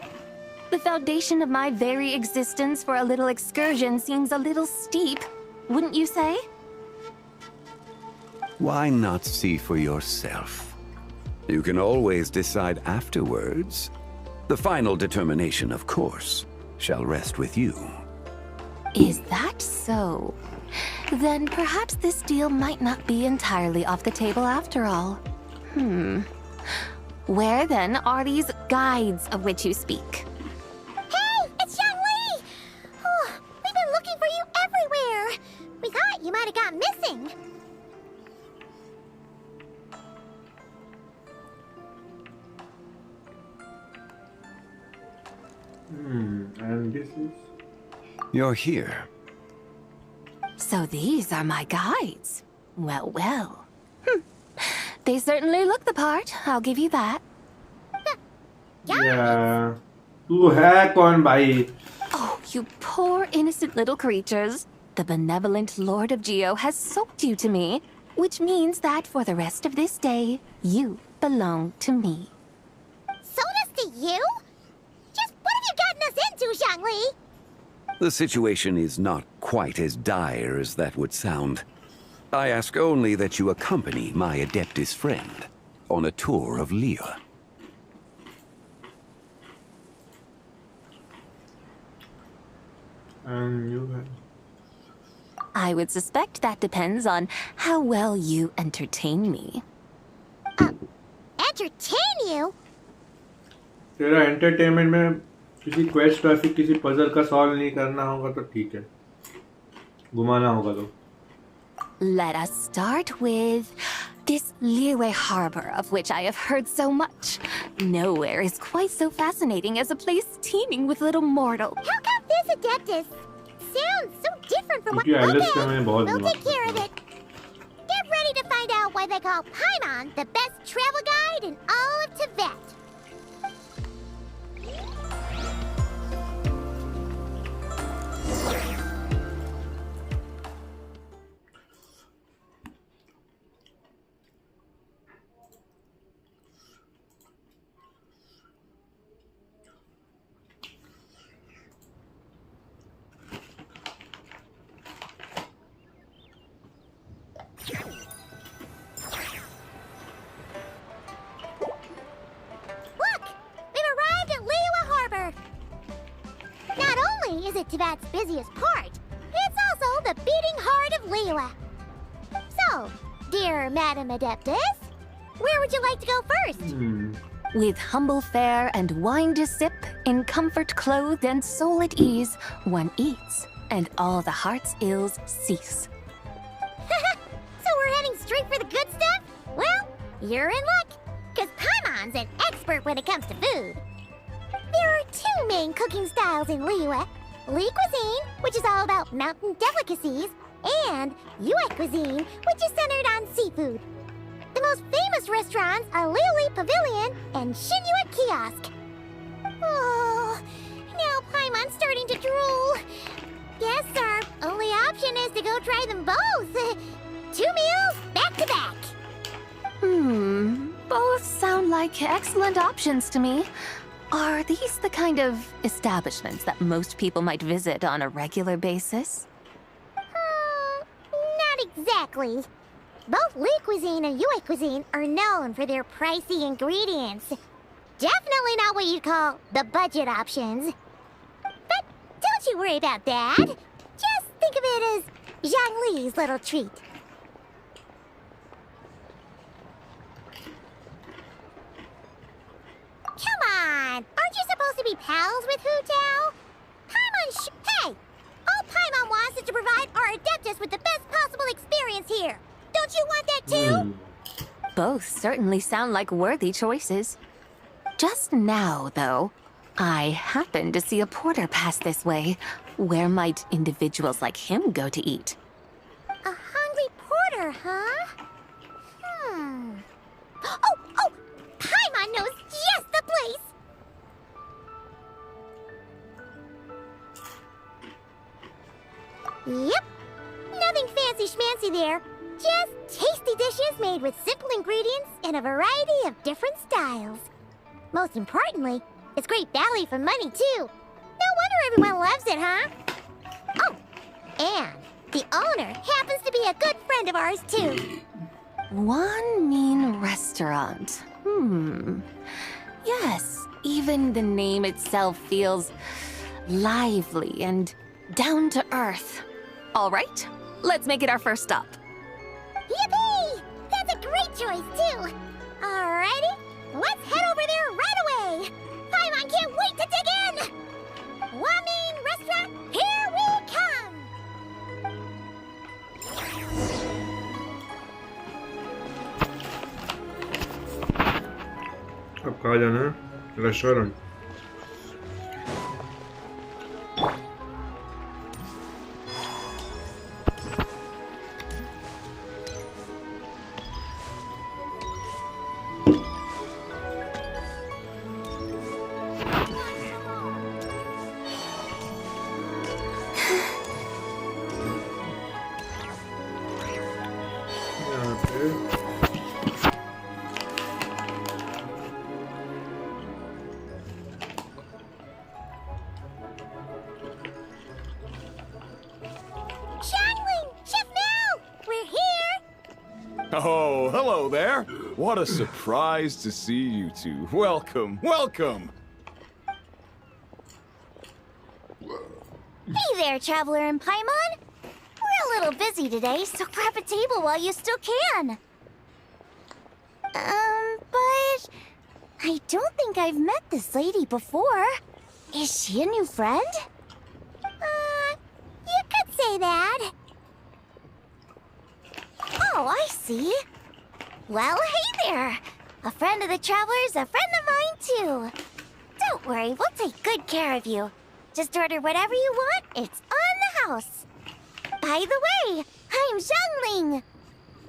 The foundation of my very existence for a little excursion seems a little steep, wouldn't you say? Why not see for yourself? You can always decide afterwards. The final determination, of course, shall rest with you. Is that so? Then perhaps this deal might not be entirely off the table after all. Where then are these guides of which you speak? Hey, it's Xiangli! Oh, we've been looking for you everywhere. We thought you might have gone missing. And this is... You're here. So these are my guides. Well, well. They certainly look the part, I'll give you that. Yeah. तू है कौन भाई? Oh, you poor innocent little creatures. The benevolent Lord of Geo has soaked you to me, which means that for the rest of this day, you belong to me. Sold us to you? Just what have you gotten us into, Xiangli? The situation is not quite as dire as that would sound. I ask only that you accompany my Adeptus friend on a tour of Liyue. And you have... I would suspect that depends on how well you entertain me. Entertain you? तेरा entertainment में किसी quest या फिर किसी puzzle का solve नहीं करना होगा तो ठीक है. घुमाना होगा तो. Let us start with This Liyue Harbor, of which I have heard so much. Nowhere is quite so fascinating as a place teeming with little mortals. How come this Adeptus sounds so different from what... क्योंकि Okay, Alice का मैं बहुत we'll दिमाग take care of it. Get ready to find out why they call Paimon the best travel guide in all of Tibet. Is it Tibet's busiest port? It's also the beating heart of Liyue. So, dear Madam Adeptus, where would you like to go first? With humble fare and wine to sip, in comfort clothed and soul at ease, one eats, and all the heart's ills cease. So we're heading straight for the good stuff? Well, you're in luck, because Paimon's an expert when it comes to food. There are two main cooking styles in Liyue. Li cuisine, which is all about mountain delicacies, and Yue cuisine, which is centered on seafood. The most famous restaurants are Liuli Pavilion and Shinyue Kiosk. Oh, now Paimon's starting to drool. Guess our only option is to go try them both. 2 meals, back to back. Both sound like excellent options to me. Are these the kind of establishments that most people might visit on a regular basis? Not exactly. Both Li cuisine and Yue cuisine are known for their pricey ingredients. Definitely not what you'd call the budget options. But don't you worry about that. Just think of it as Zhang Li's little treat. Come on! Aren't you supposed to be pals with Hu Tao? Paimon Hey! All Paimon wants is to provide our Adeptus with the best possible experience here. Don't you want that too? Both certainly sound like worthy choices. Just now, though, I happened to see a porter pass this way. Where might individuals like him go to eat? A hungry porter, huh? Oh! Paimon knows just the place! Yep. Nothing fancy schmancy there. Just tasty dishes made with simple ingredients and a variety of different styles. Most importantly, it's great value for money, too. No wonder everyone loves it, huh? Oh, and the owner happens to be a good friend of ours, too. One mean restaurant. Yes, even the name itself feels lively and down to earth. All right, let's make it our first stop. Yippee! That's a great choice, too. Alrighty, let's head over there right away. Paimon can't wait to dig in. Wamin Restaurant, here we come. अब कहाँ जाना है? Restaurant. Oh, hello there. What a surprise to see you two. Welcome, welcome. Hey there, Traveler and Paimon. We're a little busy today, so grab a table while you still can. But I don't think I've met this lady before. Is she a new friend? You could say that. Oh, I see. Well, hey there! A friend of the Traveler's a friend of mine, too. Don't worry, we'll take good care of you. Just order whatever you want, it's on the house. By the way, I'm Zhangling.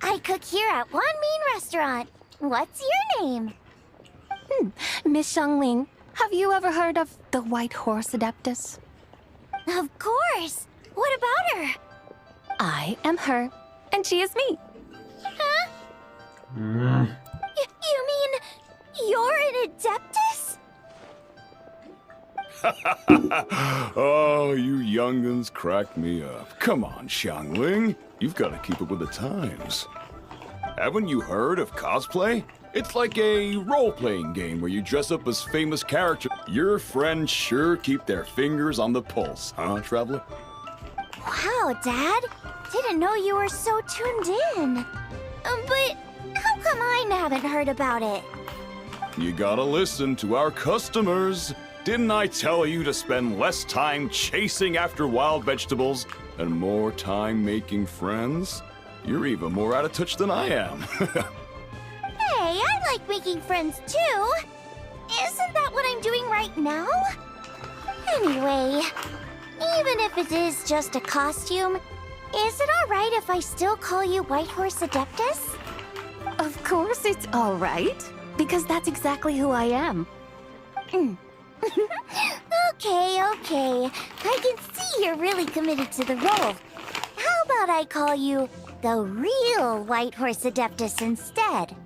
I cook here at Wan Min Restaurant. What's your name? Miss Xiangling, have you ever heard of the White Horse Adeptus? Of course! What about her? I am her, and she is me. Huh? You mean you're an Adeptus? Oh, you young'uns crack me up. Come on, Xiangling. You've got to keep up with the times. Haven't you heard of cosplay? It's like a role-playing game where you dress up as famous characters. Your friends sure keep their fingers on the pulse, huh, Traveler? Wow, Dad. Didn't know you were so tuned in. But how come I haven't heard about it? You gotta listen to our customers. Didn't I tell you to spend less time chasing after wild vegetables and more time making friends? You're even more out of touch than I am. Hey, I like making friends too. Isn't that what I'm doing right now? Anyway, even if it is just a costume, is it alright if I still call you White Horse Adeptus? Of course it's all right, because that's exactly who I am. Okay. I can see you're really committed to the role. How about I call you the real White Horse Adeptus instead? In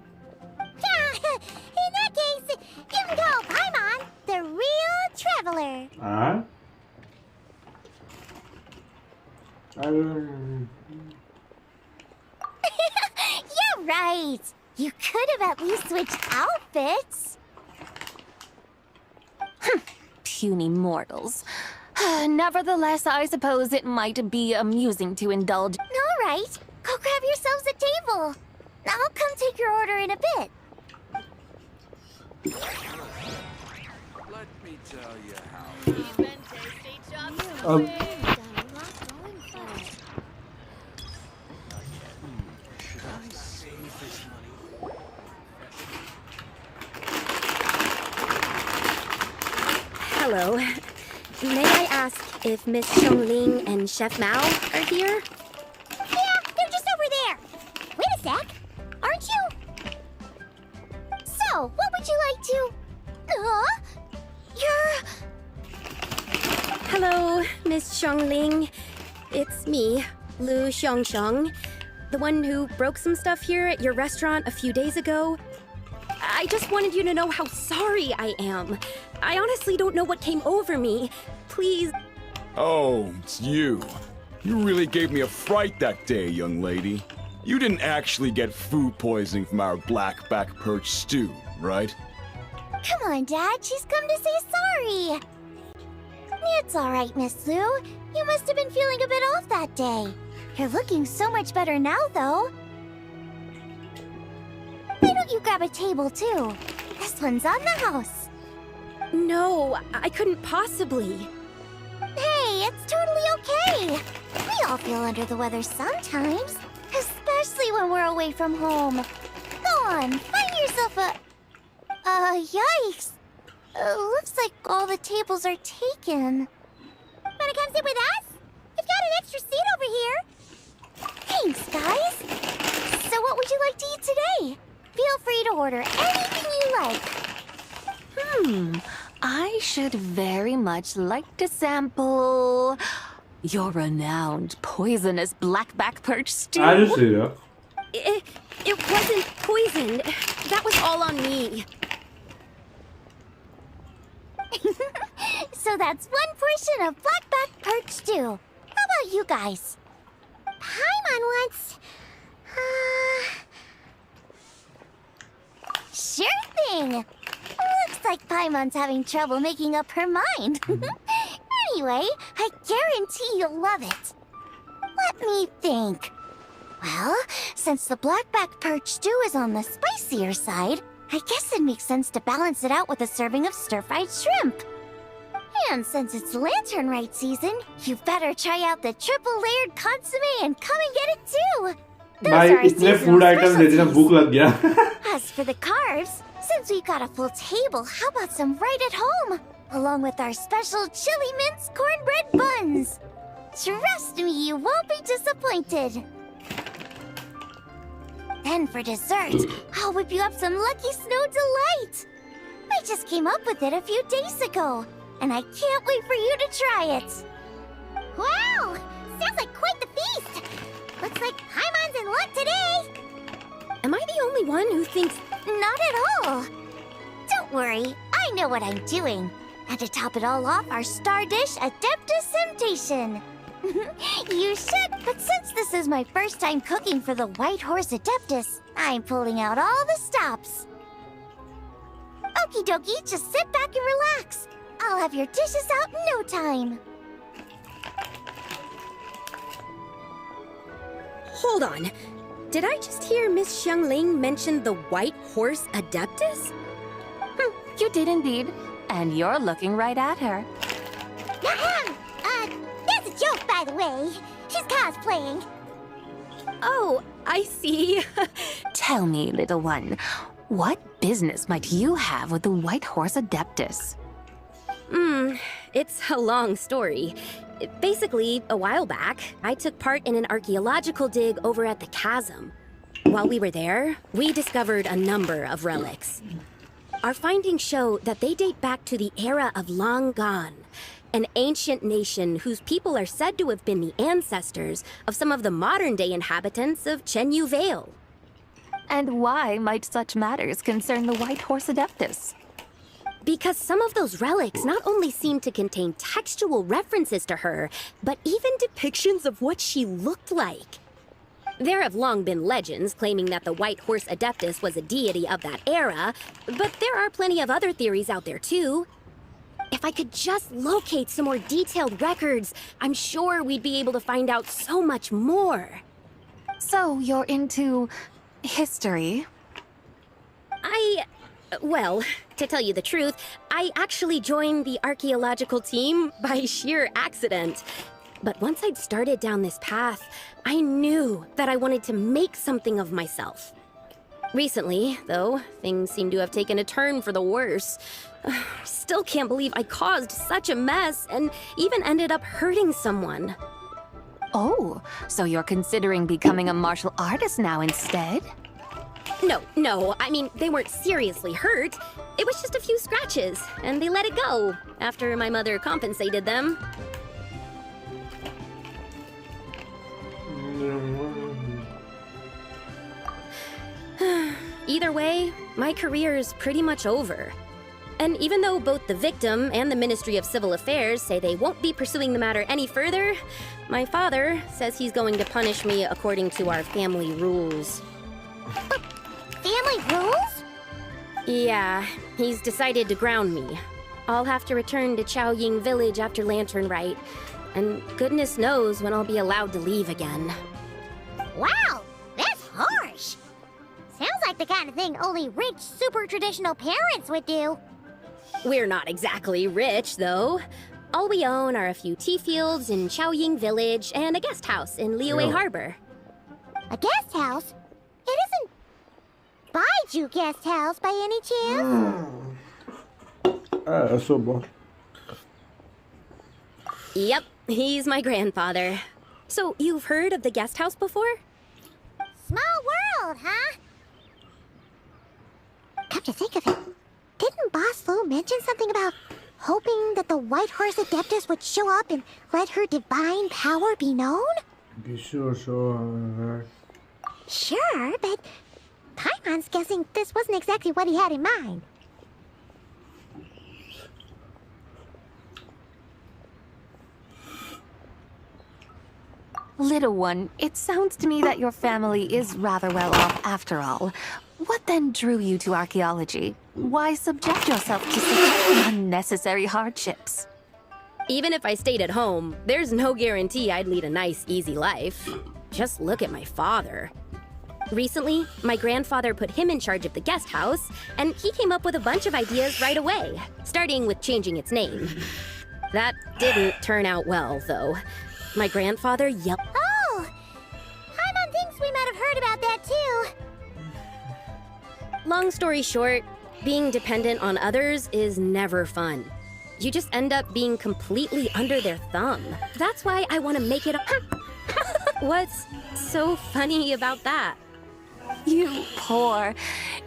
that case, you can call Paimon the real Traveler. Huh? Yeah, right. You could have at least switched outfits. Puny mortals. Nevertheless, I suppose it might be amusing to indulge. All right, go grab yourselves a table. I'll come take your order in a bit. Let me tell you how. Should I save this money? Hello. May I ask if Miss Xiangling and Chef Mao are here? Yeah, they're just over there. Wait a sec. Aren't you? So, what would you like to... Hello, Miss Xiangling. It's me, Lu Xiangxiang, the one who broke some stuff here at your restaurant a few days ago. I just wanted you to know how sorry I am. I honestly don't know what came over me. Please. Oh, it's you. You really gave me a fright that day, young lady. You didn't actually get food poisoning from our black-back perch stew, right? Come on, Dad. She's come to say sorry. It's all right, Miss Lu. You must have been feeling a bit off that day. You're looking so much better now, though. Why don't you grab a table, too? This one's on the house. No, I couldn't possibly. Hey, it's totally okay. We all feel under the weather sometimes, especially when we're away from home. Go on, find yourself a... yikes. Looks like all the tables are taken. Wanna come sit with us? We've got an extra seat over here. Thanks, guys. So what would you like to eat today? Feel free to order anything you like. I should very much like to sample your renowned poisonous blackback perch stew. I just see that. It wasn't poisoned. That was all on me. So that's one portion of blackback perch stew. How about you guys? Paimon wants... Sure thing! Looks like Paimon's having trouble making up her mind. Anyway, I guarantee you'll love it. Let me think. Well, since the blackback perch stew is on the spicier side, I guess it makes sense to balance it out with a serving of stir-fried shrimp. And since it's Lantern Rite season, you better try out the triple-layered consommé and come and get it too! भाई are इतने seasonal food items देते ना भूख लग गया As for the carbs, since we've got a full table, how about some right at home? Along with our special chili mince cornbread buns. Trust me, you won't be disappointed. Then for dessert, I'll whip you up some Lucky Snow Delight. I just came up with it a few days ago, and I can't wait for you to try it. Wow! Sounds like quite the feast! Looks like Paimon's in luck today! Am I the only one who thinks... Not at all! Don't worry, I know what I'm doing. And to top it all off, our star dish, Adeptus Temptation. You should, but since this is my first time cooking for the White Horse Adeptus, I'm pulling out all the stops. Okie dokie, just sit back and relax. I'll have your dishes out in no time. Hold on. Did I just hear Miss Xiangling mention the White Horse Adeptus? You did indeed. And you're looking right at her. That's a joke, by the way. She's cosplaying. Oh, I see. Tell me, little one, what business might you have with the White Horse Adeptus? It's a long story. Basically, a while back, I took part in an archaeological dig over at the chasm. While we were there, we discovered a number of relics. Our findings show that they date back to the era of Long Gone, an ancient nation whose people are said to have been the ancestors of some of the modern-day inhabitants of Chenyu Vale. And why might such matters concern the White Horse Adeptus? Because some of those relics not only seem to contain textual references to her, but even depictions of what she looked like. There have long been legends claiming that the White Horse Adeptus was a deity of that era, but there are plenty of other theories out there too. If I could just locate some more detailed records, I'm sure we'd be able to find out so much more. So you're into history? Well, to tell you the truth, I actually joined the archaeological team by sheer accident. But once I'd started down this path, I knew that I wanted to make something of myself. Recently, though, things seem to have taken a turn for the worse. Still can't believe I caused such a mess and even ended up hurting someone. Oh, so you're considering becoming a martial artist now instead? No, I mean, they weren't seriously hurt. It was just a few scratches, and they let it go after my mother compensated them. Either way, my career is pretty much over. And even though both the victim and the Ministry of Civil Affairs say they won't be pursuing the matter any further, my father says he's going to punish me according to our family rules. Family rules? Yeah, he's decided to ground me. I'll have to return to Chaoying Village after Lantern Rite, and goodness knows when I'll be allowed to leave again. Wow, that's harsh. Sounds like the kind of thing only rich, super traditional parents would do. We're not exactly rich, though. All we own are a few tea fields in Chaoying Village and a guest house in Liyue Harbor. A guest house? It isn't Baiju Guest House by any chance? So bon. Yep, he's my grandfather. So, you've heard of the guest house before? Small world, huh? Come to think of it, didn't Boss Lu mention something about hoping that the White Horse Adeptus would show up and let her divine power be known? Sure. Sure, but Paimon's guessing this wasn't exactly what he had in mind. Little one, it sounds to me that your family is rather well off after all. What then drew you to archaeology? Why subject yourself to such unnecessary hardships? Even if I stayed at home, there's no guarantee I'd lead a nice, easy life. Just look at my father. Recently, my grandfather put him in charge of the guest house, and he came up with a bunch of ideas right away, starting with changing its name. That didn't turn out well, though. My grandfather yelled. Oh! Paimon thinks we might have heard Long story short, being dependent on others is never fun. You just end up being completely under their thumb. That's why I want to make it What's so funny about that? You poor,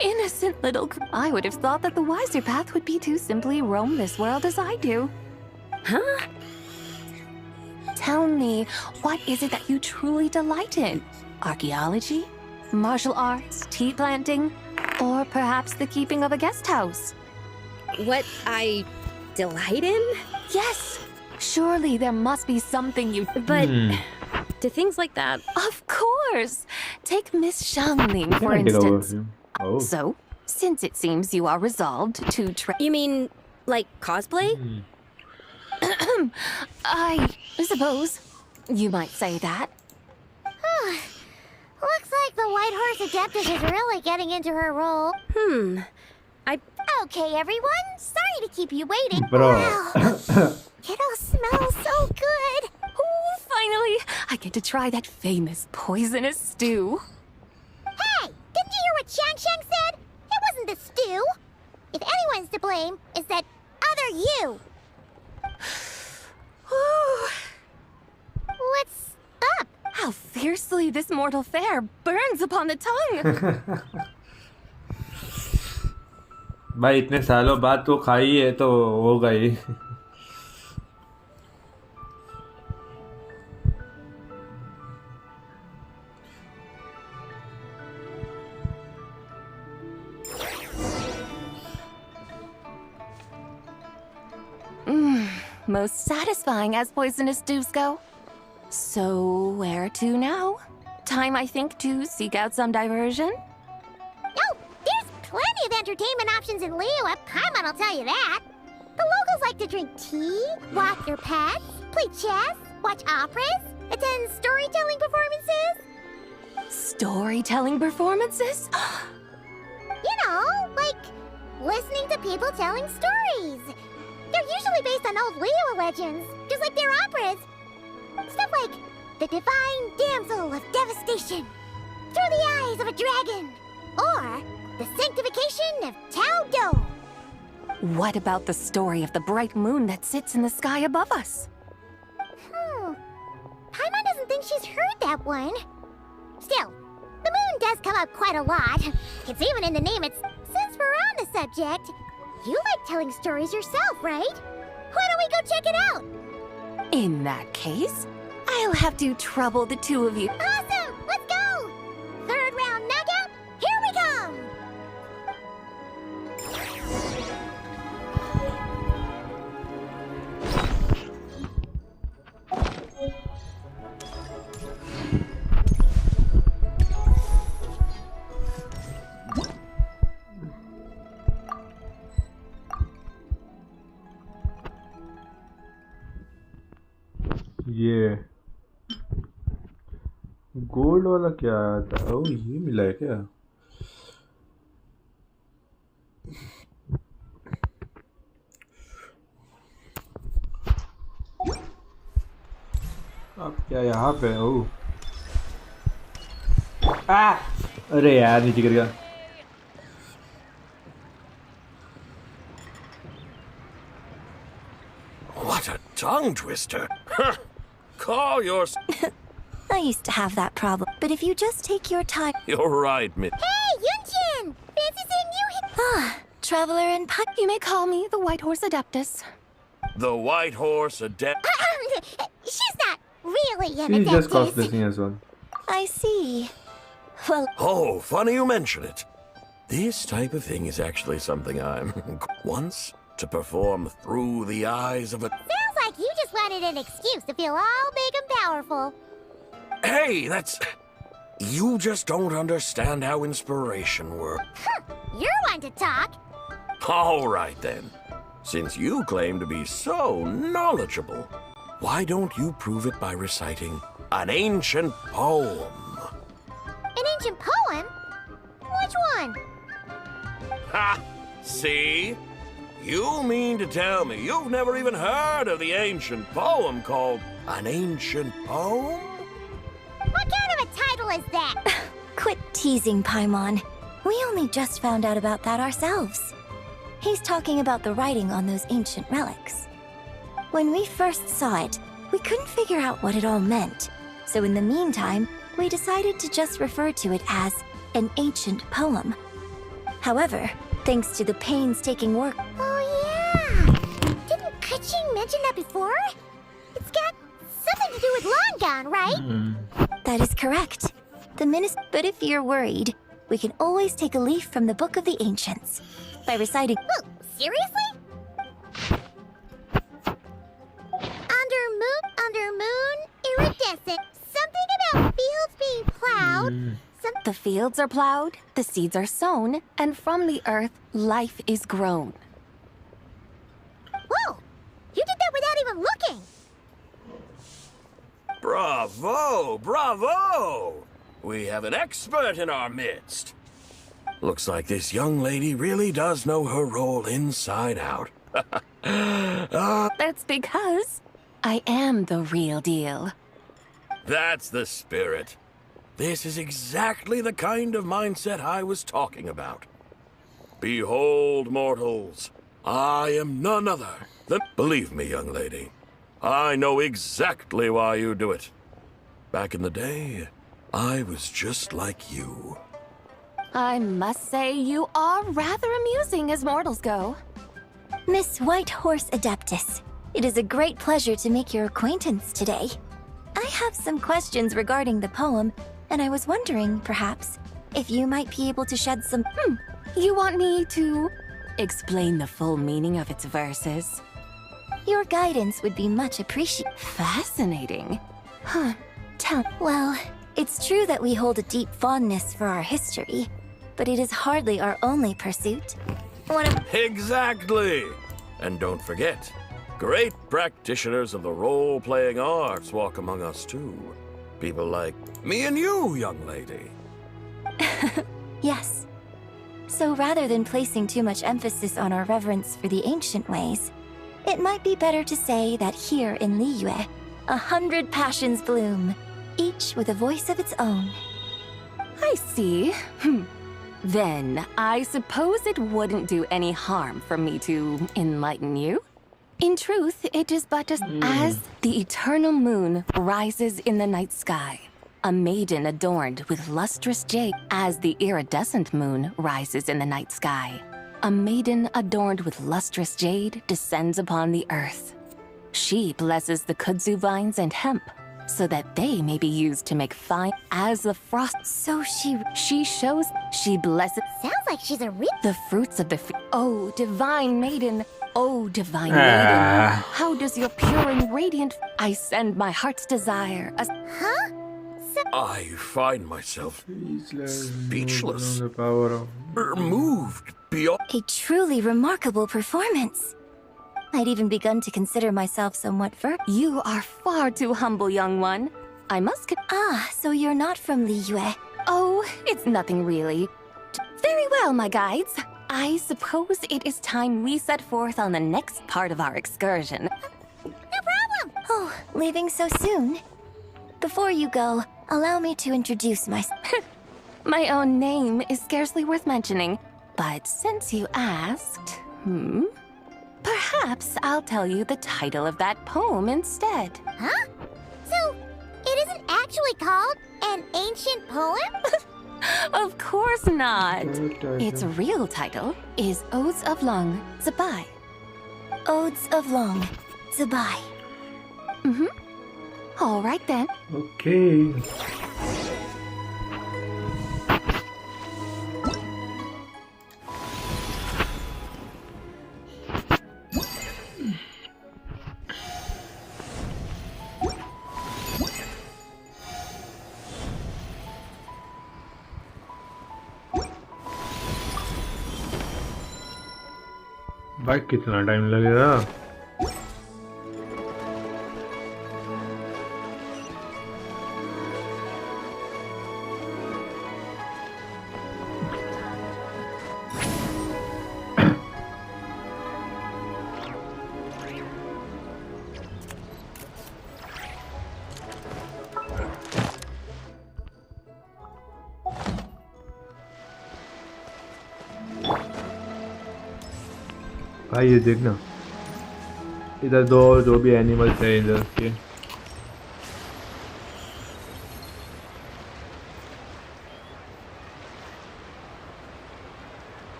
innocent little... I would have thought that the wiser path would be to simply roam this world as I do. Huh? Tell me, what is it that you truly delight in? Archaeology? Martial arts? Tea planting? Or perhaps the keeping of a guest house? What I delight in? Yes! Surely there must be something you... But... Do things like that... Of course! Take Miss Xiangling, for Can't get over instance. him. Oh. So, since it seems you are resolved to You mean, like, cosplay? I suppose you might say that. Looks like the White Horse Adeptus is really getting into her role. Okay, everyone. Sorry to keep you waiting. Bro. Wow. It all smells so good. Oh, finally, I get to try that famous poisonous stew. Hey, didn't you hear what Shang said? It wasn't the stew. If anyone's to blame, it's that other you. What's up? How fiercely this mortal fare burns upon the tongue. भाई इतने सालों बाद तो खाई है तो होगा ही. Most satisfying as poisonous stews go. So, where to now? Time, I think, to seek out some diversion? Oh, there's plenty of entertainment options in Liyue. Paimon will tell you that. The locals like to drink tea, walk their pets, play chess, watch operas, attend storytelling performances. Storytelling performances? You know, like listening to people telling stories. They're usually based on old Liyue legends, just like their operas. Stuff like the Divine Damsel of Devastation, Through the Eyes of a Dragon, or the Sanctification of Tao Do. What about the story of the bright moon that sits in the sky above us? Paimon doesn't think she's heard that one. Still, the moon does come up quite a lot. It's even in the name. Since we're on the subject, you like telling stories yourself, right? Why don't we go check it out? In that case, I'll have to trouble the two of you. Awesome! Let's go! Third round knockout, here we come! ये gold वाला क्या आया था? ओह, ये मिला है क्या? अब क्या यहाँ पे? ओह, अरे यार नीचे गिर गया. What a tongue twister! Call your... I used to have that problem, but if you just take your time... You're right, Miss... Hey, Yunchin! Fancy seeing you here! Traveler and Puck, you may call me the White Horse Adeptus. The White Horse Adept... She's not really an She's just adeptus. cosplaying as one. I see. Well... Oh, funny you mention it. This type of thing is actually something I'm... once to perform through the eyes of a... Sounds like you just wanted an excuse to feel all big and powerful. Hey, that's... You just don't understand how inspiration works. You're one to talk. All right, then. Since you claim to be so knowledgeable, why don't you prove it by reciting an ancient poem? An ancient poem? Which one? Ha! See? You mean to tell me you've never even heard of the ancient poem called An Ancient Poem? What kind of a title is that? Quit teasing, Paimon. We only just found out about that ourselves. He's talking about the writing on those ancient relics. When we first saw it, we couldn't figure out what it all meant. So in the meantime, we decided to just refer to it as an ancient poem. However, thanks to the painstaking work... Oh yeah! Didn't Kuching mention that before? It's got something to do with Longan, right? That is correct. But if you're worried, we can always take a leaf from the Book of the Ancients. By reciting... Oh, seriously? Under moon, iridescent. Something about fields being plowed. The fields are plowed, the seeds are sown, and from the earth, life is grown. Whoa! You did that without even looking! Bravo! Bravo! We have an expert in our midst. Looks like this young lady really does know her role inside out. That's because I am the real deal. That's the spirit. This is exactly the kind of mindset I was talking about. Behold, mortals, I am none other than... Believe me, young lady, I know exactly why you do it. Back in the day, I was just like you. I must say you are rather amusing as mortals go. Miss White Horse Adeptus, it is a great pleasure to make your acquaintance today. I have some questions regarding the poem, and I was wondering, perhaps, if you might be able to shed some... You want me to explain the full meaning of its verses? Your guidance would be much appreciated. Fascinating. Huh. Well, it's true that we hold a deep fondness for our history, but it is hardly our only pursuit. Exactly! And don't forget, great practitioners of the role-playing arts walk among us too. People like me and you, young lady. Yes. So rather than placing too much emphasis on our reverence for the ancient ways, it might be better to say that here in Liyue, 100 passions bloom, each with a voice of its own. I see. Then, I suppose it wouldn't do any harm for me to enlighten you. In truth, it is but as the eternal moon rises in the night sky, a maiden adorned with lustrous jade. As the iridescent moon rises in the night sky, a maiden adorned with lustrous jade descends upon the earth. She blesses the kudzu vines and hemp, so that they may be used to make fine as the frost. So she shows she blesses. Sounds like she's a real... The fruits of the Oh, divine maiden. Oh, divine maiden. How does your pure and radiant... I send my heart's desire. Huh? I find myself speechless. Moved beyond... A truly remarkable performance. I'd even begun to consider myself somewhat You are far too humble, young one. I must so you're not from Liyue. Oh, it's nothing really. Very well, my guides. I suppose it is time we set forth on the next part of our excursion. No problem! Oh, leaving so soon? Before you go, allow me to introduce myself. My own name is scarcely worth mentioning, but since you asked, perhaps I'll tell you the title of that poem instead. Huh? So, it isn't actually called an ancient poem? Of course not. Its real title is Odes of Long Zabai. Odes of Long Zabai. All right then. Okay. भाई कितना time लगेगा भाई ये देखना, इधर दो जो भी एनिमल्स है इधर के।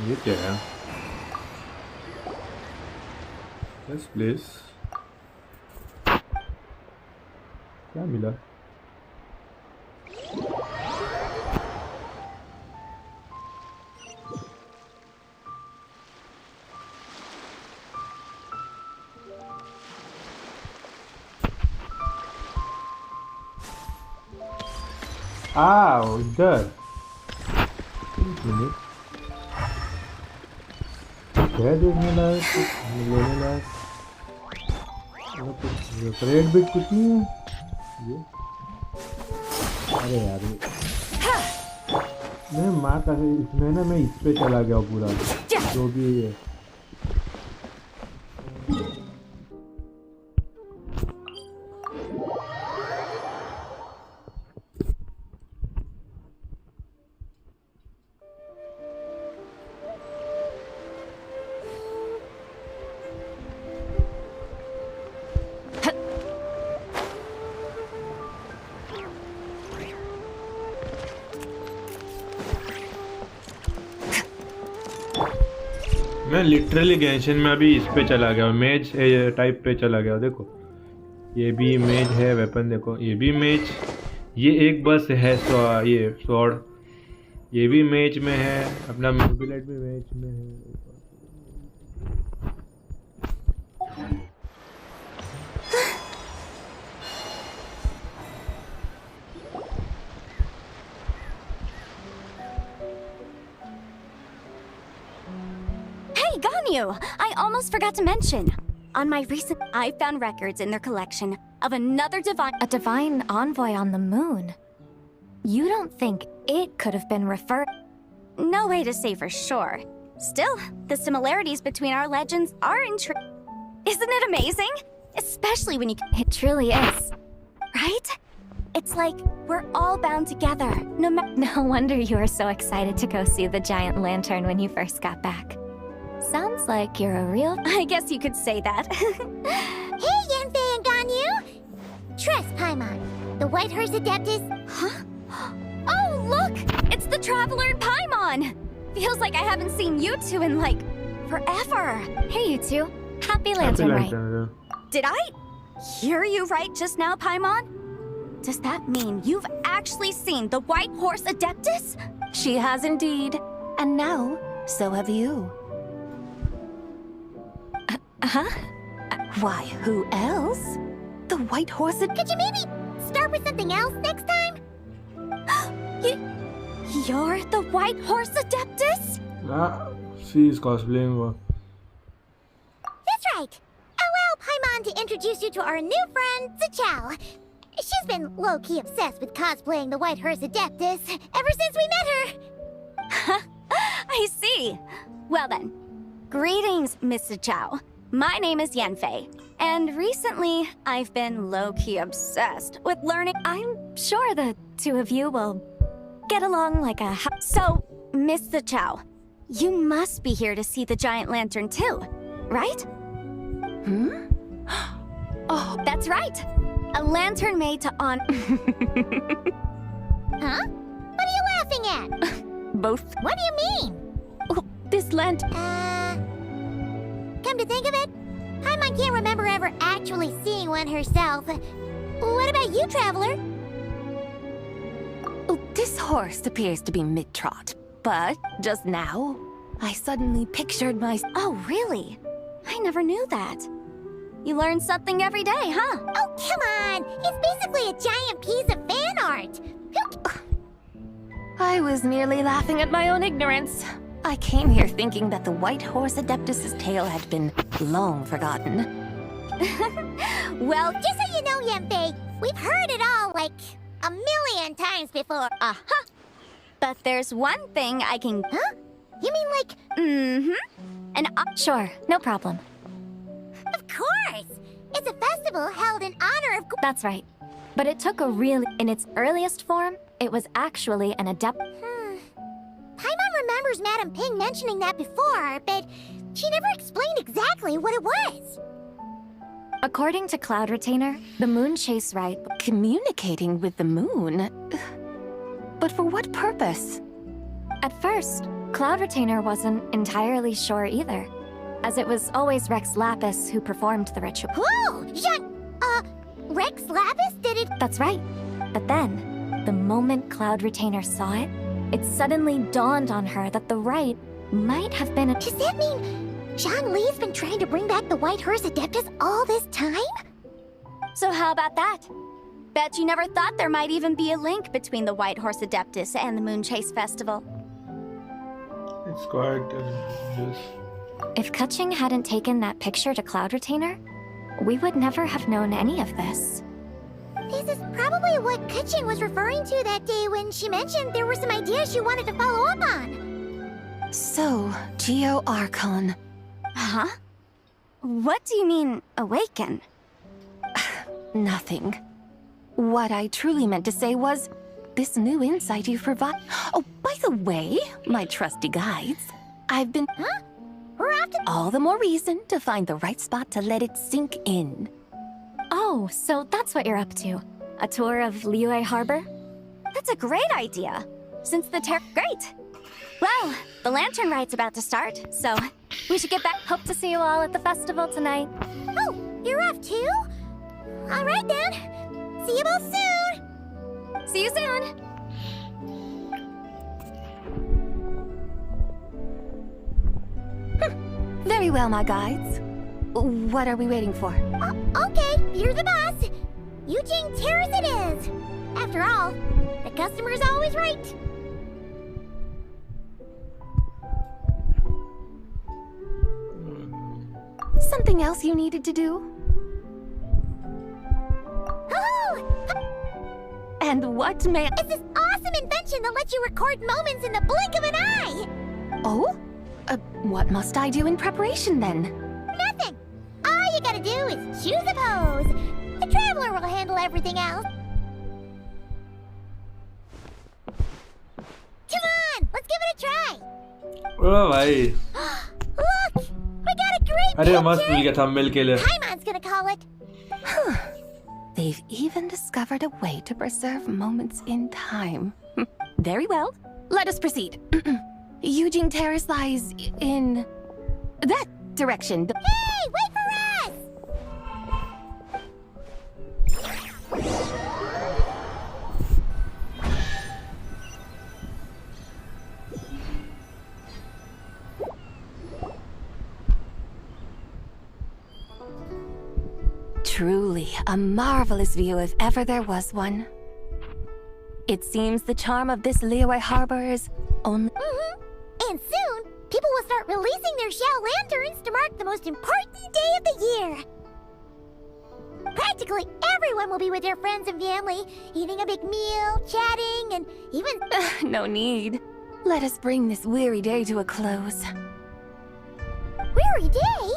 ये क्या है? Yes please. क्या मिला? इधर क्या देखने लायक, कुछ लेने लायक, कुछ रेड बिट कुछ नहीं है ये। अरे यार मैं माँ का इसमें ना, मैं इस पे चला गया पूरा जो भी है। मैं लिटरली गेंशिन में अभी इस पे चला गया, मेज टाइप पे चला गया। देखो ये भी इमेज है, वेपन देखो ये भी इमेज, ये एक बस है ये स्वॉर्ड, ये भी इमेज में है, अपना मोबिलेट भी इमेज में है। Hey, Ganyu! I almost forgot to mention. On my recent, I found records in their collection of another a divine envoy on the moon. You don't think it could have been referred? No way to say for sure. Still, the similarities between our legends are intriguing. Isn't it amazing? Especially when you... It truly is. Right? It's like we're all bound together, no matter... No wonder you were so excited to go see the giant lantern when you first got back. Sounds like you're a real... I guess you could say that. Hey, Yanfei and Ganyu! Trust Paimon, the White Horse Adeptus. Huh? Oh, look! It's the Traveler and Paimon! Feels like I haven't seen you two in, like, forever. Hey, you two. Happy Lantern Rite. Did I hear you right just now, Paimon? Does that mean you've actually seen the White Horse Adeptus? She has indeed. And now, so have you. Why, who else? The White Horse Could you maybe start with something else next time? You're the White Horse Adeptus? She's cosplaying. That's right. Allow Paimon to introduce you to our new friend, Zichao. She's been low-key obsessed with cosplaying the White Horse Adeptus ever since we met her. I see. Well then, greetings, Miss Zichao. My name is Yanfei, and recently I've been low-key obsessed with learning. I'm sure the two of you will get along like a... So, Miss Zichao, you must be here to see the giant lantern too, right? Hmm? Oh, that's right. A lantern made to honor... Huh? What are you laughing at? Both. What do you mean? Oh, this lantern... Come to think of it, Paimon can't remember ever actually seeing one herself. What about you, Traveler? Oh, this horse appears to be mid-trot, but just now, I suddenly pictured my... Oh, really? I never knew that. You learn something every day, huh? Oh, come on! It's basically a giant piece of fan art! I was merely laughing at my own ignorance. I came here thinking that the White Horse Adeptus' tale had been long forgotten. Well, just so you know, Yanfei, we've heard it all, like, 1,000,000 times before. Uh-huh. But there's one thing I can... Huh? You mean like... Mm-hmm. And Sure, no problem. Of course! It's a festival held in honor of... That's right. But it took a really... In its earliest form, it was actually an adept... Paimon remembers Madame Ping mentioning that before, but she never explained exactly what it was. According to Cloud Retainer, the Moon Chase Rite... Communicating with the moon? But for what purpose? At first, Cloud Retainer wasn't entirely sure either, as it was always Rex Lapis who performed the ritual. Whoa! Rex Lapis did it? That's right. But then, the moment Cloud Retainer saw it, it suddenly dawned on her that the rite might have been a... Does that mean Zhang Li's been trying to bring back the White Hearse Adeptus all this time? So how about that? Bet you never thought there might even be a link between the White Horse Adeptus and the Moon Chase Festival. It's quite just... If Kaching hadn't taken that picture to Cloud Retainer, we would never have known any of this. This is probably what Kaching was referring to that day when she mentioned there were some ideas she wanted to follow up on. So, Geo Archon. Huh? What do you mean, awaken? Nothing. What I truly meant to say was, this new insight you provide... Oh, by the way, my trusty guides, I've been... Huh? We're off to... All the more reason to find the right spot to let it sink in. Oh, so that's what you're up to. A tour of Liyue Harbor? That's a great idea. Since the Great! Well, the Lantern Rites about to start, so we should get back. Hope to see you all at the festival tonight. Oh, you're off too? All right then. See you both soon! See you soon! Very well, my guides. What are we waiting for? Okay, you're the boss. Eugene Terrace it is. After all, the customer's always right. Something else you needed to do? Oh! And what may... It's this awesome invention that lets you record moments in the blink of an eye! Oh? What must I do in preparation then? Nothing! All you gotta do is choose a pose. The Traveler will handle everything else. Come on! Let's give it a try! Oh, भाई. Look! We got a great अरे मस्त मिल गया thumbnail के लिए. Paimon's gonna call it. They've even discovered a way to preserve moments in time. Very well. Let us proceed. Eugene Terrace lies in... that direction. Hey, wait for us! Truly, a marvelous view if ever there was one. It seems the charm of this Liyue Harbor is only... And soon, people will start releasing their shell lanterns to mark the most important day of the year. Practically everyone will be with their friends and family, eating a big meal, chatting, and even... No need. Let us bring this weary day to a close. Weary day?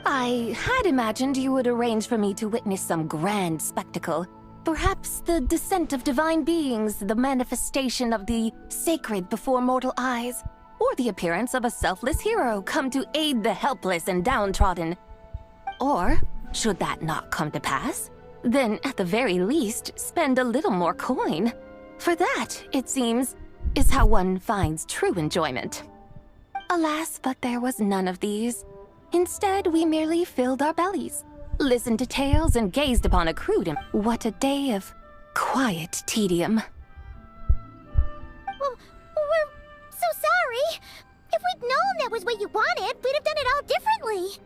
I had imagined you would arrange for me to witness some grand spectacle. Perhaps the descent of divine beings, the manifestation of the sacred before mortal eyes, or the appearance of a selfless hero come to aid the helpless and downtrodden. Or, should that not come to pass, then at the very least spend a little more coin. For that, it seems, is how one finds true enjoyment. Alas, but there was none of these. Instead, we merely filled our bellies, listened to tales, and gazed upon a crude... What a day of quiet tedium. Well, we're so sorry. If we'd known that was what you wanted, we'd have done it all differently.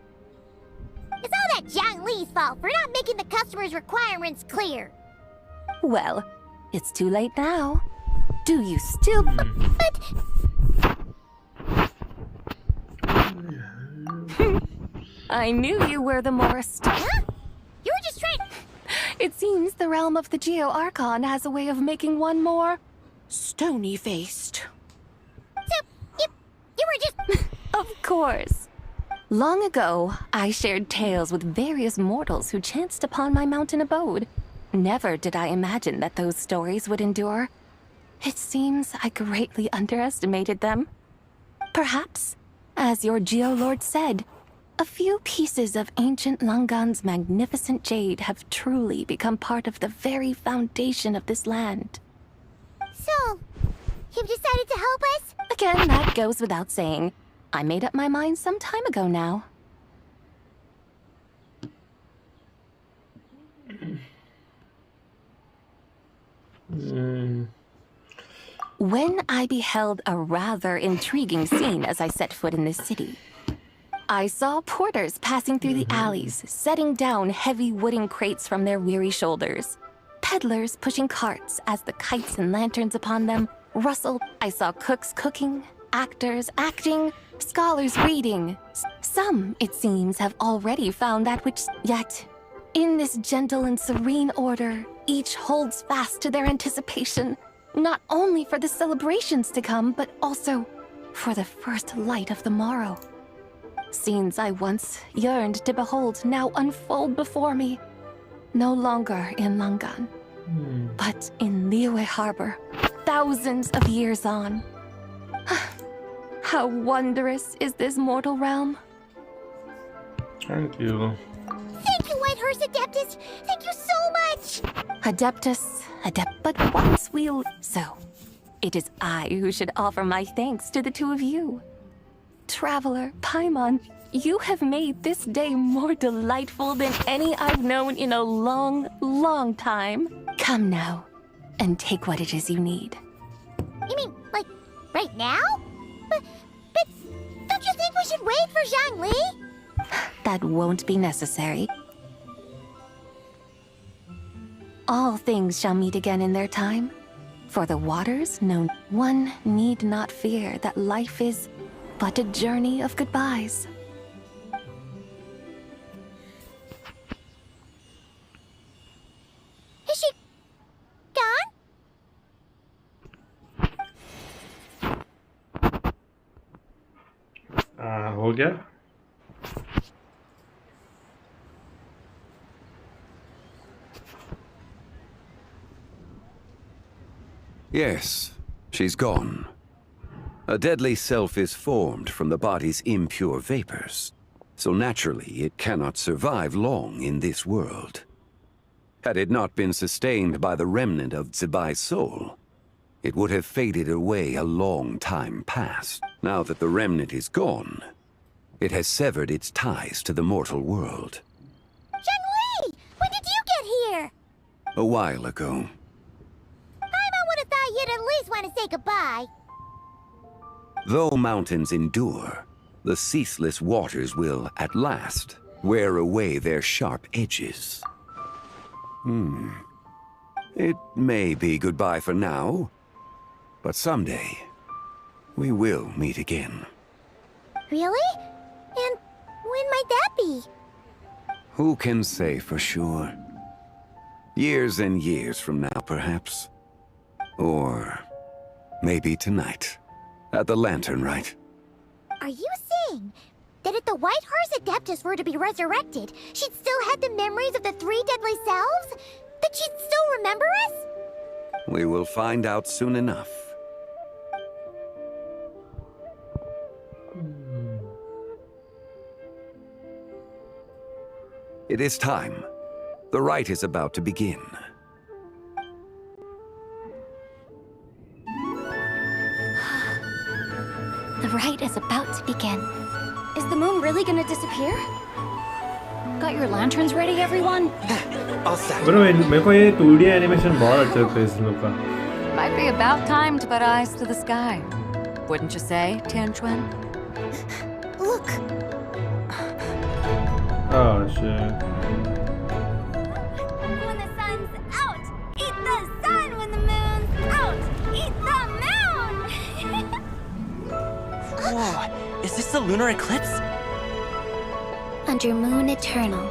It's all that Zhang Li's fault for not making the customer's requirements clear. Well, it's too late now. Do you still... But... I knew you were the more... Huh? You were just trying... It seems the realm of the Geo Archon has a way of making one more... stony-faced. So, you were just... Of course. Long ago, I shared tales with various mortals who chanced upon my mountain abode. Never did I imagine that those stories would endure. It seems I greatly underestimated them. Perhaps, as your Geolord said, a few pieces of ancient Langan's magnificent jade have truly become part of the very foundation of this land. So, you've decided to help us? Again, that goes without saying. I made up my mind some time ago now. When I beheld a rather intriguing scene as I set foot in this city, I saw porters passing through the alleys, setting down heavy wooden crates from their weary shoulders. Peddlers pushing carts as the kites and lanterns upon them rustled. I saw cooks cooking, actors acting, scholars reading. Some, it seems, have already found that which... Yet, in this gentle and serene order, each holds fast to their anticipation, not only for the celebrations to come, but also for the first light of the morrow. Scenes I once yearned to behold now unfold before me, no longer in Langan, but in Liyue Harbor, thousands of years on. How wondrous is this mortal realm? Thank you. Thank you, Whitehorse Adeptus! Thank you so much! Adeptus, but once we'll... So, it is I who should offer my thanks to the two of you. Traveler, Paimon, you have made this day more delightful than any I've known in a long, long time. Come now, and take what it is you need. You mean, like, right now? But don't you think we should wait for Zhangli? That won't be necessary. All things shall meet again in their time. For the waters known, one need not fear that life is but a journey of goodbyes. Is she gone? हो गया? Yes, she's gone. A deadly self is formed from the body's impure vapors, so naturally it cannot survive long in this world. Had it not been sustained by the remnant of Zibai's soul, it would have faded away a long time past. Now that the remnant is gone, it has severed its ties to the mortal world. Zhangli! When did you get here? A while ago. Paimon would have thought you'd at least want to say goodbye. Though mountains endure, the ceaseless waters will, at last, wear away their sharp edges. It may be goodbye for now, but someday, we will meet again. Really? And when might that be? Who can say for sure? Years and years from now, perhaps. Or maybe tonight, at the Lantern Rite. Are you saying that if the Whitehorse Adeptus were to be resurrected, she'd still have the memories of the three deadly selves? That she'd still remember us? We will find out soon enough. It is time. The rite is about to begin. The rite is about to begin. Is the moon really gonna disappear? Got your lanterns ready, everyone? Bro, मेरे को ये 2D animation बहुत अच्छा लगता है इस लोग का. Might be about time to put eyes to the sky. Wouldn't you say, Tianchuan? Look! Oh, shit. When the sun's out, eat the sun. When the moon's out, eat the moon! Whoa, is this the lunar eclipse? Under moon eternal,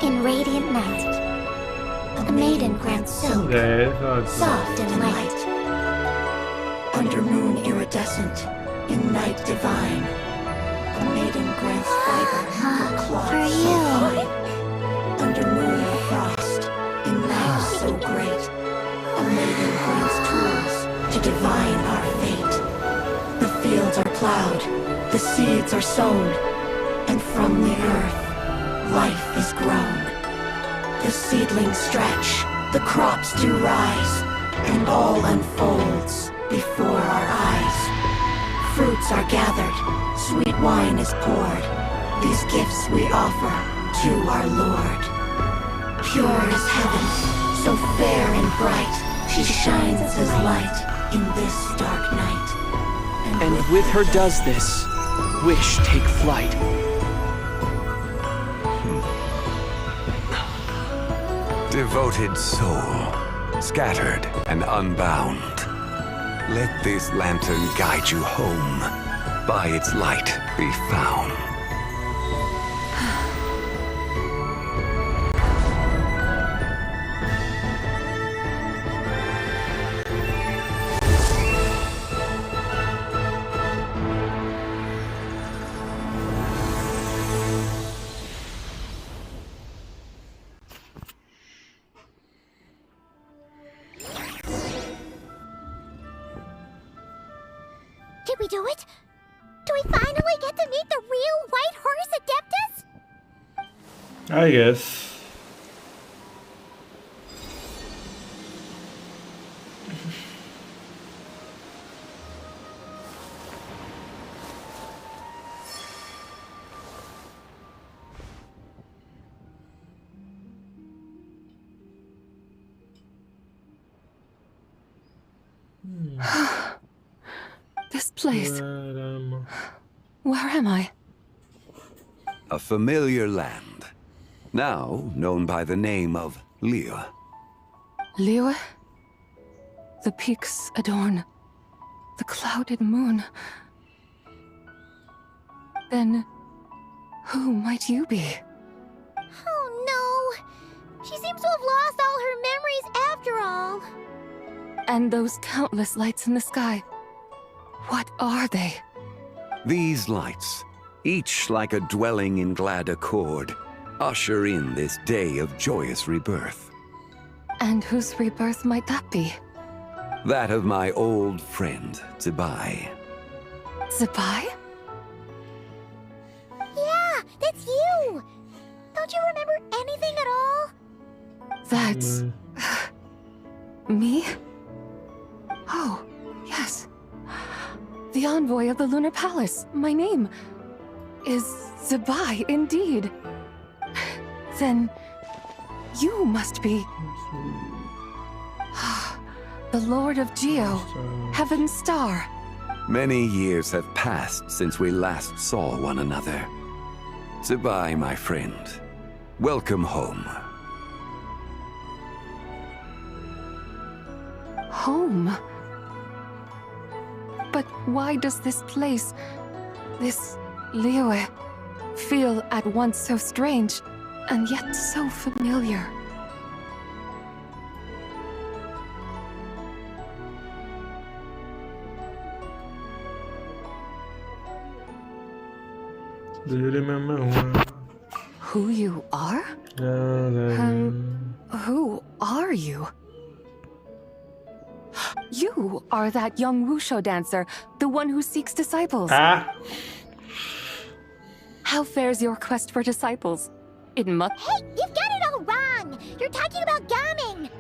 in radiant night, a maiden grants silk, soft and light. Under moon iridescent, in night divine, A maiden grants fiber for cloth so fine. Under moon of frost, in night so great, a maiden grants tools to divine our fate. The fields are plowed, the seeds are sown, and from the earth, life is grown. The seedlings stretch, the crops do rise, and all unfolds before our eyes. Fruits are gathered, sweet wine is poured. These gifts we offer to our Lord. Pure as heaven, so fair and bright, she shines as light in this dark night. And with her does this, wish take flight. Devoted soul, scattered and unbound. Let this lantern guide you home. By its light be found. Did we do it? Do we finally get to meet the real White Horse Adeptus? I guess. This place. Where am I? A familiar land, now known by the name of Liyue. Liyue? The peaks adorn the clouded moon. Then, who might you be? Oh no! She seems to have lost all her memories after all. And those countless lights in the sky, what are they? These lights, each like a dwelling in glad accord, usher in this day of joyous rebirth. And whose rebirth might that be? That of my old friend, Zibai. Zibai? Yeah, that's you! Don't you remember anything at all? That's... me? Oh, yes. The envoy of the Lunar Palace. My name is Zibai, indeed. Then you must be the Lord of Geo, Heaven's Star. Many years have passed since we last saw one another. Zibai, my friend, welcome home. Home? But why does this place, this Liyue, feel at once so strange and yet so familiar? Do you remember who you are? Who are you? You are that young Wushu dancer, the one who seeks disciples. Ah. How fares your quest for disciples? It must... Hey, you've got it all wrong! You're talking about gaming!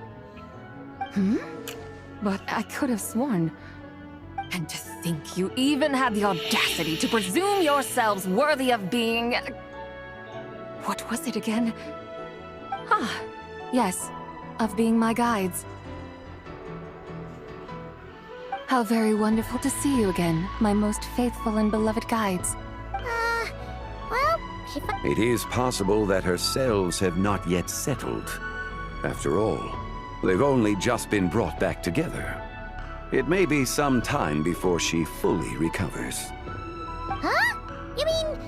But I could have sworn. And to think you even had the audacity to presume yourselves worthy of being... What was it again? Ah, yes, of being my guides. How very wonderful to see you again, my most faithful and beloved guides. Well, It is possible that her cells have not yet settled. After all, they've only just been brought back together. It may be some time before she fully recovers. Huh? You mean,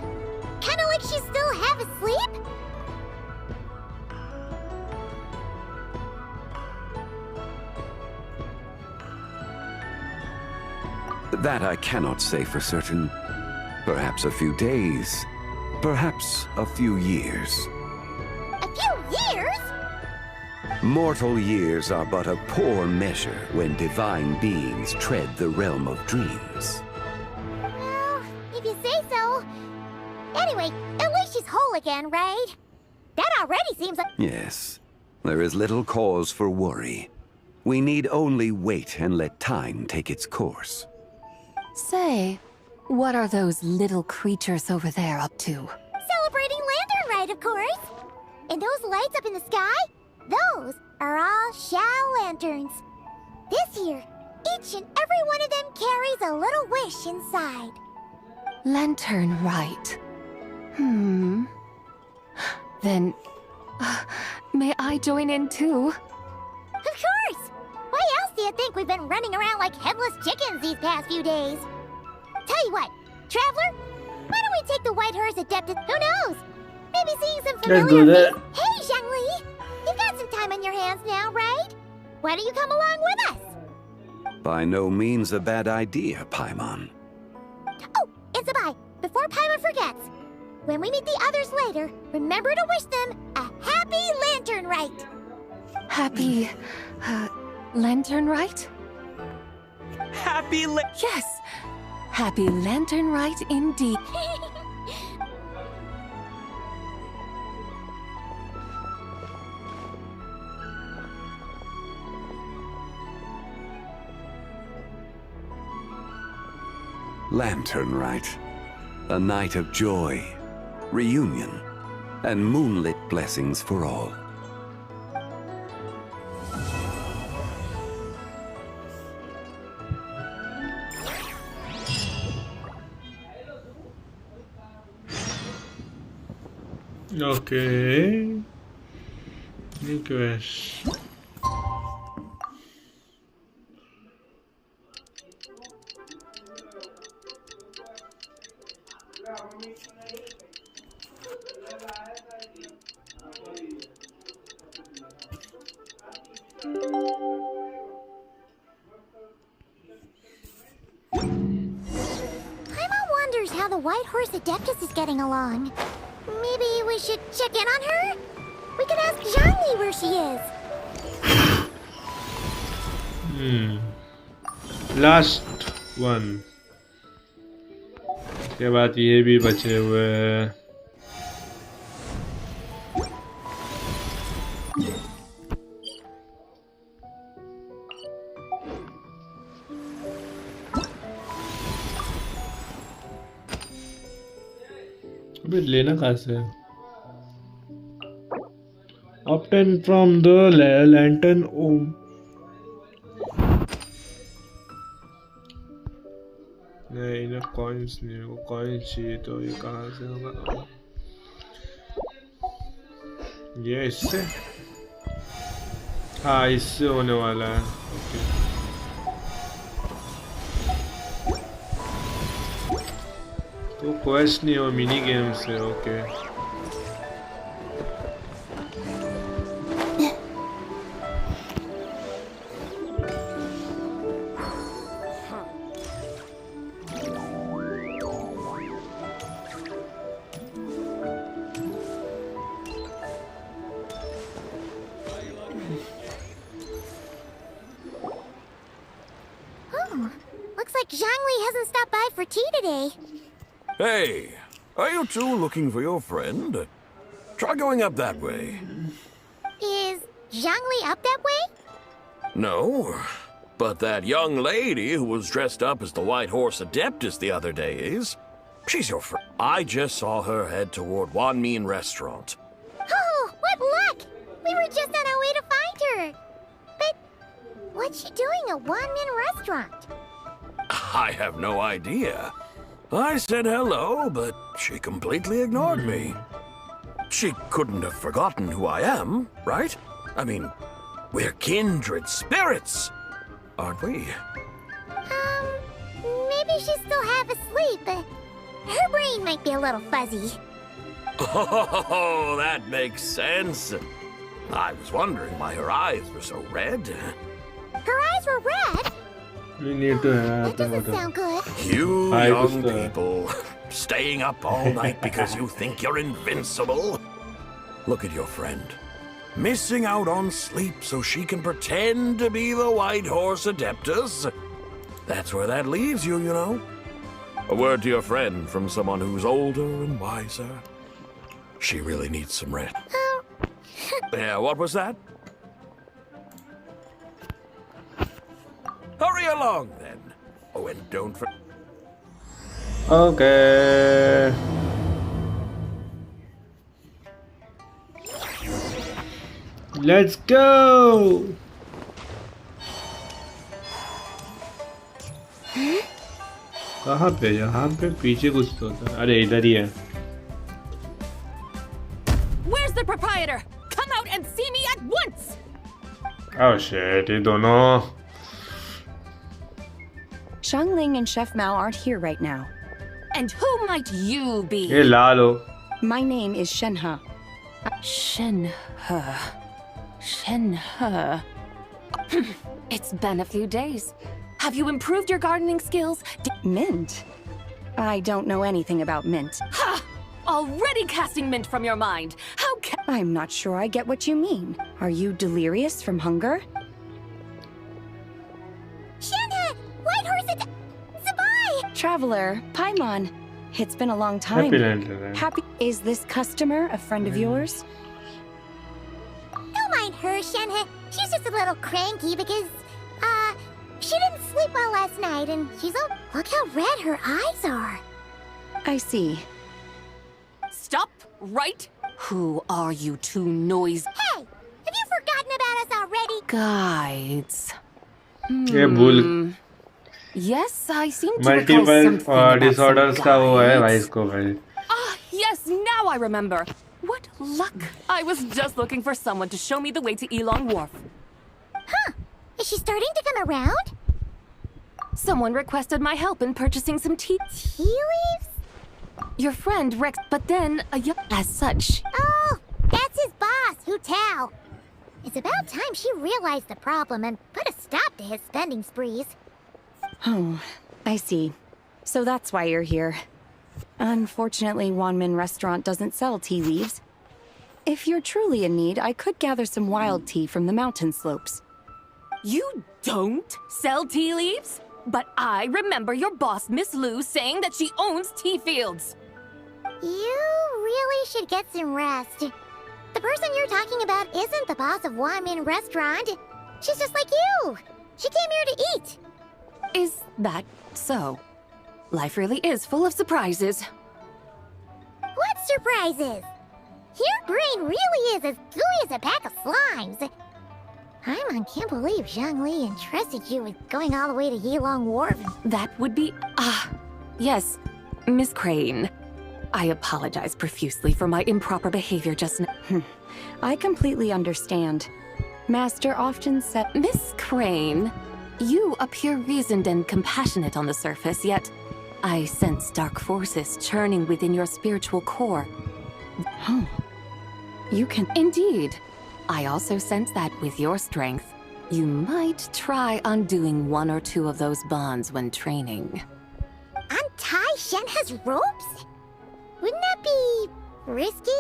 kinda like she's still half asleep? That I cannot say for certain, Perhaps a few days. Perhaps a few years. A few years? Mortal years are but a poor measure when divine beings tread the realm of dreams. Well, if you say so. Anyway, at least she's whole again, right? That already seems like... Yes, there is little cause for worry. We need only wait and let time take its course. Say, what are those little creatures over there up to? Celebrating Lantern Rite, of course. And those lights up in the sky? Those are all Shao lanterns. This year, each and every one of them carries a little wish inside. Lantern Rite. Then, may I join in too? Of course! Why else do you think we've been running around like headless chickens these past few days? Tell you what, Traveler, why don't we take the White Horse Adeptus? Who knows? Maybe seeing some familiar faces. Hey, Zhangli! You've got some time on your hands now, right? Why don't you come along with us? By no means a bad idea, Paimon. Oh, and Sabai, before Paimon forgets, when we meet the others later, remember to wish them a happy Lantern Rite. Happy, Lantern Rite? Yes! Happy Lantern Rite indeed. Lantern Rite. A night of joy, reunion, and moonlit blessings for all. Okay. New quest. Paimon wonders how the White Horse Adeptus is getting along. Maybe we should check in on her? We could ask Zhangli where she is. Last one. उसके बाद ये भी बचे हुए हैं. अबे लेना कहाँ से? Obtain from the lantern. नहीं ना कॉइन्स नहीं है, कॉइन्स चाहिए तो ये कहाँ से होगा? ये इससे? हाँ इससे होने वाला है. तो क्वेस्ट नहीं हो, मिनी गेम से. Okay Looks like Zhangli hasn't stopped by for tea today. Hey, are you two looking for your friend? Try going up that way. Is Zhangli up that way? No, but that young lady who was dressed up as the White Horse Adeptus the other day is. She's your friend. I just saw her head toward Wanmin Restaurant. Oh, what luck! We were just on our way to find her. But what's she doing at Wanmin Restaurant? I have no idea. I said hello, but she completely ignored me. She couldn't have forgotten who I am, right? I mean, we're kindred spirits, aren't we? Maybe she's still half asleep. Her brain might be a little fuzzy. Oh, that makes sense. I was wondering why her eyes were so red. Her eyes were red? We need to have That doesn't sound good. You young people. Staying up all night because you think you're invincible? Look at your friend. Missing out on sleep so she can pretend to be the White Horse Adeptus. That's where that leaves you, you know. A word to your friend from someone who's older and wiser. She really needs some rest. Yeah, what was that? Hurry along, then. Oh, and don't forget. Okay. Let's go. कहाँ पे? यहाँ पे पीछे कुछ तो था. अरे इधर ही है. Where's the proprietor? Come out and see me at once. Oh shit, ये दोनों. Xiangling and Chef Mao aren't here right now. And who might you be? ये लाल हो. My name is Shenhe. Shenhe. Shenhe. It's been a few days. Have you improved your gardening skills? Mint? I don't know anything about mint. Ha! Already casting mint from your mind. How can— I'm not sure I get what you mean. Are you delirious from hunger? Shenhe! White Horse Zabai! Traveler, Paimon. It's been a long time. Happy Lantern. Happy. Is this customer a friend of yours? Don't mind her, Shenhe. She's just a little cranky because, she didn't sleep well last night and she's all— Look how red her eyes are. I see. Stop right? Who are you two noise— Hey! Have you forgotten about us already? Guides. ये भूल. Yes, I seem to recall Multiple something about disorders some का वो है guides. भाई इसको भाई. Ah, yes, now I remember. What luck. I was just looking for someone to show me the way to Elong Wharf. Huh. Is she starting to come around? Someone requested my help in purchasing some tea. Tea leaves? Your friend Rex, but then as such. Oh, that's his boss, Hu Tao. It's about time she realized the problem and put a stop to his spending sprees. Oh, I see. So that's why you're here. Unfortunately, Wanmin Restaurant doesn't sell tea leaves. If you're truly in need, I could gather some wild tea from the mountain slopes. You don't sell tea leaves? But I remember your boss, Miss Lu, saying that she owns tea fields. You really should get some rest. The person you're talking about isn't the boss of Wanmin Restaurant. She's just like you. She came here to eat. Is that so? Life really is full of surprises. What surprises? Your brain really is as gooey as a pack of slimes. I can't believe Zhang Li entrusted you with going all the way to Yilong Wharf. That would be... yes, Miss Crane. I apologize profusely for my improper behavior just now. I completely understand. Master often said... Miss Crane, you appear reasoned and compassionate on the surface, yet I sense dark forces churning within your spiritual core. Oh. You can... Indeed. I also sense that with your strength, you might try undoing one or two of those bonds when training. Untie Shenhe's ropes? Wouldn't that be risky?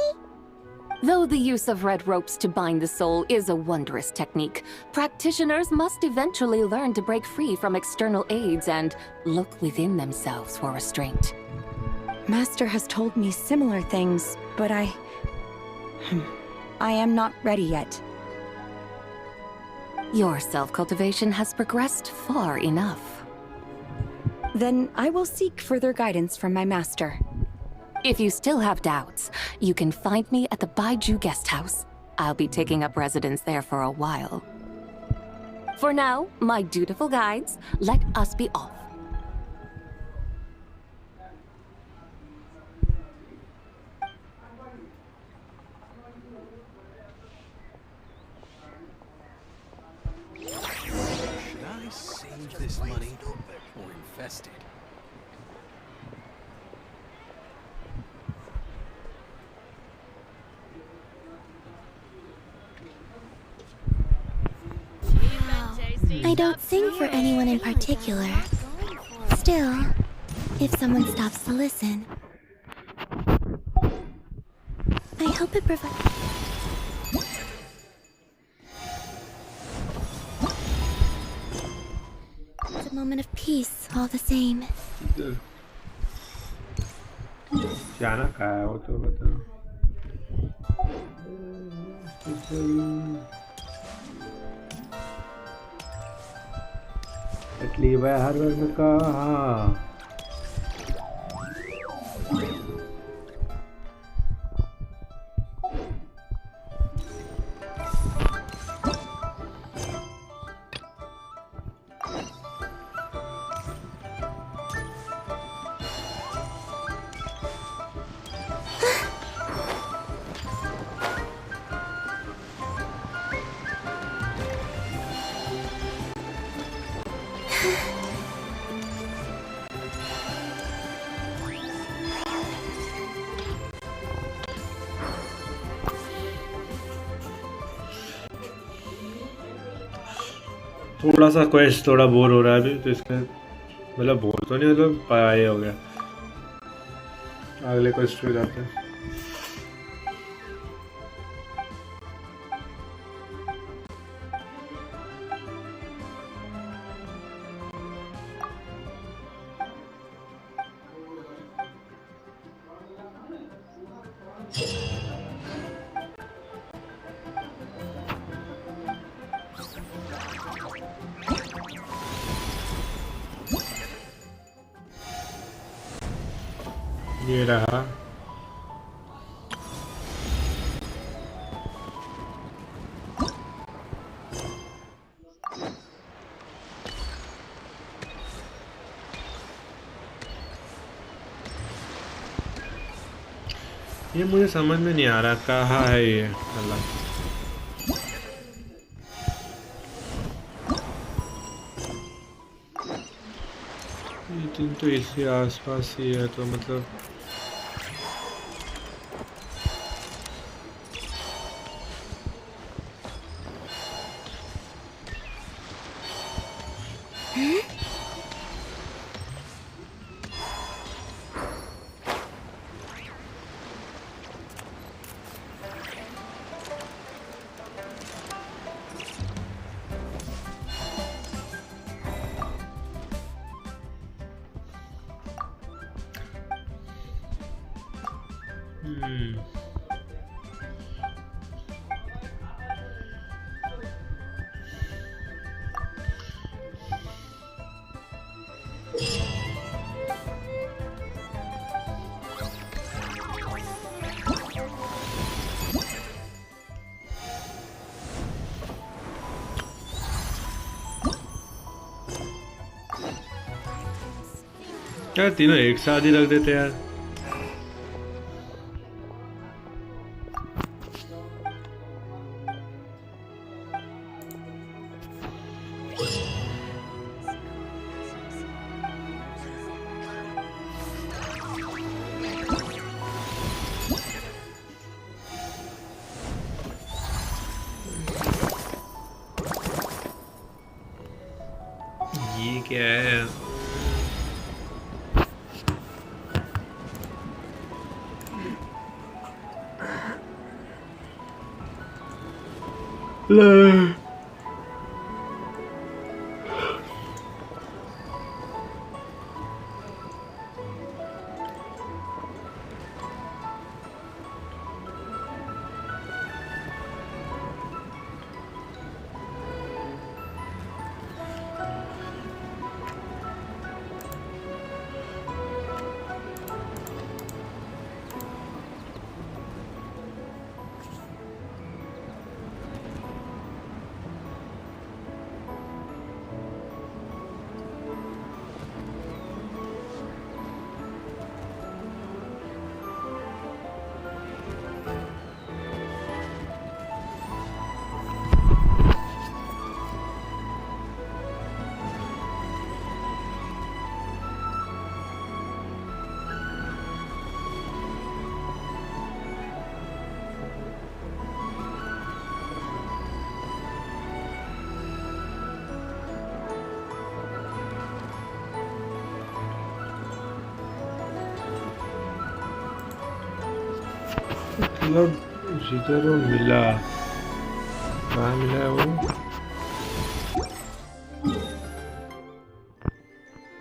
Though the use of red ropes to bind the soul is a wondrous technique, practitioners must eventually learn to break free from external aids and look within themselves for restraint. Master has told me similar things, but I am not ready yet. Your self-cultivation has progressed far enough. Then I will seek further guidance from my master. If you still have doubts, you can find me at the Baiju Guest House. I'll be taking up residence there for a while. For now, my dutiful guides, let us be off. Should I save this money or invest it? I don't sing for anyone in particular. Still, If someone stops to listen, I hope it provides. It's a moment of peace, all the same. जाना कहाँ है वो तो बताओ। Italy भाई हर बार में कहा थोड़ा सा क्वेस्ट थोड़ा बोर हो रहा है अभी तो इसके मतलब बोर तो नहीं मतलब पाया हो गया अगले क्वेस्ट पे जाते हैं ये रहा ये मुझे समझ में नहीं आ रहा कहाँ है ये अल्लाह ये दिन तो इसी आसपास ही है तो मतलब यार तीनों एक साथ ही रख देते यार ये क्या है मतलब जिधर वो मिला, कहाँ मिला है वो?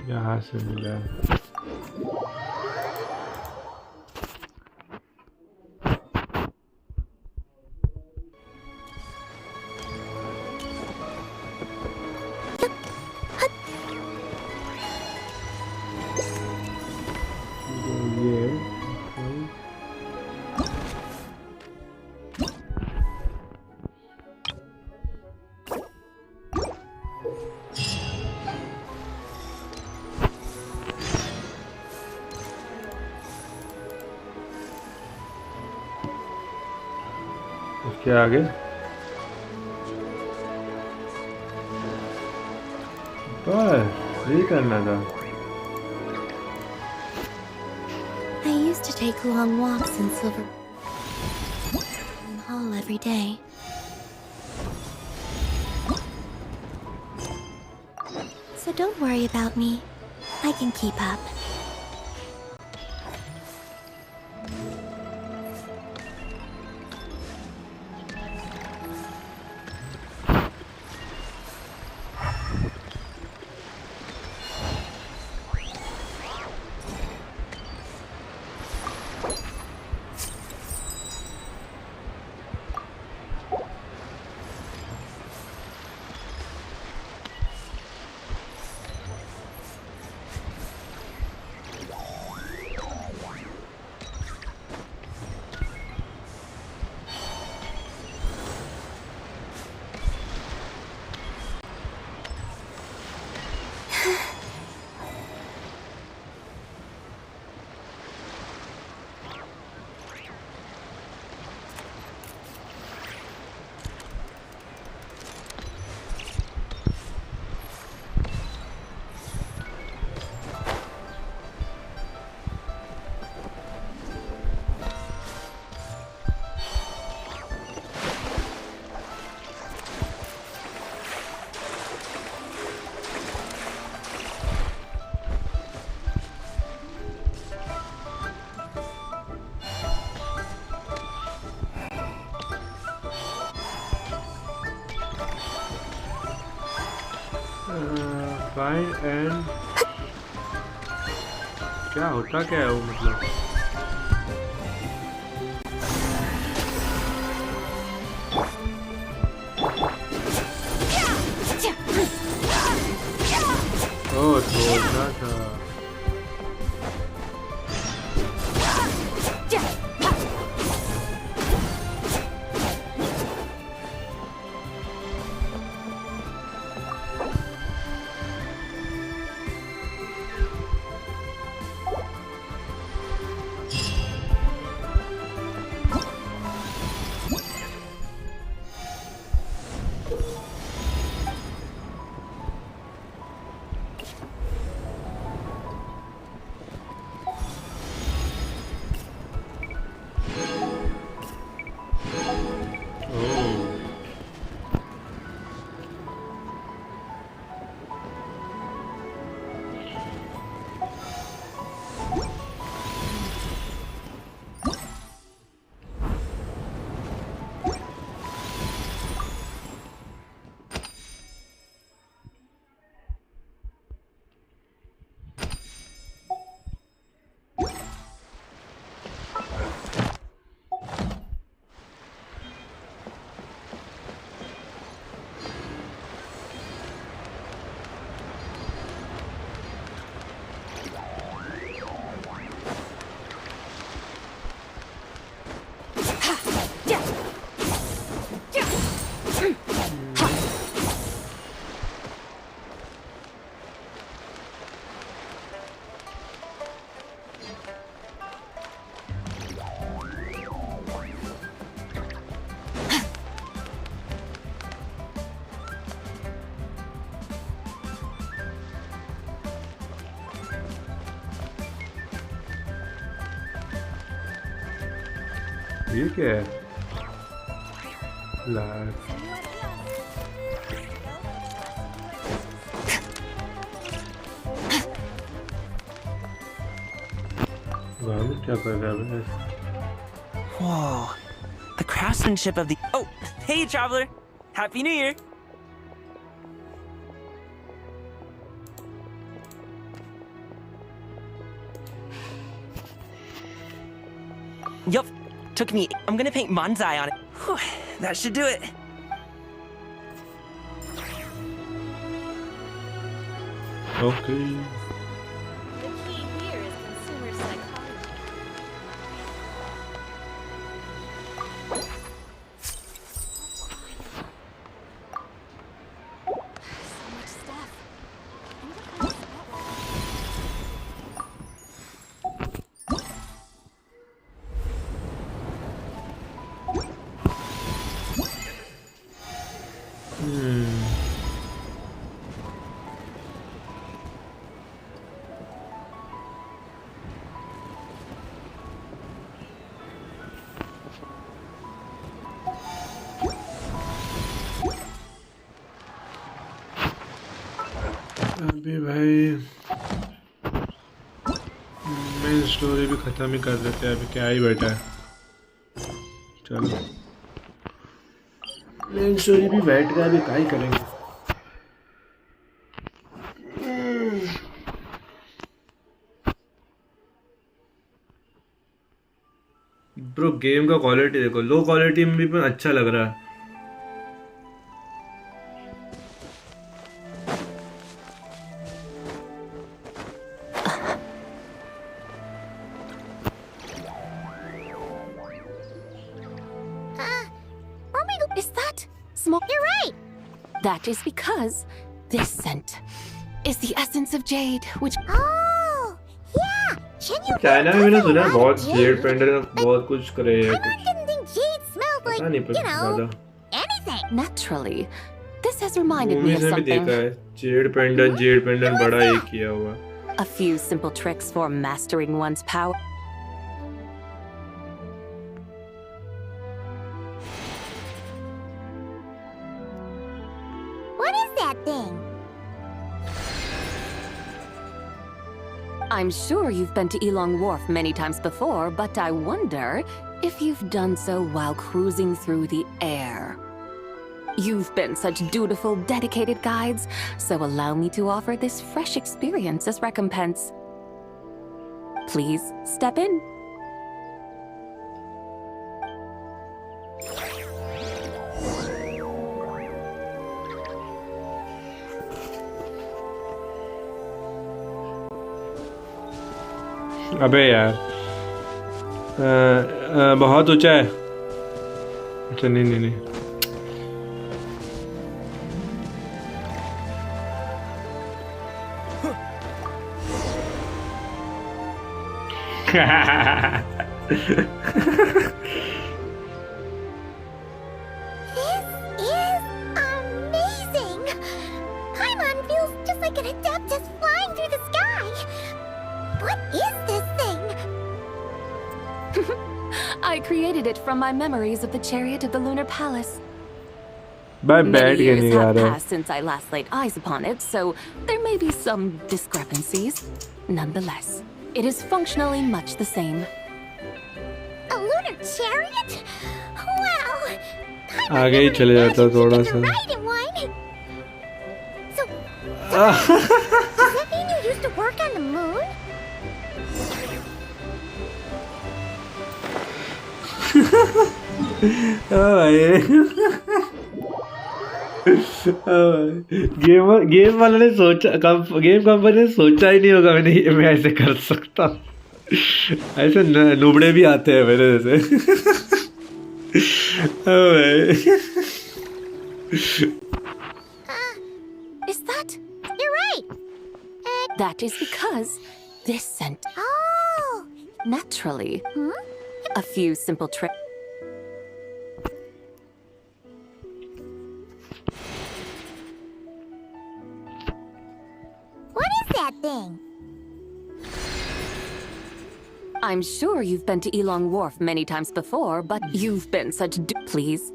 यहाँ से मिला। उसके आगे बस यही करना था। I used to take long walks in Silver Hall every day. So don't worry about me. I can keep up. Find and क्या होता क्या है वो मतलब? ओह छोड़ना था। ये क्या है? लास्ट क्या कर रहा है? Whoa. The craftsmanship of the... Oh, hey, traveler. Happy New Year. Yup. Took me... I'm gonna paint Manzai on it. Whew, that should do it. Okay. The key here is consumer psychology. So much stuff. I need to find a spot. अभी भाई main story भी खत्म ही कर देते हैं, अभी क्या ही बैठा है। चलो मेन स्टोरी भी बैठ गया, अभी क्या ही करेंगे। ब्रो गेम का क्वालिटी देखो, लो क्वालिटी में भी अच्छा लग रहा है। Is that smoke? You're right. That is because this scent is the essence of jade, which... Oh, yeah. China में मैंने सुना है बहुत जेड पेंडल बहुत कुछ करे है कुछ। Didn't think jade smelled like, पता नहीं पर ज़्यादा। anything. Naturally, this has reminded me movies of में भी something. देखा है जेड पेंडल बड़ा ये किया हुआ। A few simple tricks for mastering one's power. What is that thing? I'm sure you've been to Elong Wharf many times before, but I wonder if you've done so while cruising through the air. You've been such dutiful, dedicated guides, so allow me to offer this fresh experience as recompense. Please step in. अबे यार बहुत ऊंचा है। अच्छा नहीं नहीं नहीं This is amazing! Paimon feels just like an adeptus flying through the sky. What is this thing? I created it from my memories of the chariot of the Lunar Palace. भाई Many बैठ के years नहीं आ have रहा। passed since I last laid eyes upon it, so there may be some discrepancies. Nonetheless, it is functionally much the same. A lunar chariot? Wow! आगे ही चले जाता थोड़ा सा। Ride in one. So, does that mean you used to work on the moon? Game वाले ने सोचा, game company ने सोचा ही नहीं होगा मैं ऐसे कर सकता हूँ। ऐसे नुबड़े भी आते हैं मेरे जैसे। Is that? You're right. That is because this scent. Oh! Naturally. A few simple tricks. What is that thing? I'm sure you've been to Elong Wharf many times before, but you've been such please.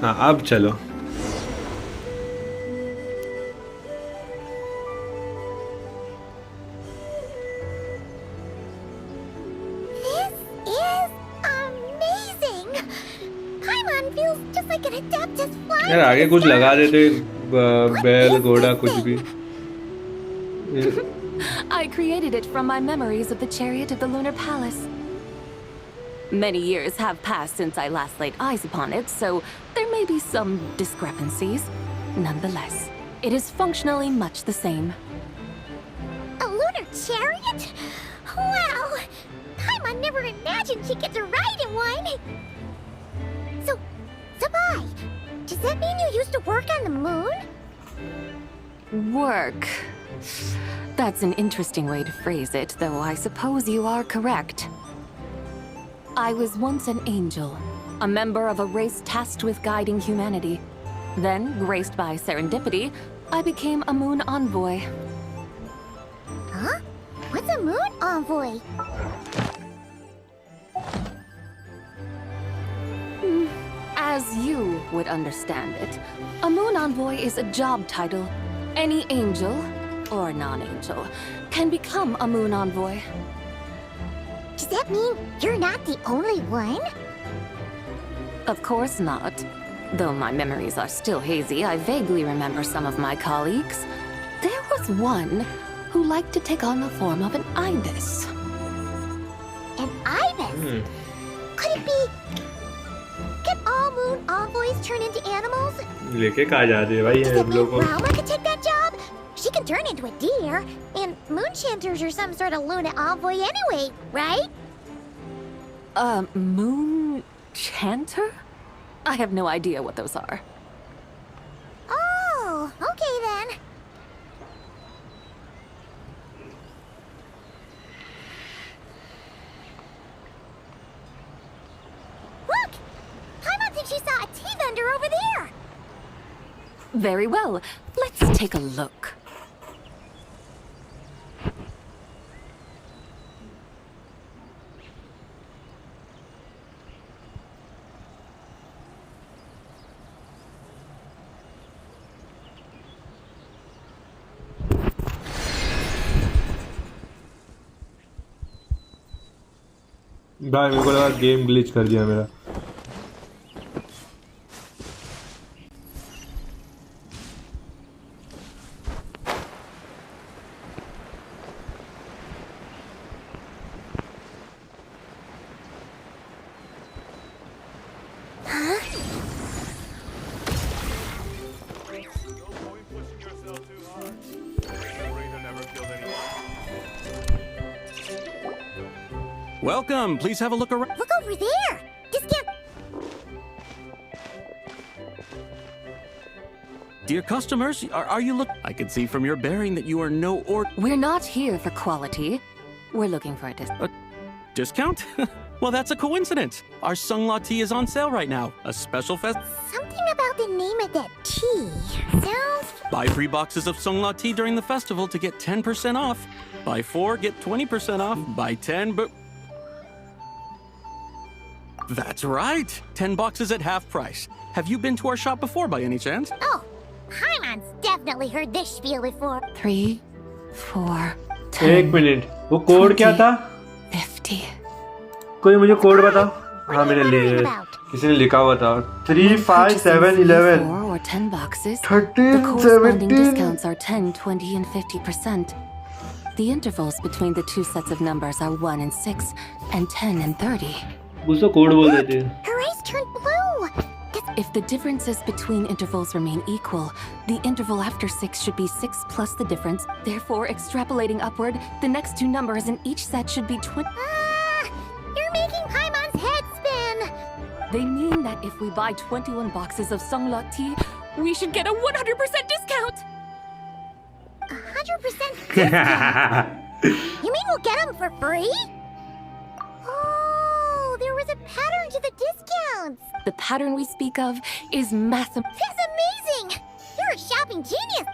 हाँ अब चलो. यार आगे कुछ लगा देते, बैल घोड़ा कुछ भी. I created it from my memories of the chariot of the lunar palace. Many years have passed since I last laid eyes upon it, so there may be some discrepancies. Nonetheless, it is functionally much the same. A lunar chariot? Wow! Paimon never imagined she'd get to ride in one! So, Sabai, does that mean you used to work on the moon? Work. That's an interesting way to phrase it, though I suppose you are correct. I was once an angel, a member of a race tasked with guiding humanity. Then, graced by serendipity, I became a moon envoy. Huh? What's a moon envoy? As you would understand it, a moon envoy is a job title. Any angel, or non-angel, can become a moon envoy. Does that mean you're not the only one? Of course not. Though my memories are still hazy, I vaguely remember some of my colleagues. There was one who liked to take on the form of an ibis. An ibis? Could it be... Can all moon envoys turn into animals? लेके कहाँ जाते हैं भाई ये लोग को? Rauma could take that job? She can turn into a deer, and moon chanters are some sort of lunar envoy anyway, right? Moon chanter? I have no idea what those are. Oh, okay then. Look! Paimon thinks she saw a tea vendor over there! Very well. Let's take a look. भाई मेरे को लगा game glitch कर दिया मेरा. Welcome. Please have a look around. Look over there! Discount... Dear customers, are you look? I can see from your bearing that you are no We're not here for quality. We're looking for a discount? Well, that's a coincidence. Our Sunglaw tea is on sale right now. A special Something about the name of that tea sounds... Buy 3 boxes of Sunglaw tea during the festival to get 10% off. Buy 4, get 20% off. Buy 10, but... That's right! 10 boxes at half price. Have you been to our shop before by any chance? Oh, Paimon's definitely heard this spiel before. 3, 4, 10. एक minute, वो code क्या था? 50. कोई मुझे code बताओ. हाँ मैंने किसी ने लिखा हुआ था 3, 5, 7, 11. 4 or 10 boxes. 13, the corresponding 17. discounts are 10, 20, and 50%. The intervals between the two sets of numbers are 1 and 6, and 10 and 30. उसको कोड बोल देते हैं. Her eyes turned blue! If the differences between intervals remain equal, the interval after 6 should be 6 plus the difference. Therefore, extrapolating upward, the next two numbers in each set should be 20. You're making Paimon's head spin! They mean that if we buy 21 boxes of Sunglaw tea, we should get a 100% discount! 100% discount? You mean we'll get them for free? Oh, there was a pattern to the discounts! The pattern we speak of is That's amazing! You're a shopping genius!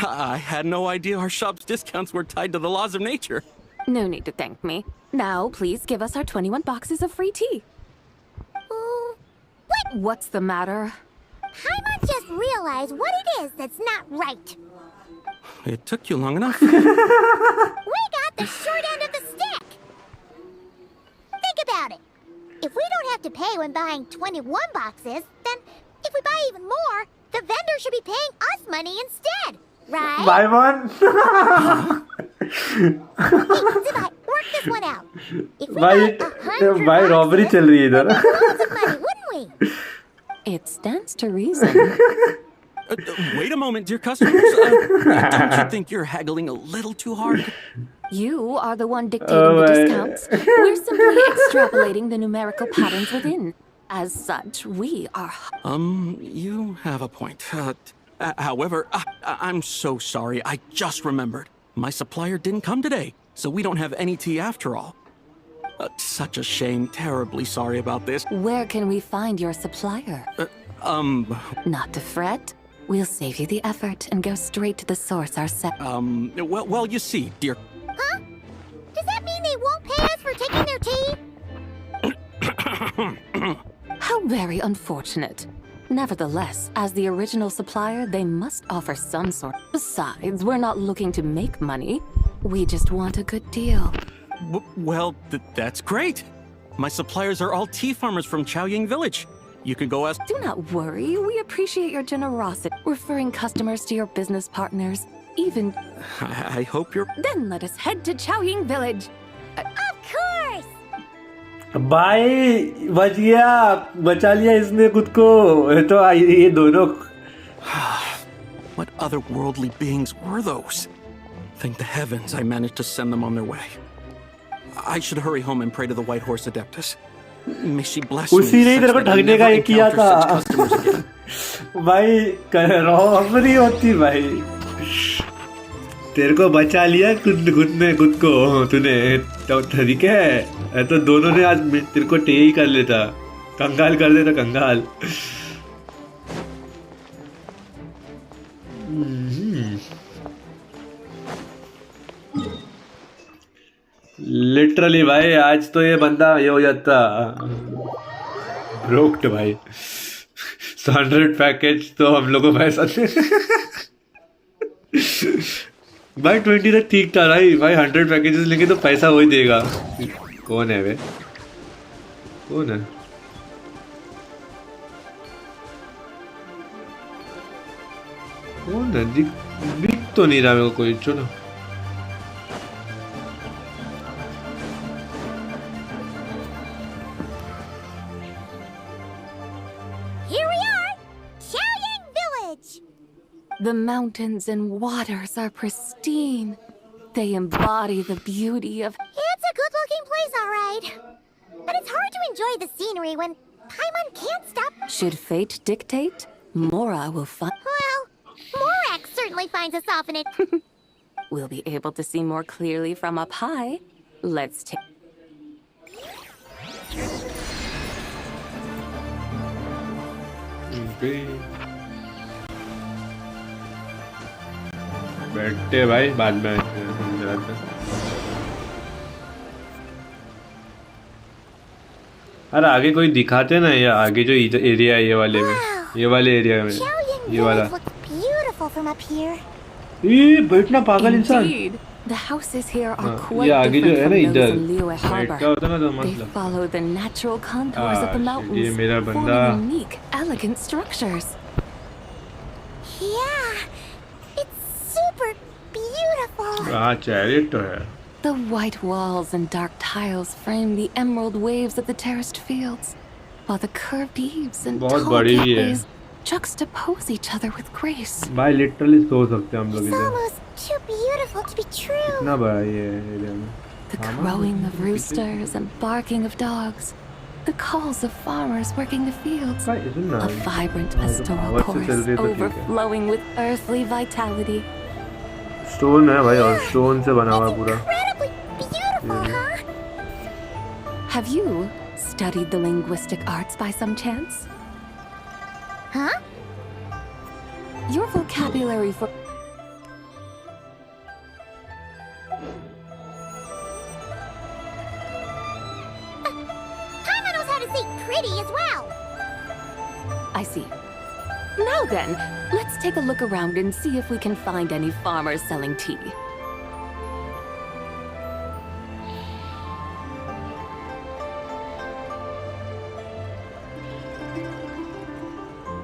I had no idea our shop's discounts were tied to the laws of nature. No need to thank me. Now, please give us our 21 boxes of free tea. Oh, What's the matter? Paimon just realized what it is that's not right. It took you long enough. We got the short end of the stick. Think about it. If we don't have to pay when buying 21 boxes, then if we buy even more, the vendor should be paying us money instead, right? Paimon. Hey, Zibai, work this one out. If we भाई got 100 भाई robbery चल रही है इधर. loads of money, wouldn't we? It stands to reason. Wait a moment, dear customers. Don't you think you're haggling a little too hard? You are the one dictating the discounts. We're simply extrapolating the numerical patterns within. As such, we are... You have a point. However, I'm so sorry. I just remembered. My supplier didn't come today, so we don't have any tea after all. Such a shame. Terribly sorry about this. Where can we find your supplier? Not to fret. We'll save you the effort and go straight to the source ourselves. Well, you see, dear... Huh? Does that mean they won't pay us for taking their tea? How very unfortunate. Nevertheless, as the original supplier, they must offer some sort. Besides, we're not looking to make money. We just want a good deal. Well, that's great. My suppliers are all tea farmers from Chaoying Village. You can go ask... Do not worry. We appreciate your generosity. Referring customers to your business partners. Even... I hope you're... Then let us head to Chaoying Village. Of course! भाई बच गया, बचा लिया इसने खुद को. तो ये दोनों. What otherworldly beings were those? Thank the heavens I managed to send them on their way. I should hurry home and pray to the White Horse Adeptus. May she bless me उसी ने तेरे को such that I ठगने का never ये किया encounter था. such customers again. भाई रॉबरी होती भाई. तेरे को बचा लिया खुद को तूने. तो तरीके है तो दोनों ने आज तेरे को टे ही कर लेता, कंगाल कर देता, कंगाल. लिटरली भाई आज तो ये बंदा ये हो जाता ब्रोक्ड भाई. 100 पैकेज तो हम लोगों को पैसा दे. भाई 20 तक ठीक था भाई. 100 पैकेजेस लेंगे तो पैसा वही देगा. कौन है वे? कौन है? कौन है? दिख तो नहीं रहा मेरे को कोई. चलो The mountains and waters are pristine. They embody the beauty of... It's a good-looking place, all right. But it's hard to enjoy the scenery when Paimon can't stop... Should fate dictate, Mora will find... Well, Morak certainly finds us often it. We'll be able to see more clearly from up high. Let's take... बैठते भाई बाद में. अरे आगे कोई दिखाते ना, या आगे जो एरिया है ये वाले में, ये वाले एरिया में, ये वाला. ये बैठना पागल इंसान. The houses here are ये quite आगे जो है different ना from those इधर in Liyue Harbor. क्या होता ना तो They मतलब. follow the natural contours of the ये mountains, मेरा बंदा. forming unique, elegant structures. Yeah, it's super beautiful. हाँ चैरिट तो है. The white walls and dark tiles frame the emerald waves of the terraced fields, while the curved eaves and बहुत tall बड़ी भी है. gateways juxtapose each other with grace. भाई literally so सकते हैं हम लोग It's इधर. almost too beautiful to be true. इतना बड़ा ये एरिया में. The crowing of roosters and barking of dogs, the calls of farmers working the fields, a vibrant pastoral chorus overflowing with earthly vitality. Stone है भाई, और stone से बना हुआ पूरा. Have you studied the linguistic arts by some chance? Huh? Your vocabulary for... Paimon knows how to say pretty as well. I see. Now then, let's take a look around and see if we can find any farmers selling tea.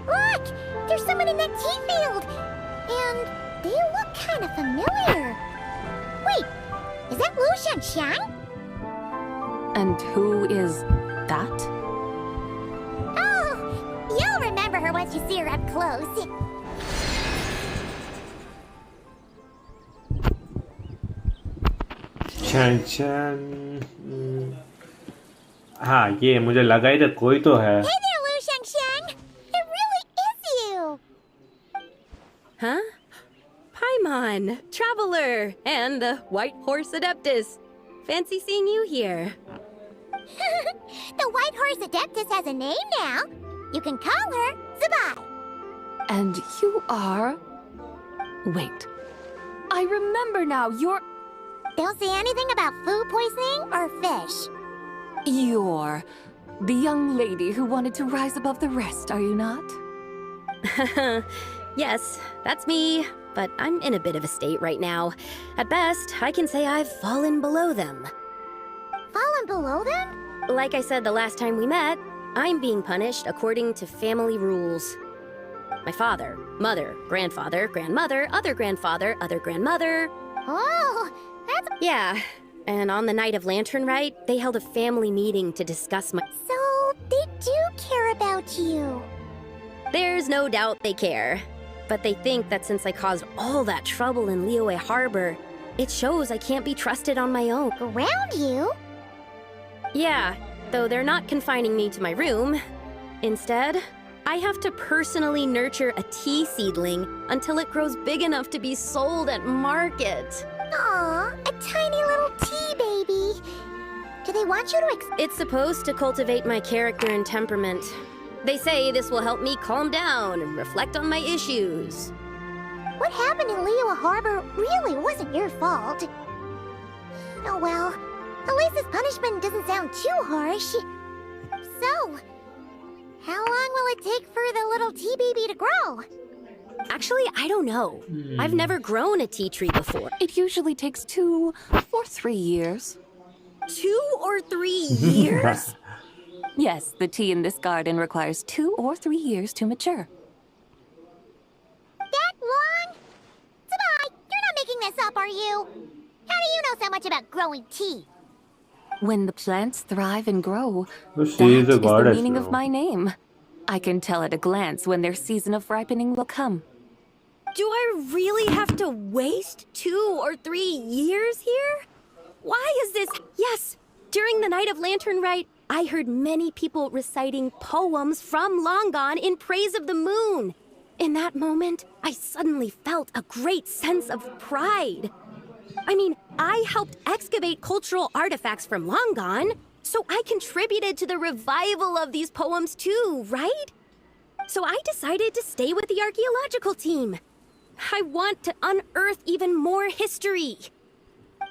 Look! There's someone in that tea field! And they look kind of familiar. Wait, is that Lu Shanxiang? And who is that? Oh, you'll remember her once you see her up close. हाँ ये मुझे लगा ही था कोई तो है. Hey there, Lu Shanxiang! It really is you! Huh? Paimon, Traveler, and the White Horse Adeptus. Fancy seeing you here. The White Horse Adeptus has a name now. You can call her Zabai. And you are... Wait. I remember now, you're... Don't say anything about food poisoning or fish. You're the young lady who wanted to rise above the rest, are you not? Yes, that's me, but I'm in a bit of a state right now. At best, I can say I've fallen below them. Fallen below them? Like I said the last time we met, I'm being punished according to family rules. My father, mother, grandfather, grandmother, other grandfather, other grandmother. Oh, that's... Yeah, and on the night of Lantern Rite, they held a family meeting to discuss my... So, they do care about you. There's no doubt they care. But they think that since I caused all that trouble in Liyue Harbor, it shows I can't be trusted on my own. Around you? Yeah, though they're not confining me to my room. Instead, I have to personally nurture a tea seedling until it grows big enough to be sold at market. Aw, a tiny little tea baby. Do they want you to It's supposed to cultivate my character and temperament. They say this will help me calm down and reflect on my issues. What happened in Liyue Harbor really wasn't your fault. Oh well, at least this punishment doesn't sound too harsh. So, how long will it take for the little tea baby to grow? Actually, I don't know. I've never grown a tea tree before. It usually takes 2 or 3 years. 2 or 3 years? Yes, the tea in this garden requires 2 or 3 years to mature. That long? Zabai, you're not making this up, are you? How do you know so much about growing tea? When the plants thrive and grow, So that she is a is the goddess meaning now. of my name. I can tell at a glance when their season of ripening will come. Do I really have to waste 2 or 3 years here? Why is this? Yes, during the night of Lantern Rite, I heard many people reciting poems from Long Gone in praise of the moon. In that moment, I suddenly felt a great sense of pride. I mean, I helped excavate cultural artifacts from Long Gone, so I contributed to the revival of these poems too, right? So I decided to stay with the archaeological team. I want to unearth even more history.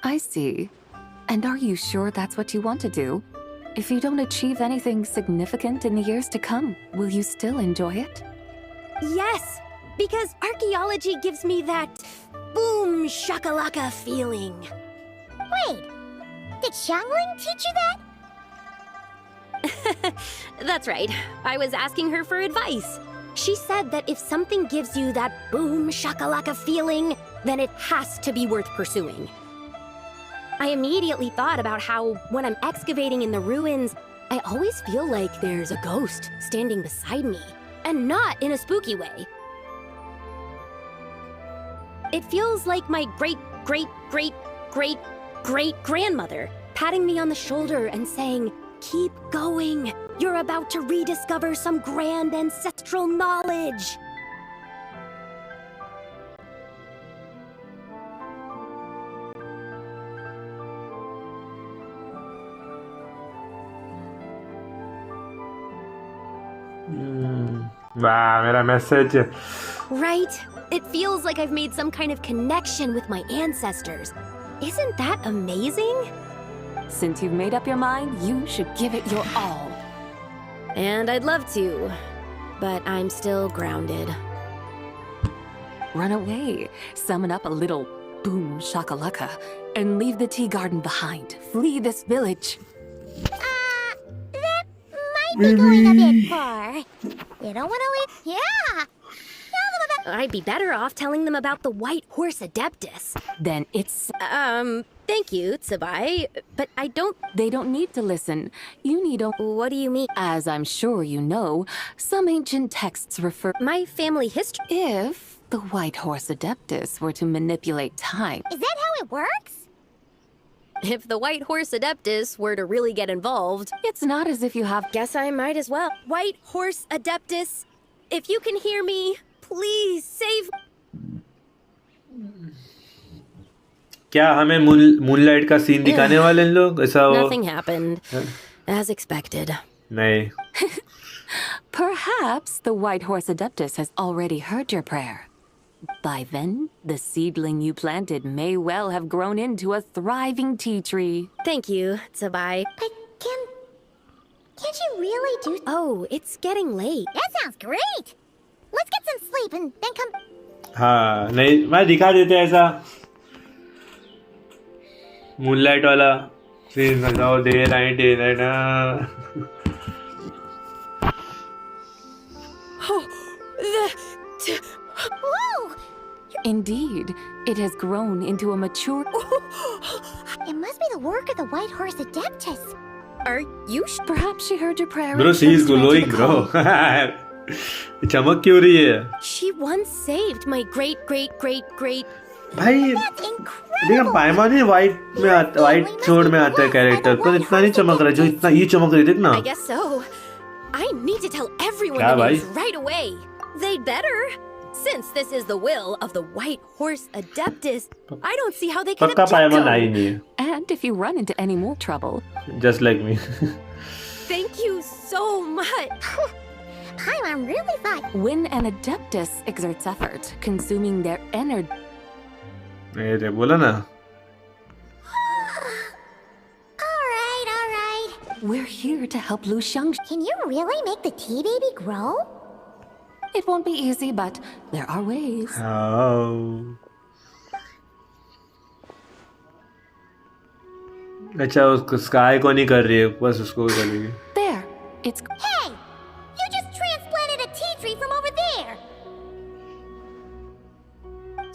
I see. And are you sure that's what you want to do? If you don't achieve anything significant in the years to come, will you still enjoy it? Yes, because archaeology gives me that boom shakalaka feeling. Wait, did Xiangling teach you that? That's right. I was asking her for advice. She said that if something gives you that boom shakalaka feeling, then it has to be worth pursuing. I immediately thought about how, when I'm excavating in the ruins, I always feel like there's a ghost standing beside me, and not in a spooky way. It feels like my great-great-great-great-great-grandmother patting me on the shoulder and saying, "Keep going. You're about to rediscover some grand ancestral knowledge." वाह मेरा message. Right? It feels like I've made some kind of connection with my ancestors. Isn't that amazing? Since you've made up your mind, you should give it your all. And I'd love to. but I'm still grounded. Run away, summon up a little boom shakalaka, and leave the tea garden behind. Flee this village. That might be going a bit far. You don't want to leave? Yeah! I'd be better off telling them about the White Horse Adeptus. Then it's... Thank you, Tsubai, but I don't... They don't need to listen. You need a... What do you mean? As I'm sure you know, some ancient texts refer... My family history... If the White Horse Adeptus were to manipulate time... Is that how it works? If the White Horse Adeptus were to really get involved... It's not as if you have... Guess I might as well. White Horse Adeptus, if you can hear me, please save... क्या हमें moonlight का scene दिखाने वाले हैं लोग ऐसा वो Nothing happened, as expected. नहीं. Perhaps the White Horse Adeptus has already heard your prayer. By then, the seedling you planted may well have grown into a thriving tea tree. Thank you, Tsubai. But can't you really do... Oh, it's getting late. That sounds great! Let's get some sleep and then come... हाँ नहीं मैं दिखा देते ऐसा moonlight वाला scene बताओ day night Whoa! Indeed, it has grown into a mature... It must be the work of the White Horse Adeptus. Are you Perhaps she heard your prayer... Bro, she is glowing, bro. चमक क्यों रही है? She once saved my great... भाई देखा पायमा नहीं white showed में आता है कैरेक्टर पर इतना नहीं चमक रहा जो इतना ये चमक रही देखना. I guess so. I need to tell everyone क्या the भाई? news right away. They'd better. Since this is the will of the White Horse Adeptus, I don't see how they can पक्का object पायमा them. नहीं नहीं. And if you run into any more trouble... Just like me. Thank you so much. I'm really fine. When an Adeptus exerts effort, consuming their energy... अरे बोला ना. Alright. We're here to help Lu Xiang. Can you really make the tea baby grow? It won't be easy, but there are ways. Oh. अच्छा उसको sky को नहीं कर रही है बस उसको कर रही है. There, it's... Hey! You just transplanted a tea tree from over there!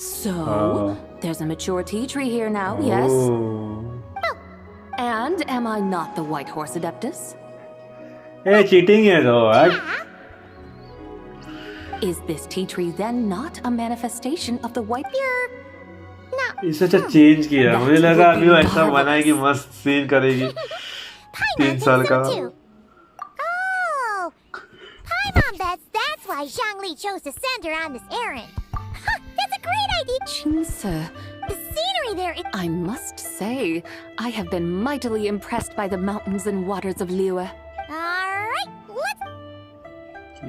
So, there's a mature tea tree here now, yes? Oh. And am I not the White Horse Adeptus? Hey, cheating है तो यार. Is this tea tree then not a manifestation of the white... इससे अच्छा change किया. मुझे लगा अभी वो ऐसा बनाएगी मस्त सीन करेगी. 3 साल का. Oh! Paimon bets that's why Zhangli chose to send her on this errand. That's a great idea! Chingsa. The scenery there is... I must say, I have been mightily impressed by the mountains and waters of Liyue. Alright, let's...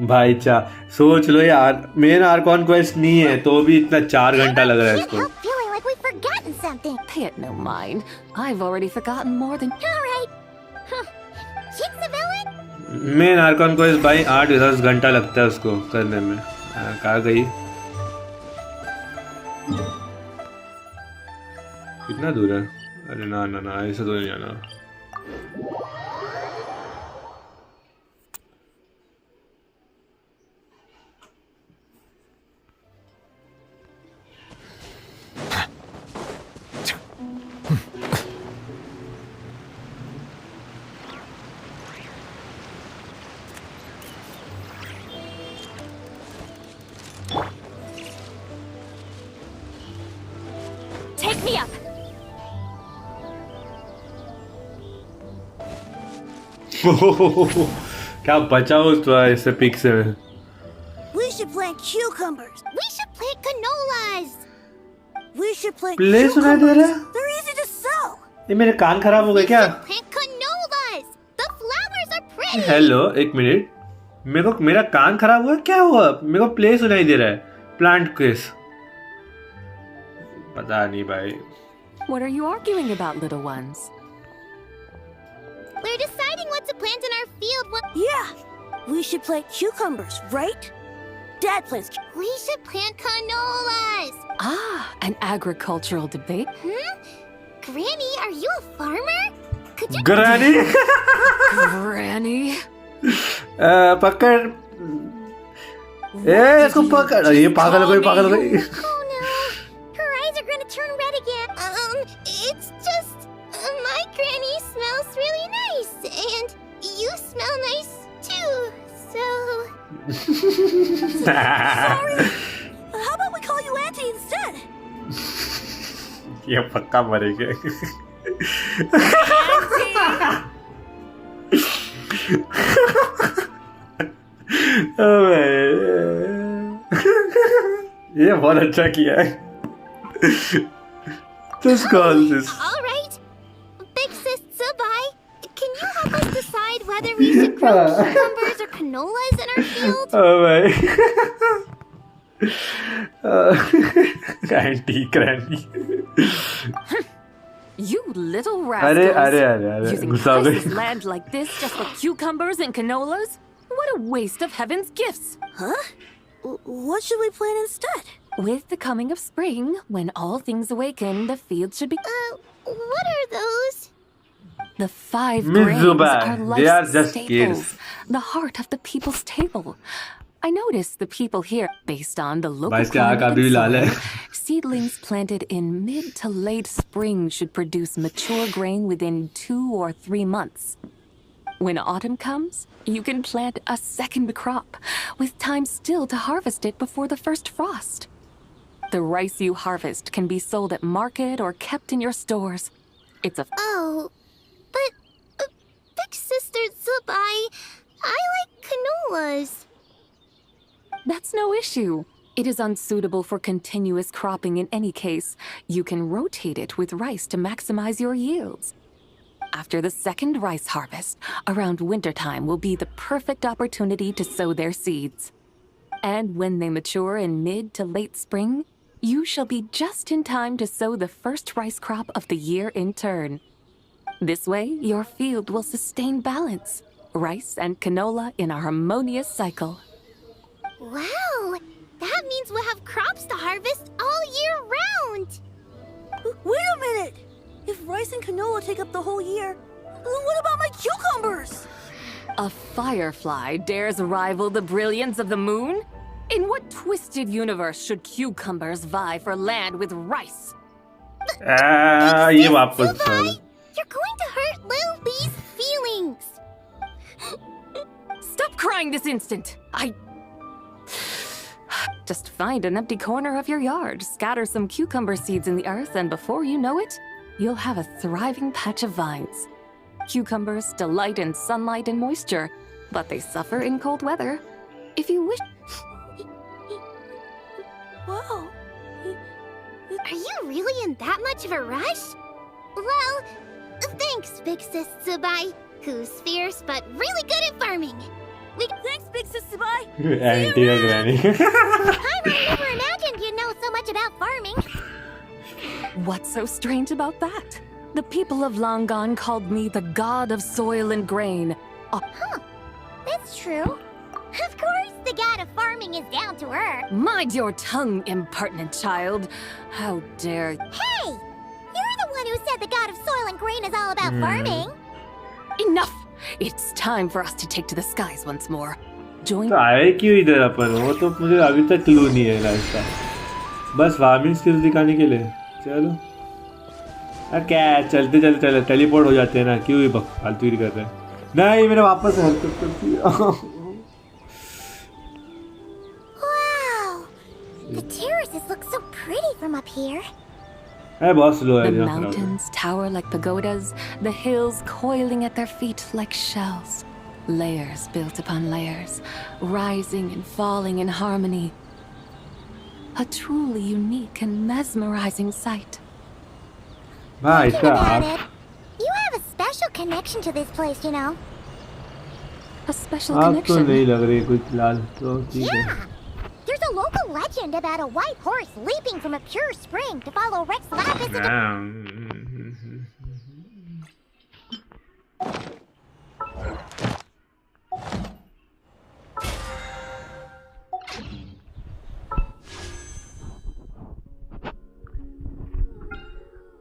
भाई चा सोच लो यार main Archon quest नहीं है तो भी इतना 4 घंटा लग रहा है इसको. Feeling like we've forgotten something. Pay it no mind. I've already forgotten more than... Alright. Jinx the villain? Main Archon quest भाई 8-10 घंटा लगता है उसको करने में. कहाँ गई? कितना दूर है? अरे ना ऐसा तो नहीं जाना. Take me up. क्या बचा उस इससे पिक से. We should plant cucumbers. We should plant canolas. We should plant play सुनाई दे रहा है. They're easy to sow. ये मेरे कान खराब हो गए क्या? Plant canolas. The flowers are pretty. Hello एक मिनट. मेरा कान खराब हुआ क्या हुआ? मेरे को प्ले सुनाई दे रहा है. प्लांट किस? पता नहीं भाई. What are you arguing about, little ones? We're deciding what to plant in our field. Yeah, We should plant cucumbers, right? Dad plants. We should plant canolas. Ah, an agricultural debate. Granny, are you a farmer? Could you? Granny. Granny. पकड़ इसको पकड़ ये पागल हो गई Oh no, her eyes are gonna turn red again. It's just my granny smells really nice, and you smell nice too. So. Sorry. How about we call you Auntie instead? ये पक्का मरेंगे ये बहुत अच्छा किया है Just call this. All right, Big Sis Zubai, can you help us decide whether we should grow cucumbers or canolas in our field? Oh my. Auntie Granny. You little rascals. अरे Using गुस्सा हो precious गई land like this just for cucumbers and canolas? What a waste of heaven's gifts. Huh? What should we plant instead? With the coming of spring, when all things awaken, the field should be... What are those? The 5 Miss grains Zubai, are they are life's just staples, kids. the heart of the people's table. I noticed the people here, based on the local भाई इसके आँख climate अभी and लाल है soil, seedlings planted in mid to late spring should produce mature grain within 2 or 3 months. When autumn comes, you can plant a second crop, with time still to harvest it before the first frost. The rice you harvest can be sold at market or kept in your stores. It's a... Oh, but Big Sister Zubai, I like canolas. That's no issue. It is unsuitable for continuous cropping in any case. You can rotate it with rice to maximize your yields. After the second rice harvest, around wintertime will be the perfect opportunity to sow their seeds. And when they mature in mid to late spring, you shall be just in time to sow the first rice crop of the year in turn. This way, your field will sustain balance, rice and canola in a harmonious cycle. Wow, that means we'll have crops to harvest all year round. Wait a minute! If rice and canola take up the whole year, what about my cucumbers? A firefly dares rival the brilliance of the moon? In what twisted universe should cucumbers vie for land with rice? ये वापस चलो You're going to hurt Lil Bee's feelings. Stop crying this instant! Just find an empty corner of your yard, scatter some cucumber seeds in the earth, and before you know it, you'll have a thriving patch of vines. Cucumbers delight in sunlight and moisture, but they suffer in cold weather. If you wish... Whoa. Are you really in that much of a rush? Well, thanks, Big Sis Zubai, who's fierce but really good at farming. Thanks, Big Sis Zubai. Auntie or Granny. I never imagined you'd know so much about farming. What's so strange about that? The people of Langan called me the god of soil and grain. Huh, that's true. Of course, the god of farming is down to earth. Mind your tongue, impertinent child. How dare... Hey! You're the one who said the god of soil and grain is all about farming. Enough! It's time for us to take to the skies once more. Join... तो आए क्यों इधर अपन वो तो मुझे अभी तक clue नहीं है लाइफ का बस फार्मिंग स्किल्स दिखाने के लिए चलो क्या चलते चलते चले टेलीपोर्ट हो जाते हैं ना क्यों ही फालतू कर रहे हैं नहीं मेरे वापस हरकत करती है Wow! The terraces look so pretty from up here. है बहुत स्लो है The mountains tower like pagodas, the hills coiling at their feet like shells. Layers built upon layers, rising and falling in harmony. A truly unique and mesmerizing sight. Thinking about it, you have a special connection to this place, you know. A special आप तो connection? नहीं लग रही कुछ फिलहाल तो ठीक है Yeah! There's a local legend about a white horse leaping from a pure spring to follow Rex Lapis into...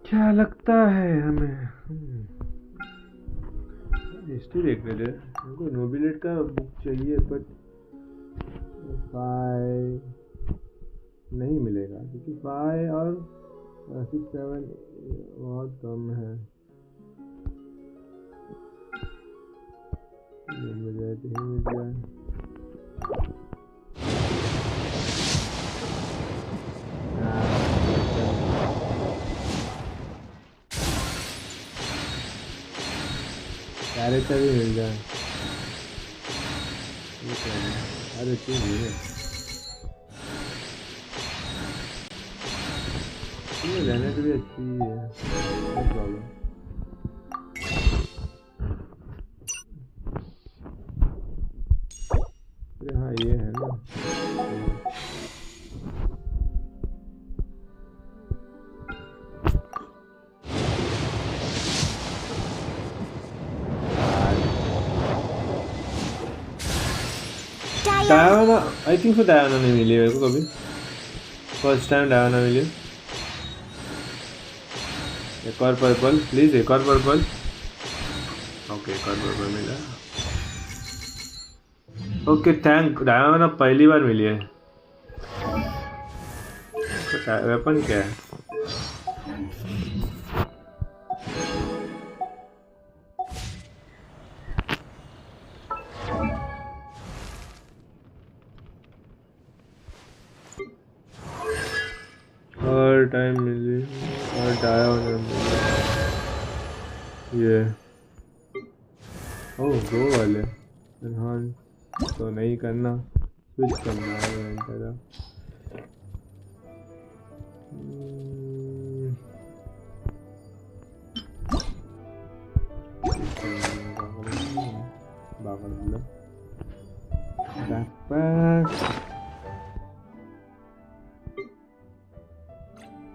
क्या लगता है हमें? हिस्ट्री देख रहे थे, हमको नोबिलेट का बुक चाहिए बट नहीं मिलेगा क्योंकि 5 और 6 7 बहुत कम है। मिल जाए तो ही मिल जाए। कैरेक्टर भी मिल जाए। अरे ठीक है, ये रहने के लिए अच्छी है, नो प्रॉब्लम। अरे हाँ ये है ना, Diana. I think so Diana नहीं मिली मेरे को कभी, फर्स्ट टाइम डायना मिली। एक और पर्पल प्लीज, एक और पर्पल। ओके एक और पर्पल मिला। Okay thank. डायना पहली बार मिली है। वेपन क्या है? और टाइम मिली और डायना मिली ये। ओह 2 वाले एनहांस तो नहीं करना, स्विच करना है तेरा।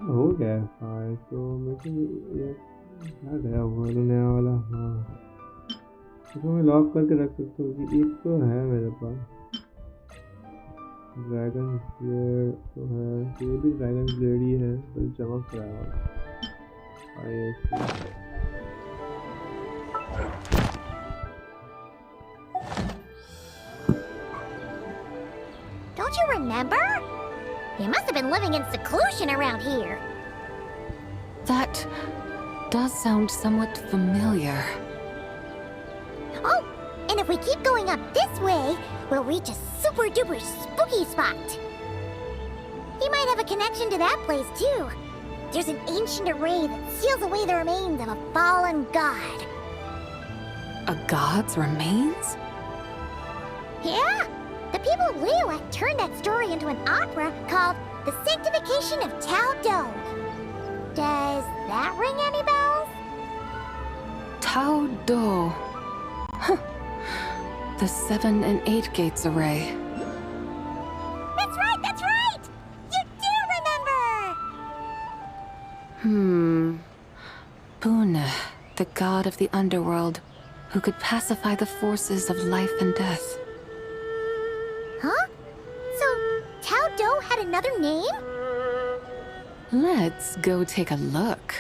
हो गया फाइल तो मेरे को ये क्या गया हुआ नया वाला। हाँ इसको मैं लॉक करके रख सकता हूँ कि एक तो है मेरे पास ड्रैगन ब्लेड तो है, ये भी ड्रैगन ब्लेड ही है पर चमक रहा है। Don't you remember? You must have been living in seclusion around here. That does sound somewhat familiar. Oh, and if we keep going up this way, we'll reach a super duper spooky spot. He might have a connection to that place too. There's an ancient array that seals away the remains of a fallen god. A god's remains? Yeah, the people of Leolek turned that story into an opera called The Sanctification of Tao Do. Does that ring any bells? Tao Do. Huh. The 7 and 8 gates array. That's right, that's right! You do remember! Puna, the god of the underworld, who could pacify the forces of life and death. Huh? So, Tao Do had another name? Let's go take a look.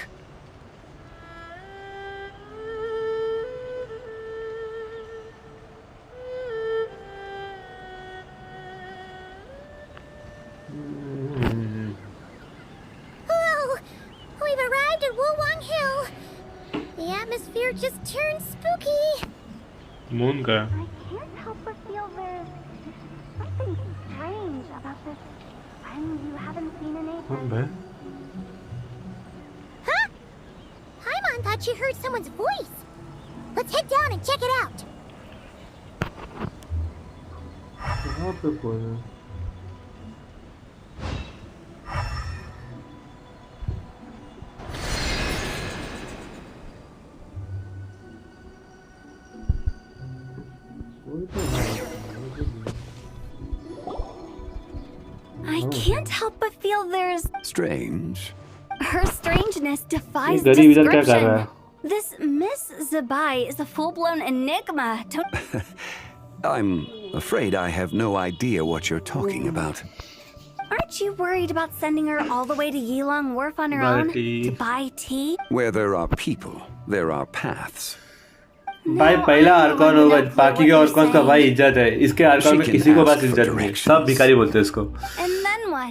Whoa! We've arrived at Wulwang Hill. The atmosphere just turned spooky. Moon का I can't help but feel there's something strange about this friend you haven't seen in ages. कौन है? Huh? Paimon thought she heard someone's voice. Let's head down and check it out. कहाँ पे कौन है? I can't help but feel there's... Strange. Her strangeness defies ये गरीब इधर क्या कर रहा description. है? This Miss Zabai is a full-blown enigma. I'm afraid I have no idea what you're talking about. Aren't you worried about sending her all the way to Yilong Wharf on her Buy own tea. to buy tea? Where there are people, there are paths. भाई पहला Arcon होगा, बाकी के Arcon का भाई इज्जत है, इसके आर्कॉन में किसी को बस इज्जत नहीं, सब भिखारी बोलते हैं इसको।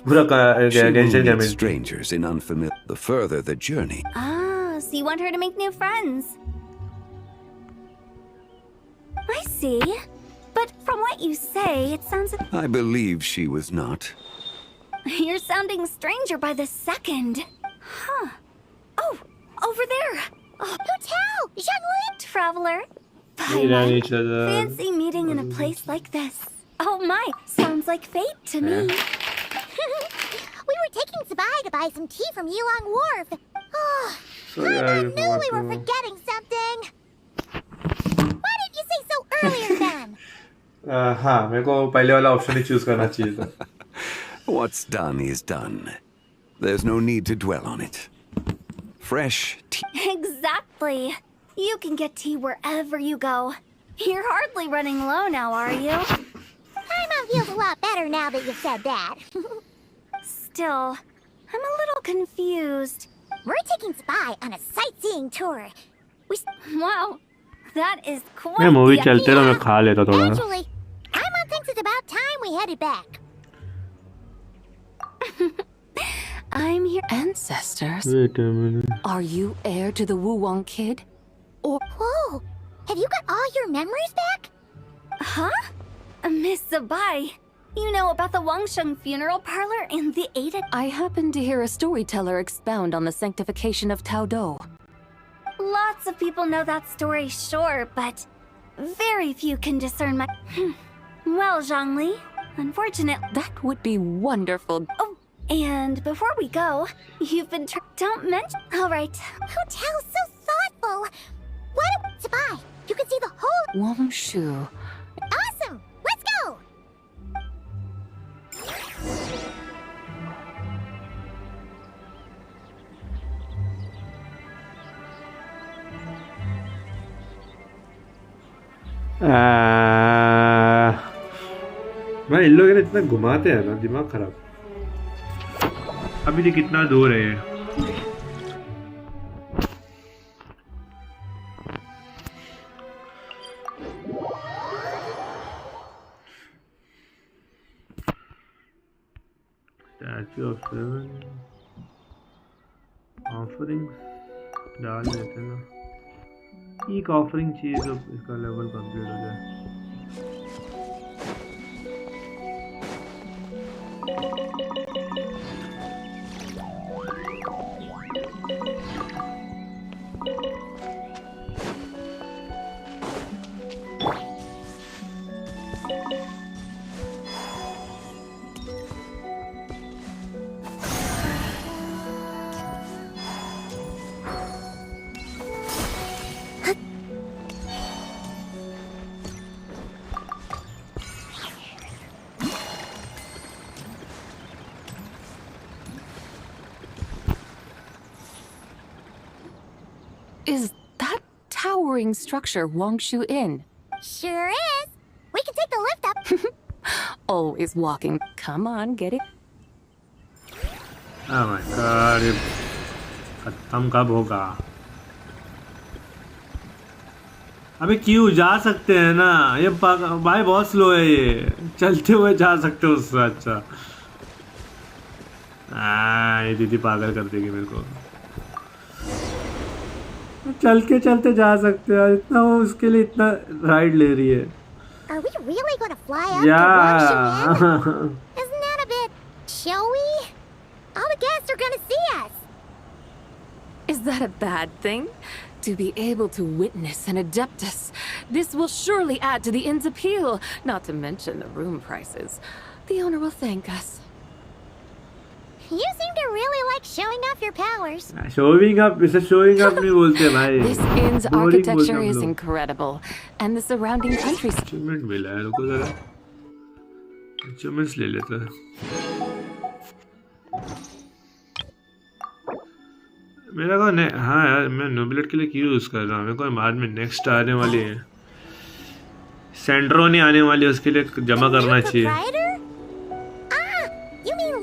पूरा Genshin community. Strangers in unfamiliar. The further the journey. Ah, so you want her to make new friends? I see. But from what you say, it sounds... I believe she was not. You're sounding stranger by the second. Huh. Oh, over there. Oh, Hotel! Zhangli! Traveler. We ran each other. Fancy meeting in a place like this. Oh my, sounds like fate to me. We were taking Sabai to buy some tea from Yilong Wharf. Oh, I knew we were forgetting something. Why didn't you say so earlier then? हाँ, मेरे को पहले वाला option ही choose करना चाहिए था। What's done is done. There's no need to dwell on it. Fresh tea. Exactly. You can get tea wherever you go. You're hardly running low now, are you? Paimon feels a lot better now that you've said that. Still, I'm a little confused. We're taking Spy on a sightseeing tour. Wow, that is quite मैं movie the चलते रहो, मैं खा लेता थोड़ा। Actually, Paimon thinks it's about time we headed back. I'm your ancestors. Wait a minute. Are you heir to the Wulong kid? Or Whoa! Have you got all your memories back? Huh? Miss Sabai, you know about the Wangsheng funeral parlor and the Ada... I happened to hear a storyteller expound on the sanctification of Taodo. Lots of people know that story, sure, but very few can discern my... Well, Zhangli, unfortunately... That would be wonderful. Oh, and before we go, you've been... Don't mention... All right. Hotel's so thoughtful. Why don't... Sabai, you can see the whole... Wangshu. Awesome! Let's go! भाई इन लोग इतना घुमाते हैं ना, दिमाग खराब। अभी कितना दूर है ये? Statue of Seven offerings डाल देते हैं ना, एक ऑफरिंग चाहिए तो इसका लेवल कंप्लीट हो जाए। Is that towering structure Wangshu Inn? Sure is. We can take the lift up. Always walking. Come on, get it. Oh my god, ये खत्म कब होगा? अबे क्यों जा सकते हैं ना, ये भाई बहुत स्लो है, ये चलते हुए जा सकते हो उससे अच्छा। ये दीदी पागल कर देगी मेरे को। चल के चलते जा सकते हैं, इतना वो उसके लिए इतना राइड ले रही है। Are we really going to fly up Yeah. to Wangshu? Isn't that a bit showy? All the guests are going to see us. Is that a bad thing? To be able to witness an Adeptus. This will surely add to the inn's appeal, not to mention the room prices. The owner will thank us. You seem to really like showing off your powers. Showing up, इसे showing up नहीं बोलते भाई। This inn's Boring architecture बोलते हम is लोग। incredible, and the surrounding countries. Achievement मिला है, रुको जरा। Achievements ले लेते हैं। मेरा को हाँ यार, मैं नोबिलेट के लिए क्यों यूज कर रहा हूँ? मेरे को बाद में नेक्स्ट आने वाली है, सेंड्रो नहीं आने वाली, उसके लिए जमा करना चाहिए। Ah, you mean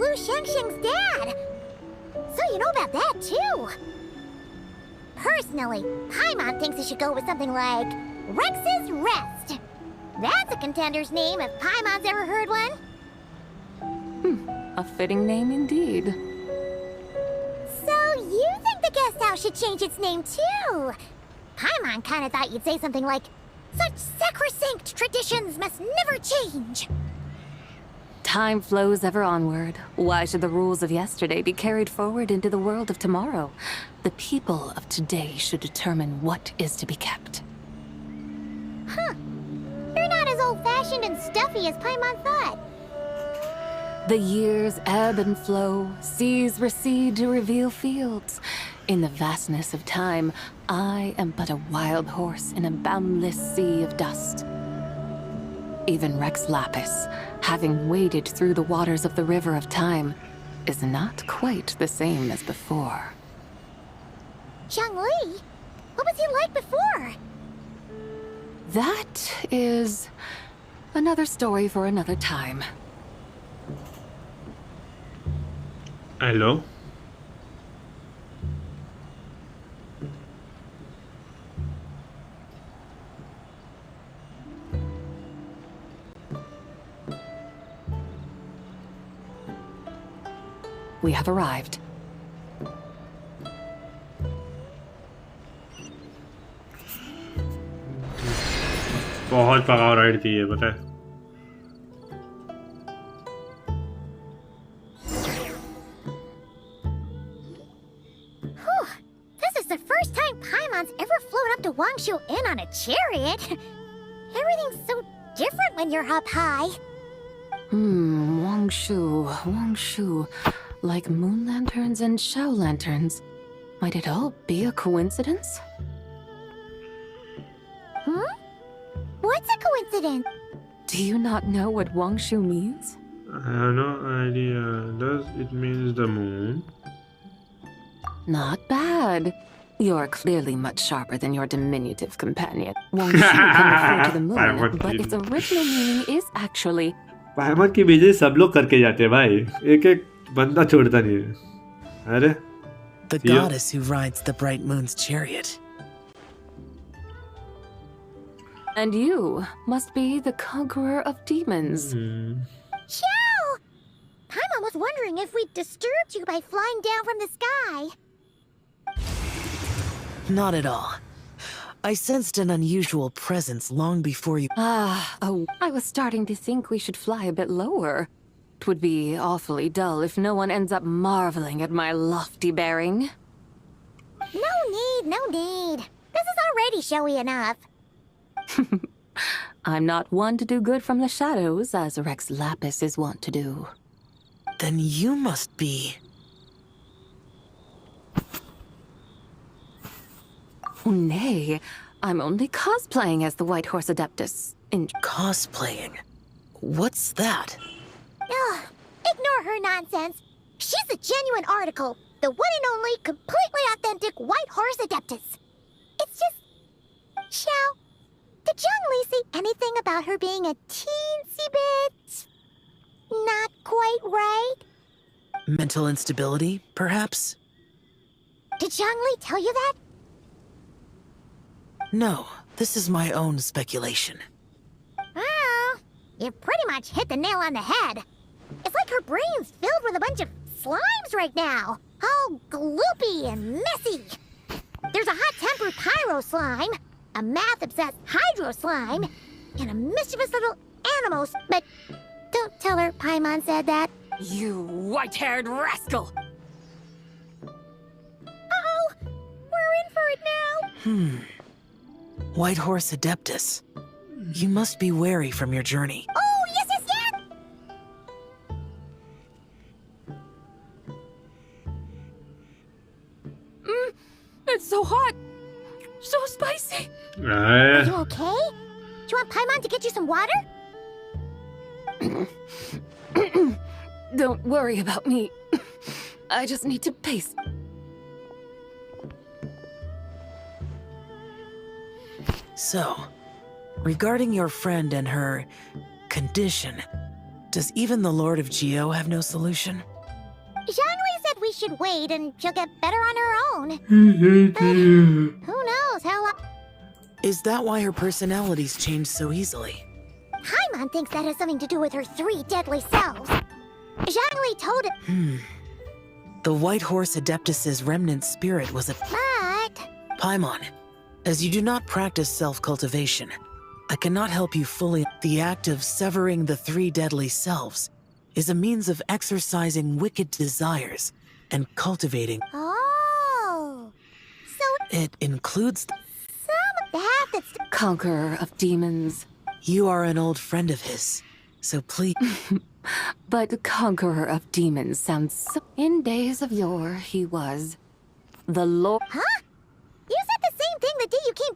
Personally, Paimon thinks it should go with something like Rex's Rest. That's a contender's name if Paimon's ever heard one. A fitting name indeed. So you think the guest house should change its name too? Paimon kinda thought you'd say something like, such sacrosanct traditions must never change. Time flows ever onward. Why should the rules of yesterday be carried forward into the world of tomorrow? The people of today should determine what is to be kept. Huh. You're not as old-fashioned and stuffy as Paimon thought. The years ebb and flow, seas recede to reveal fields. In the vastness of time, I am but a wild horse in a boundless sea of dust. Even Rex Lapis, having waded through the waters of the river of time, is not quite the same as before. Zhongli? What was he like before? That is another story for another time. Hello? We have arrived. बहुत पकाओ ride थी ये पता है This is the first time Paimon's ever flown up to Wangshu Inn on a chariot. Everything's so different when you're up high. Wangshu. Like moon lanterns and shao lanterns. Might it all be a coincidence? What's a coincidence? Do you not know what Wangshu means? I have no idea. Does it mean the moon? Not bad. You're clearly much sharper than your diminutive companion. Wangshu can refer to the moon, but its original meaning is actually... पायमन की बेइज्जती सब लोग करके जाते हैं भाई एक बंदा छोड़ता नहीं है अरे The goddess who rides the bright moon's chariot. And you must be the conqueror of demons. Xiao! Paimon was wondering if we'd disturbed you by flying down from the sky. Not at all. I sensed an unusual presence long before you... I was starting to think we should fly a bit lower. It would be awfully dull if no one ends up marveling at my lofty bearing. No need. This is already showy enough. I'm not one to do good from the shadows, as Rex Lapis is wont to do. Then you must be... Oh, nay. I'm only cosplaying as the White Horse Adeptus. Cosplaying? What's that? Ugh, ignore her nonsense. She's a genuine article. The one and only, completely authentic White Horse Adeptus. It's just... Xiao, did Zhongli say anything about her being a teensy bit... not quite right? Mental instability, perhaps? Did Zhongli tell you that? No, this is my own speculation. Oh, you pretty much hit the nail on the head. It's like her brain's filled with a bunch of slimes right now. All gloopy and messy. There's a hot-tempered pyro slime, a math-obsessed hydro slime, and a mischievous little animals. But don't tell her Paimon said that. You white-haired rascal! Uh-oh! We're in for it now! White Horse Adeptus. You must be wary from your journey. Oh, yes! It's so hot! So spicy! Are you okay? Do you want Paimon to get you some water? Don't worry about me. I just need to pace. So, regarding your friend and her condition, does even the Lord of Geo have no solution? Zhongli said we we should wait and she'll get better on her own. Who knows how long... Is that why her personalities change so easily? Paimon thinks that has something to do with her 3 deadly selves. Zhangli told it... The White Horse Adeptus's remnant spirit was a... But... Paimon, as you do not practice self-cultivation, I cannot help you fully. The act of severing the 3 deadly selves is a means of exercising wicked desires and cultivating. Oh... So... It includes... Some of the half that's... Conqueror of demons. You are an old friend of his, so please... But Conqueror of Demons sounds so... In days of yore, he was the Lord... Huh? You said the same thing the day you came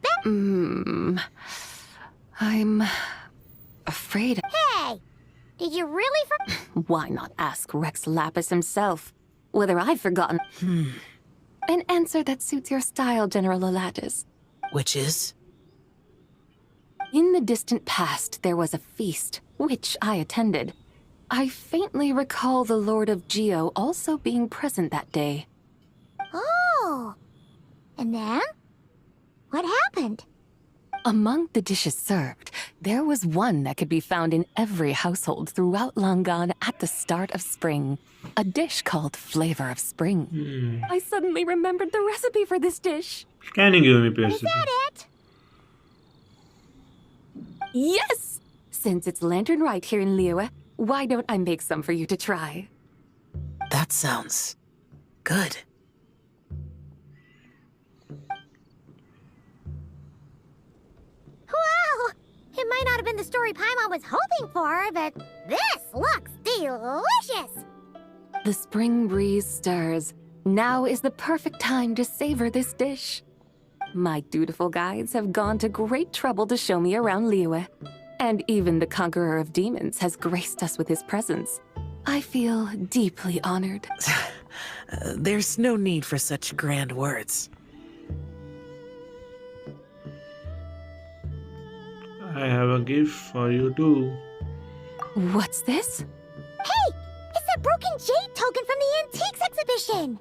back... I'm... afraid... Hey! Did you really Why not ask Rex Lapis himself whether I've forgotten... An answer that suits your style, General Alatis. Which is? In the distant past, there was a feast, which I attended. I faintly recall the Lord of Geo also being present that day. Oh! And then? What happened? Among the dishes served, there was one that could be found in every household throughout Langan at the start of spring. A dish called Flavor of Spring. I suddenly remembered the recipe for this dish. Can you give me please? Is that it? Yes! Since it's Lantern Rite here in Liyue, why don't I make some for you to try? That sounds... good. Wow! It might not have been the story Paimon was hoping for, but this looks delicious! The spring breeze stirs. Now is the perfect time to savor this dish. My dutiful guides have gone to great trouble to show me around Liyue. And even the Conqueror of Demons has graced us with his presence. I feel deeply honored. There's no need for such grand words. I have a gift for you too. What's this? Hey! It's that broken jade token from the Antiques exhibition!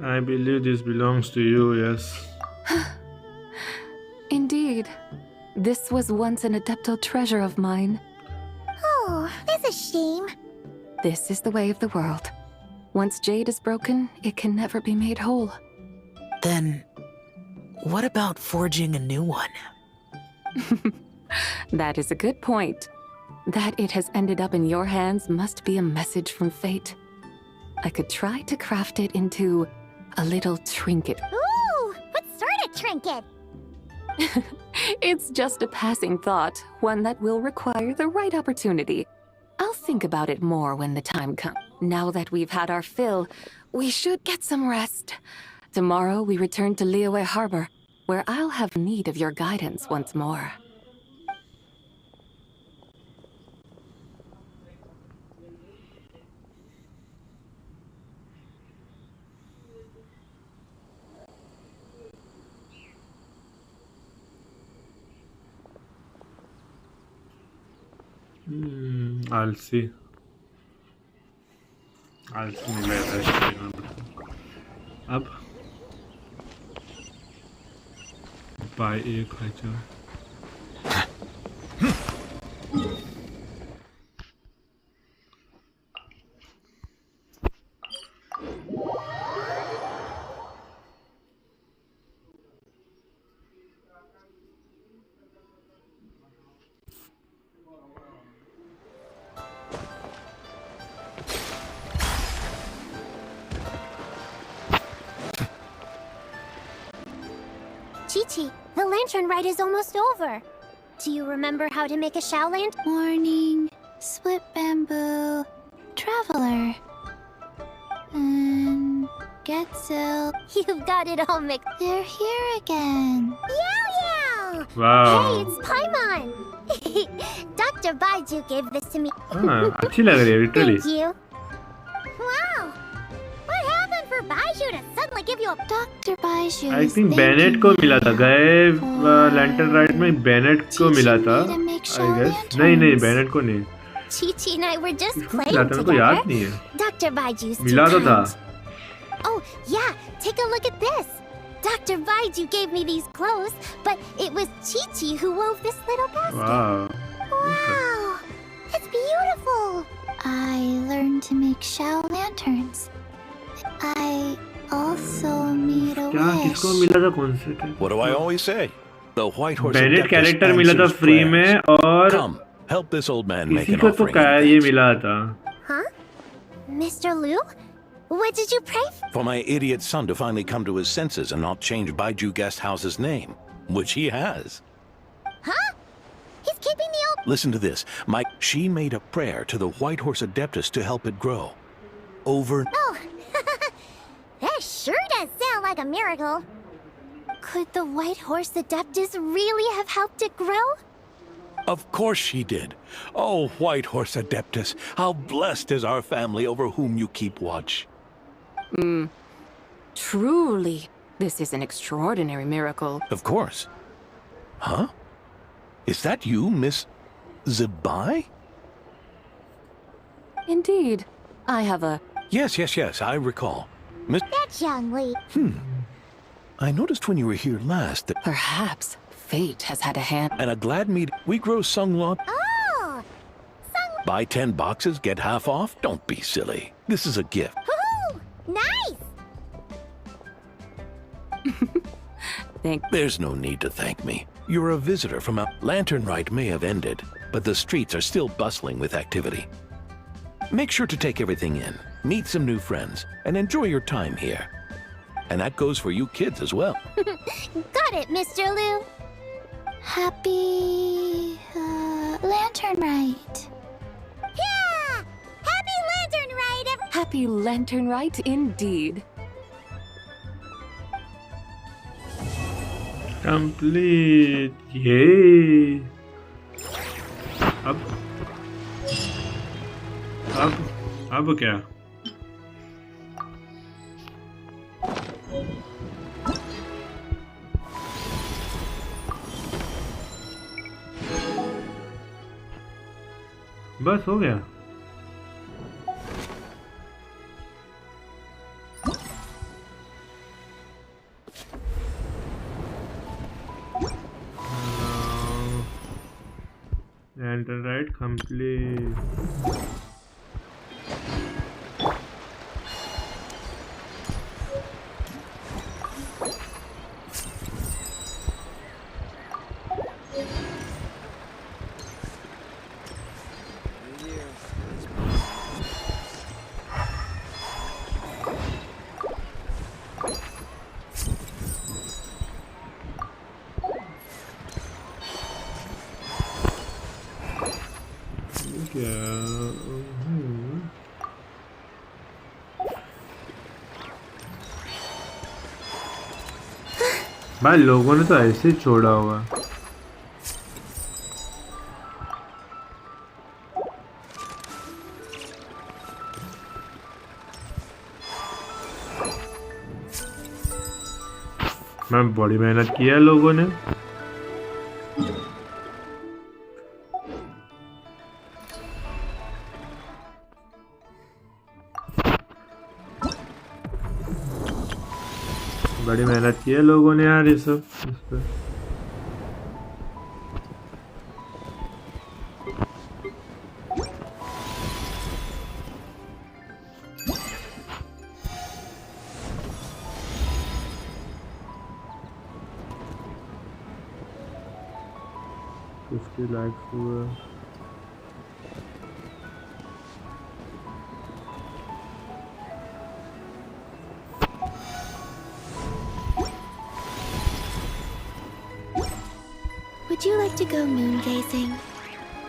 I believe this belongs to you, yes. Indeed. This was once an Adepto treasure of mine. Oh, that's a shame. This is the way of the world. Once jade is broken, it can never be made whole. Then, what about forging a new one? That is a good point. That it has ended up in your hands must be a message from fate. I could try to craft it into a little trinket. Ooh! What sort of trinket? It's just a passing thought, one that will require the right opportunity. I'll think about it more when the time comes. Now that we've had our fill, we should get some rest. Tomorrow we return to Liyue Harbor, where I'll have need of your guidance once more. I'll see. later. अब bye एक हजार Chi-Chi, the lantern rite is almost over. Do you remember how to make a Shao lantern? Warning, split bamboo, traveler, and Getzel. You've got it all mixed. They're here again. Yow! Wow. Hey, it's Paimon. Dr. Baiju gave this to me. अच्छी लग रही है literally. Thank you. Wow. What happened for Baiju to suddenly give you a Dr. Baiju? I think Bennett को मिला था गए lantern right में Bennett को मिला था I guess नहीं Bennett को नहीं Chi-Chi and I were just playing मिला था मेरे को याद together. नहीं है Dr. Baiju's मिला तो था Oh, yeah, take a look at this. Dr. Baiju gave me these clothes, but it was Chi-Chi who wove this little basket. Wow. Wow, it's beautiful. I learned to make shell lanterns. I also made a क्या wish. किसको मिला था कौन से? What do I always say? The white horse Bennett adeptus character मिला था answers free prayers. में और Come, help this old man make किसी an को तो offering. ये मिला था. Huh? Mr. Liu? What did you pray for? For my idiot son to finally come to his senses and not change Baiju Guest House's name, which he has. Huh? He's keeping the old... Listen to this. She made a prayer to the white horse adeptus to help it grow. Over. Oh, that sure does sound like a miracle. Could the white horse adeptus really have helped it grow? Of course she did. Oh, white horse adeptus, how blessed is our family over whom you keep watch. Truly, this is an extraordinary miracle. Of course. Huh? Is that you, Miss Zibai? Indeed. I have a... Yes, I recall. Miss... That's young Lee. I noticed when you were here last that... Perhaps fate has had a hand. And a glad meet. We grow sunglot. Oh! Buy 10 boxes, get half off? Don't be silly. This is a gift. Woohoo! Nice! There's no need to thank me. You're a visitor from a... Lantern Rite may have ended, but the streets are still bustling with activity. Make sure to take everything in, meet some new friends, and enjoy your time here. And that goes for you kids as well. Got it, Mr. Liu. Happy... Lantern Rite. Yeah! Happy Lantern Rite, Happy Lantern Rite indeed. Complete. Yay. अब क्या? बस हो गया. Lantern Rite complete. भाई लोगों ने तो ऐसे ही छोड़ा होगा. मैं बड़ी मेहनत किया लोगों ने. बड़ी मेहनत की है लोगों ने यार ये सब इस पे. लाइक्स हुआ. Would you like to go moon gazing?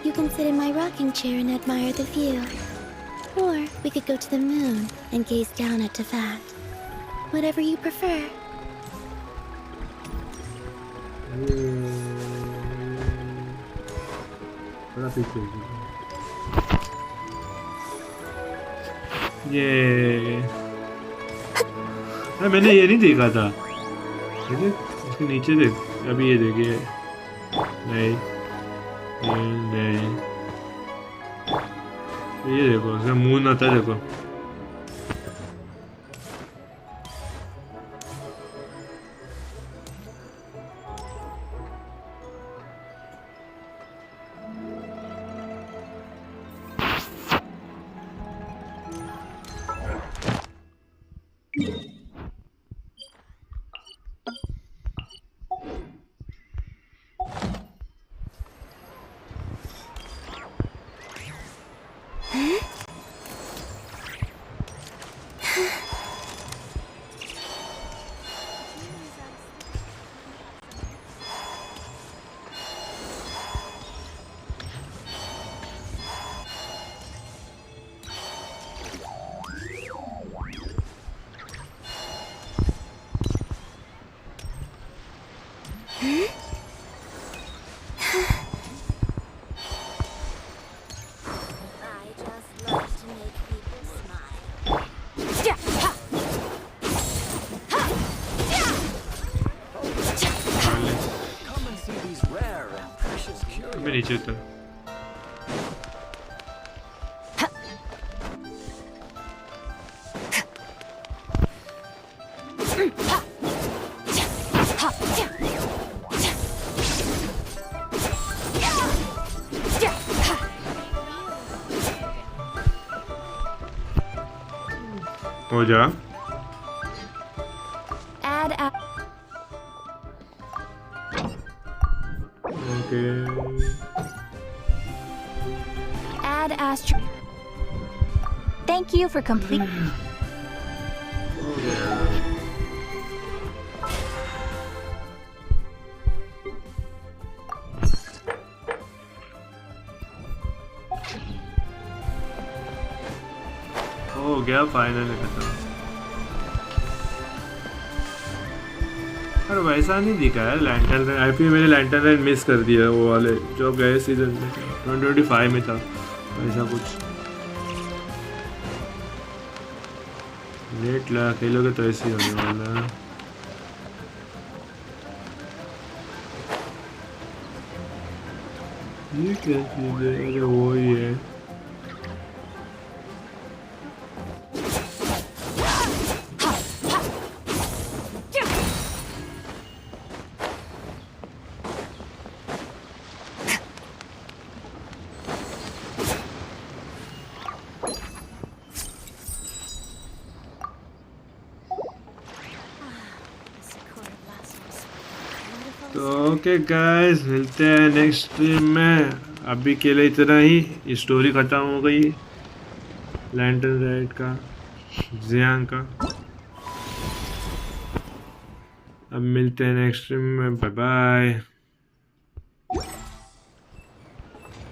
You can sit in my rocking chair and admire the view. Or we could go to the moon and gaze down at Tefat. Whatever you prefer. ये मैंने ये नहीं देखा था. इसके नीचे देख. अभी ये देखिए. नहीं ये देखो इसमें मून आता है. देखो just love to make people smile. Come and see these rare and precious curios. मैं नीचे उतर. हो जा. Add Okay. Add astro. Thank you for complete. हो गया फाइनली खत्म. पर वैसा नहीं दिखा है लैंटर्न राइट. आईपी मैंने लैंटर्न राइट मिस कर दिया वो वाले जो गए सीजन में 2025 में था ऐसा कुछ. रेट ला खेलोगे तो ऐसे ही होने वाला है. ये क्या चीज़ है? अरे वो ही है. तो ओके गाइस मिलते हैं नेक्स्ट स्ट्रीम में. अभी के लिए इतना ही. स्टोरी ख़त्म हो गई लैंटर्न राइट का जियांग का. अब मिलते हैं नेक्स्ट स्ट्रीम में. Bye bye.